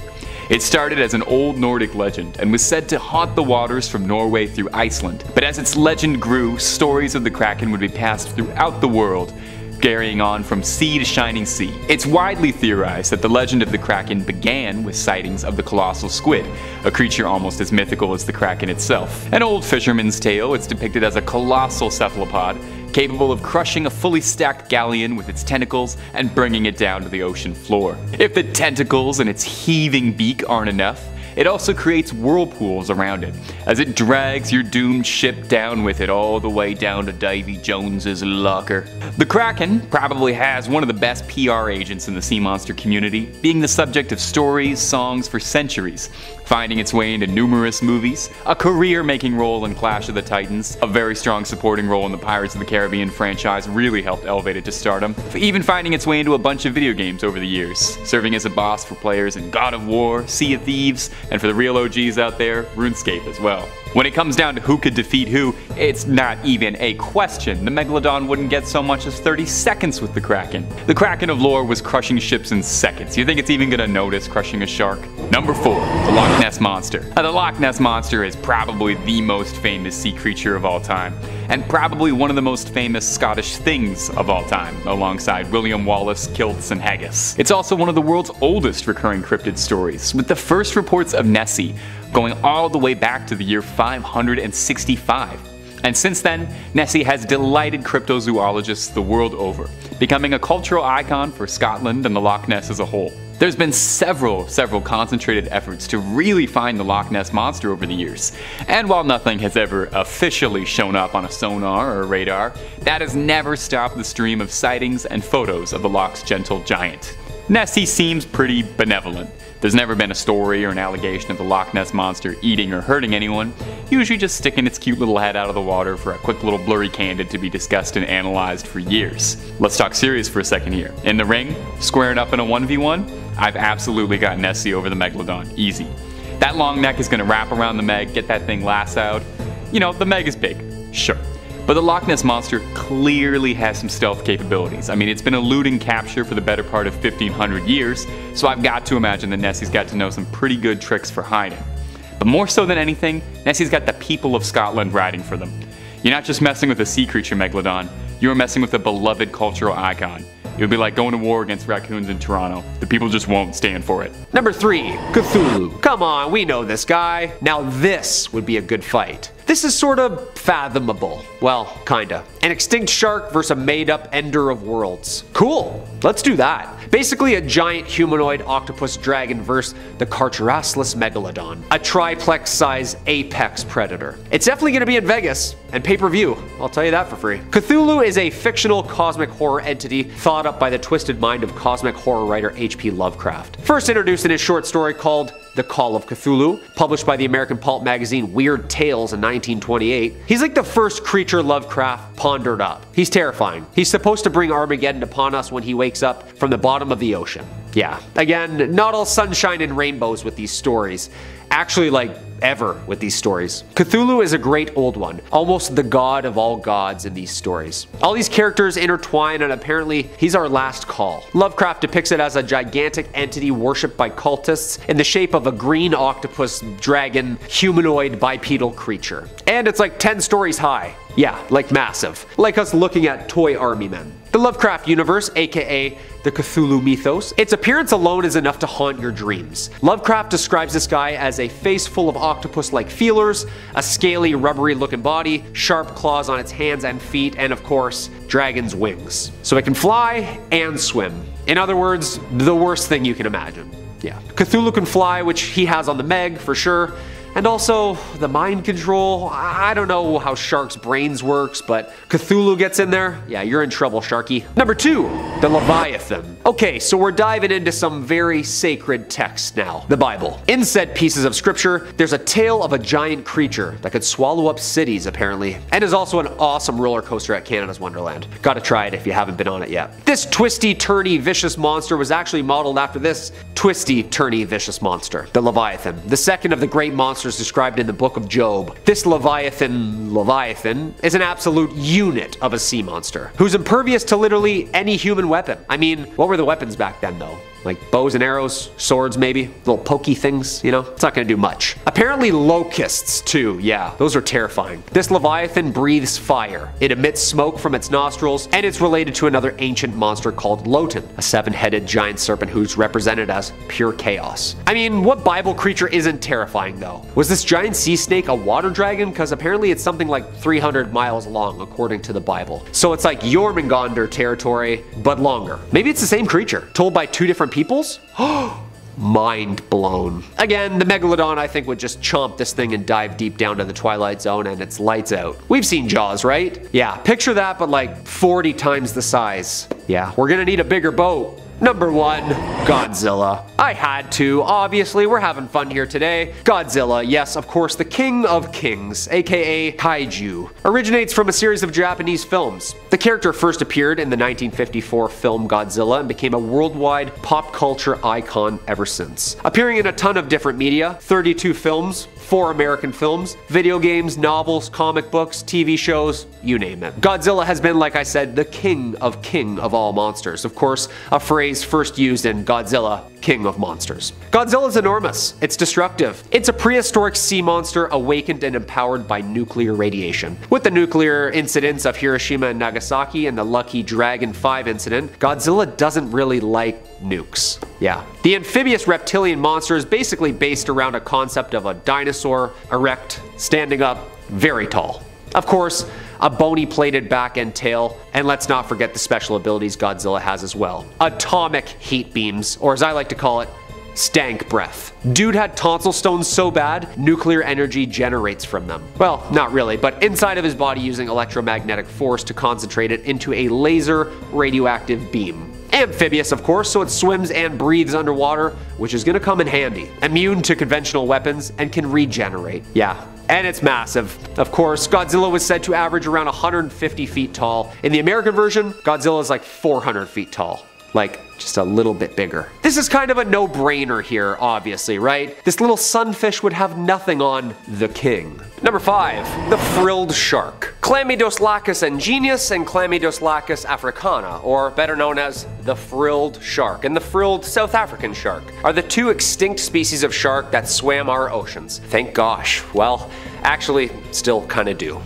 It started as an old Nordic legend and was said to haunt the waters from Norway through Iceland. But as its legend grew, stories of the Kraken would be passed throughout the world, carrying on from sea to shining sea. It's widely theorized that the legend of the Kraken began with sightings of the colossal squid, a creature almost as mythical as the Kraken itself. An old fisherman's tale, it's depicted as a colossal cephalopod, capable of crushing a fully stacked galleon with its tentacles and bringing it down to the ocean floor. If the tentacles and its heaving beak aren't enough, it also creates whirlpools around it, as it drags your doomed ship down with it all the way down to Davy Jones's locker. The Kraken probably has one of the best PR agents in the sea monster community, being the subject of stories, songs for centuries, finding its way into numerous movies, a career-making role in Clash of the Titans, a very strong supporting role in the Pirates of the Caribbean franchise really helped elevate it to stardom, even finding its way into a bunch of video games over the years, serving as a boss for players in God of War, Sea of Thieves, and for the real OGs out there, RuneScape as well. When it comes down to who could defeat who, it's not even a question. The Megalodon wouldn't get so much as 30 seconds with the Kraken. The Kraken of lore was crushing ships in seconds. You think it's even gonna notice crushing a shark? Number 4, the Loch Ness Monster. Now, the Loch Ness Monster is probably the most famous sea creature of all time, and probably one of the most famous Scottish things of all time, alongside William Wallace, kilts, and haggis. It's also one of the world's oldest recurring cryptid stories, with the first reports of Nessie going all the way back to the year 565. And since then, Nessie has delighted cryptozoologists the world over, becoming a cultural icon for Scotland and the Loch Ness as a whole. There's been several concentrated efforts to really find the Loch Ness Monster over the years, and while nothing has ever officially shown up on a sonar or radar, that has never stopped the stream of sightings and photos of the Loch's gentle giant. Nessie seems pretty benevolent. There's never been a story or an allegation of the Loch Ness Monster eating or hurting anyone, usually just sticking its cute little head out of the water for a quick little blurry candid to be discussed and analyzed for years. Let's talk serious for a second here. In the ring, squaring up in a 1v1, I've absolutely got Nessie over the Megalodon, easy. That long neck is going to wrap around the Meg, get that thing lassoed. You know, the Meg is big, sure. But the Loch Ness Monster clearly has some stealth capabilities. I mean, it's been eluding capture for the better part of 1500 years, so I've got to imagine that Nessie's got to know some pretty good tricks for hiding. But more so than anything, Nessie's got the people of Scotland riding for them. You're not just messing with a sea creature Megalodon, you're messing with a beloved cultural icon. It would be like going to war against raccoons in Toronto. The people just won't stand for it. Number 3, Cthulhu. Come on, we know this guy. Now this would be a good fight. This is sort of fathomable. Well, kinda. An extinct shark versus a made-up ender of worlds. Cool, let's do that. Basically a giant humanoid octopus dragon versus the Carcharaslus Megalodon, a triplex-size apex predator. It's definitely gonna be in Vegas, and pay-per-view, I'll tell you that for free. Cthulhu is a fictional cosmic horror entity thought up by the twisted mind of cosmic horror writer H.P. Lovecraft. First introduced in his short story called The Call of Cthulhu, published by the American pulp magazine Weird Tales in 1928. He's like the first creature Lovecraft pondered up. He's terrifying. He's supposed to bring Armageddon upon us when he wakes up from the bottom of the ocean. Yeah, again, not all sunshine and rainbows with these stories. Actually, like, ever with these stories. Cthulhu is a great old one, almost the god of all gods in these stories. All these characters intertwine, and apparently he's our last call. Lovecraft depicts it as a gigantic entity worshipped by cultists in the shape of a green octopus dragon humanoid bipedal creature. And it's like 10 stories high. Yeah, like massive. Like us looking at toy army men. The Lovecraft universe, aka the Cthulhu mythos, its appearance alone is enough to haunt your dreams. Lovecraft describes this guy as a face full of octopus-like feelers, a scaly, rubbery-looking body, sharp claws on its hands and feet, and of course, dragon's wings. So it can fly and swim. In other words, the worst thing you can imagine. Yeah. Cthulhu can fly, which he has on the Meg, for sure. And also, the mind control, I don't know how sharks' brains works, but Cthulhu gets in there, yeah, you're in trouble, Sharky. Number 2, the Leviathan. Okay, so we're diving into some very sacred texts now, the Bible. In said pieces of scripture, there's a tale of a giant creature that could swallow up cities, apparently, and is also an awesome roller coaster at Canada's Wonderland. Gotta try it if you haven't been on it yet. This twisty, turny, vicious monster was actually modeled after this twisty, turny, vicious monster, the Leviathan, the second of the great monsters described in the book of Job. This Leviathan is an absolute unit of a sea monster, who's impervious to literally any human weapon. I mean, what were the weapons back then though? Like bows and arrows, swords maybe, little pokey things, you know? It's not gonna do much. Apparently locusts too, yeah, those are terrifying. This Leviathan breathes fire. It emits smoke from its nostrils, and it's related to another ancient monster called Lotan, a 7-headed giant serpent who's represented as pure chaos. I mean, what Bible creature isn't terrifying though? Was this giant sea snake a water dragon? Because apparently it's something like 300 miles long according to the Bible. So it's like Jormungandr territory, but longer. Maybe it's the same creature, told by 2 different peoples? Mind blown. Again, the Megalodon I think would just chomp this thing and dive deep down to the Twilight Zone and it's lights out. We've seen Jaws, right? Yeah, picture that but like 40 times the size. Yeah, we're gonna need a bigger boat. Number 1, Godzilla. I had to, obviously, we're having fun here today. Godzilla, yes, of course, the king of kings, aka kaiju, originates from a series of Japanese films. The character first appeared in the 1954 film Godzilla and became a worldwide pop culture icon ever since. Appearing in a ton of different media, 32 films, 4 American films, video games, novels, comic books, TV shows, you name it. Godzilla has been, like I said, the king of all monsters. Of course, a phrase first used in Godzilla, King of Monsters. Godzilla is enormous. It's destructive. It's a prehistoric sea monster awakened and empowered by nuclear radiation. With the nuclear incidents of Hiroshima and Nagasaki and the Lucky Dragon 5 incident, Godzilla doesn't really like nukes. Yeah. The amphibious reptilian monster is basically based around a concept of a dinosaur, erect, standing up, very tall. Of course, a bony plated back and tail, and let's not forget the special abilities Godzilla has as well. Atomic heat beams, or as I like to call it, stank breath. Dude had tonsil stones so bad, nuclear energy generates from them. Well, not really, but inside of his body using electromagnetic force to concentrate it into a laser radioactive beam. Amphibious, of course, so it swims and breathes underwater, which is gonna come in handy. Immune to conventional weapons and can regenerate. Yeah. And it's massive. Of course, Godzilla was said to average around 150 feet tall. In the American version, Godzilla is like 400 feet tall. Like, just a little bit bigger. This is kind of a no-brainer here, obviously, right? This little sunfish would have nothing on the king. Number 5, the frilled shark. Chlamydoslacus ingenius and Chlamydoslacus africana, or better known as the frilled shark and the frilled South African shark, are the 2 extinct species of shark that swam our oceans. Thank gosh. Well, actually, still kinda do.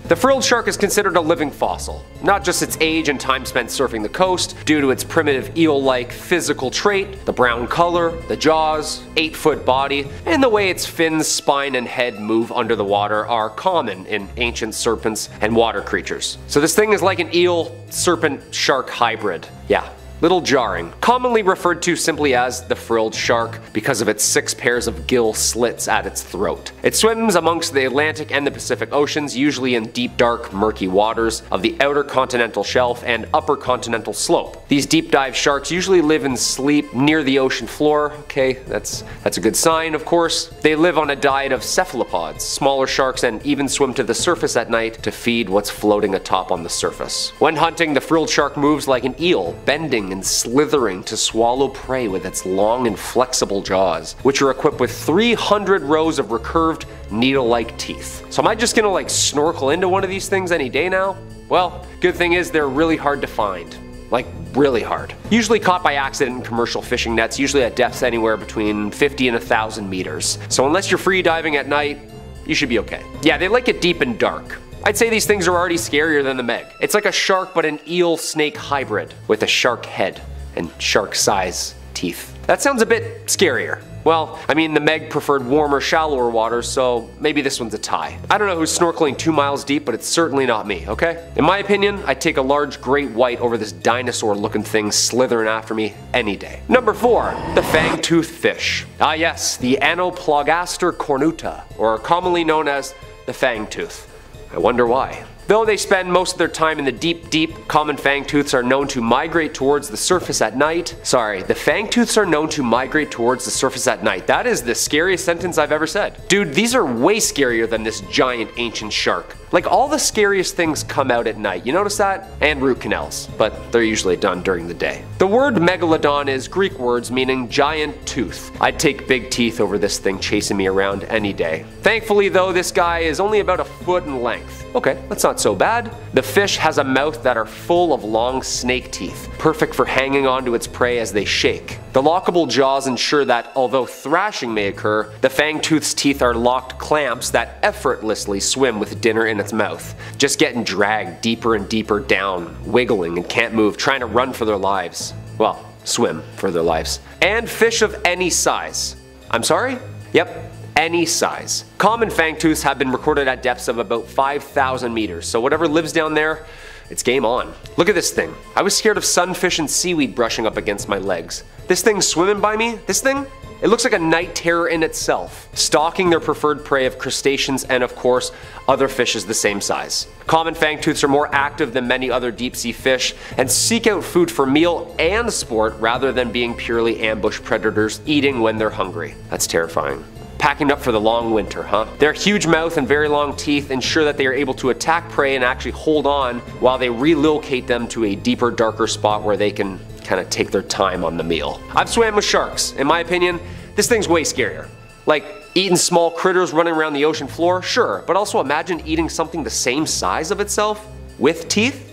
The frilled shark is considered a living fossil, not just its age and time spent surfing the coast, due to its primitive eel-like physical trait, the brown color, the jaws, 8-foot body, and the way its fins, spine, and head move under the water are common in ancient serpents and water creatures. So this thing is like an eel-serpent-shark hybrid. Yeah. Little jarring. Commonly referred to simply as the frilled shark because of its 6 pairs of gill slits at its throat. It swims amongst the Atlantic and the Pacific Oceans, usually in deep, dark, murky waters of the outer continental shelf and upper continental slope. These deep dive sharks usually live and sleep near the ocean floor. Okay, that's a good sign, of course. They live on a diet of cephalopods, smaller sharks, and even swim to the surface at night to feed what's floating atop on the surface. When hunting, the frilled shark moves like an eel, bending and slithering to swallow prey with its long and flexible jaws, which are equipped with 300 rows of recurved, needle-like teeth. So am I just gonna like snorkel into one of these things any day now? Well, good thing is they're really hard to find. Like, really hard. Usually caught by accident in commercial fishing nets, usually at depths anywhere between 50 and 1,000 meters. So unless you're free diving at night, you should be okay. Yeah, they like it deep and dark. I'd say these things are already scarier than the Meg. It's like a shark but an eel-snake hybrid with a shark head and shark-size teeth. That sounds a bit scarier. Well, I mean the Meg preferred warmer, shallower waters, so maybe this one's a tie. I don't know who's snorkeling 2 miles deep, but it's certainly not me, okay? In my opinion, I'd take a large great white over this dinosaur-looking thing slithering after me any day. Number 4, the Fangtooth Fish. Ah yes, the Anoplogaster cornuta, or commonly known as the Fangtooth. I wonder why. Though they spend most of their time in the deep, common fangtooths are known to migrate towards the surface at night. Sorry, the fangtooths are known to migrate towards the surface at night. That is the scariest sentence I've ever said. Dude, these are way scarier than this giant ancient shark. Like, all the scariest things come out at night, you notice that? And root canals, but they're usually done during the day. The word Megalodon is Greek words meaning giant tooth. I'd take big teeth over this thing chasing me around any day. Thankfully though, this guy is only about a foot in length. Okay, that's not so bad. The fish has a mouth that are full of long snake teeth, perfect for hanging on to its prey as they shake. The lockable jaws ensure that, although thrashing may occur, the fangtooth's teeth are locked clamps that effortlessly swim with dinner in its mouth, just getting dragged deeper and deeper down, wiggling and can't move, trying to run for their lives. Well, swim for their lives. And fish of any size. I'm sorry? Yep. Any size. Common fangtooths have been recorded at depths of about 5,000 meters, so whatever lives down there, it's game on. Look at this thing. I was scared of sunfish and seaweed brushing up against my legs. This thing swimming by me, this thing? It looks like a night terror in itself, stalking their preferred prey of crustaceans and, of course, other fishes the same size. Common fangtooths are more active than many other deep-sea fish and seek out food for meal and sport rather than being purely ambush predators eating when they're hungry. That's terrifying. Packing up for the long winter, huh? Their huge mouth and very long teeth ensure that they are able to attack prey and actually hold on while they relocate them to a deeper, darker spot where they can kind of take their time on the meal. I've swam with sharks. In my opinion, this thing's way scarier. Like, eating small critters running around the ocean floor, sure, but also imagine eating something the same size of itself with teeth?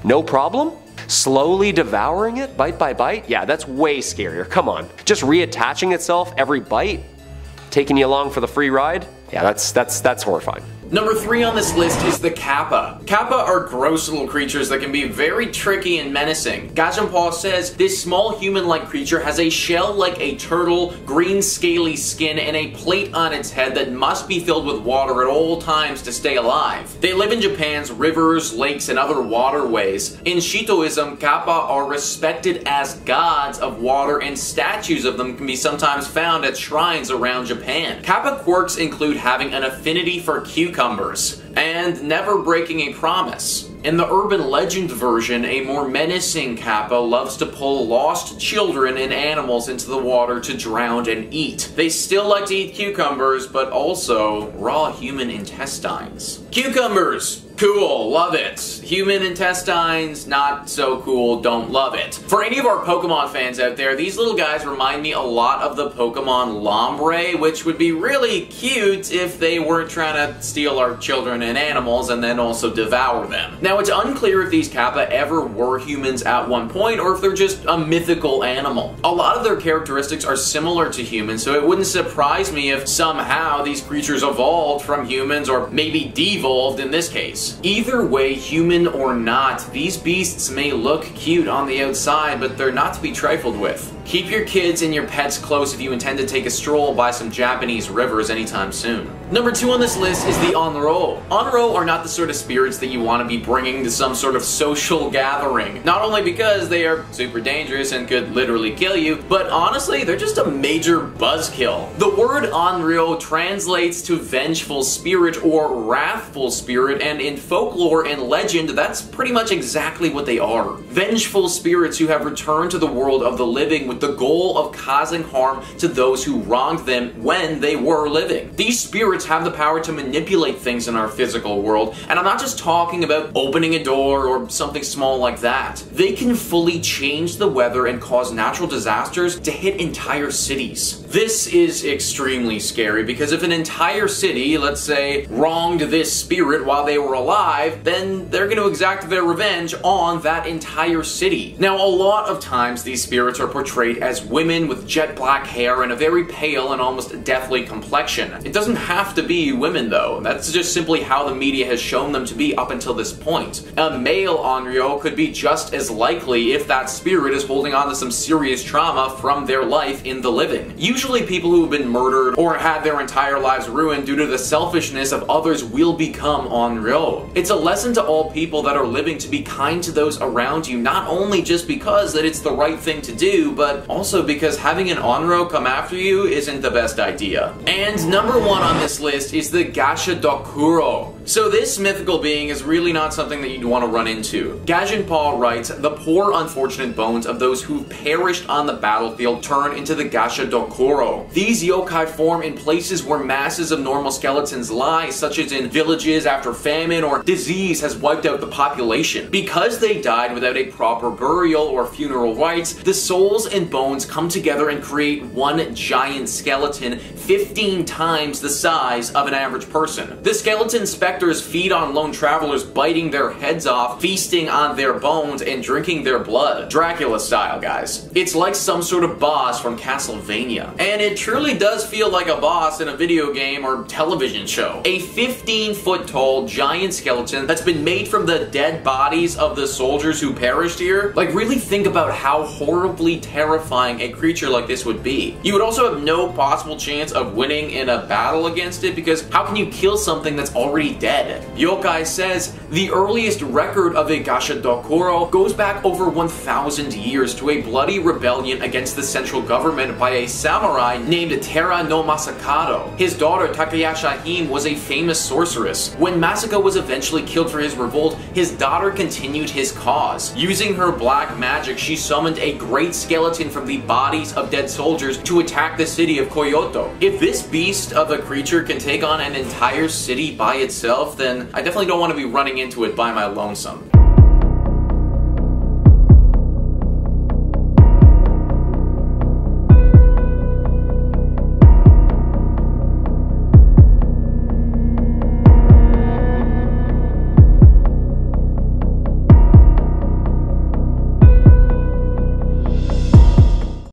No problem? Slowly devouring it, bite by bite? Yeah, that's way scarier. Come on. Just reattaching itself every bite? Taking you along for the free ride? Yeah, that's horrifying. Number 3 on this list is the kappa. Kappa are gross little creatures that can be very tricky and menacing. Gajanpaw says this small human-like creature has a shell like a turtle, green scaly skin, and a plate on its head that must be filled with water at all times to stay alive. They live in Japan's rivers, lakes, and other waterways. In Shintoism, kappa are respected as gods of water, and statues of them can be sometimes found at shrines around Japan. Kappa quirks include having an affinity for cucumbers and never breaking a promise. In the urban legend version, a more menacing kappa loves to pull lost children and animals into the water to drown and eat. They still like to eat cucumbers, but also raw human intestines. Cucumbers! Cool, love it. Human intestines, not so cool, don't love it. For any of our Pokemon fans out there, these little guys remind me a lot of the Pokemon Lombre, which would be really cute if they weren't trying to steal our children and animals and then also devour them. Now, it's unclear if these kappa ever were humans at one point or if they're just a mythical animal. A lot of their characteristics are similar to humans, so it wouldn't surprise me if somehow these creatures evolved from humans or maybe devolved in this case. Either way, human or not, these beasts may look cute on the outside, but they're not to be trifled with. Keep your kids and your pets close if you intend to take a stroll by some Japanese rivers anytime soon. Number 2 on this list is the Onro. Onro are not the sort of spirits that you want to be bringing to some sort of social gathering. Not only because they are super dangerous and could literally kill you, but honestly, they're just a major buzzkill. The word Onryo translates to vengeful spirit or wrathful spirit, and in folklore and legend, that's pretty much exactly what they are. Vengeful spirits who have returned to the world of the living with the goal of causing harm to those who wronged them when they were living. These spirits have the power to manipulate things in our physical world, and I'm not just talking about opening a door or something small like that. They can fully change the weather and cause natural disasters to hit entire cities. This is extremely scary because if an entire city, let's say, wronged this spirit while they were alive, then they're going to exact their revenge on that entire city. Now, a lot of times these spirits are portrayed as women with jet black hair and a very pale and almost deathly complexion. It doesn't have to be women though. That's just simply how the media has shown them to be up until this point. A male Onryo could be just as likely if that spirit is holding on to some serious trauma from their life in the living. Usually people who have been murdered or had their entire lives ruined due to the selfishness of others will become Onryo. It's a lesson to all people that are living to be kind to those around you, not only just because that it's the right thing to do, but also because having an Onryo come after you isn't the best idea. And number 1 on this list is the Gashadokuro. So this mythical being is really not something that you'd want to run into. Gajanpaw writes, the poor unfortunate bones of those who've perished on the battlefield turn into the Gashadokuro. These yokai form in places where masses of normal skeletons lie, such as in villages after famine or disease has wiped out the population. Because they died without a proper burial or funeral rites, the souls and bones come together and create one giant skeleton 15 times the size of an average person. The skeleton specters feed on lone travelers, biting their heads off, feasting on their bones, and drinking their blood. Dracula style, guys. It's like some sort of boss from Castlevania. And it truly does feel like a boss in a video game or television show. A 15-foot tall giant skeleton that's been made from the dead bodies of the soldiers who perished here. Like, really think about how horribly terrifying terrifying a creature like this would be. You would also have no possible chance of winning in a battle against it, because how can you kill something that's already dead? Yokai says the earliest record of a gashadokuro goes back over 1,000 years to a bloody rebellion against the central government by a samurai named Tera no Masakado. His daughter Takayashi Hime was a famous sorceress. When Masako was eventually killed for his revolt, his daughter continued his cause. Using her black magic, she summoned a great skeleton from the bodies of dead soldiers to attack the city of Kyoto. If this beast of a creature can take on an entire city by itself, then I definitely don't want to be running into it by my lonesome.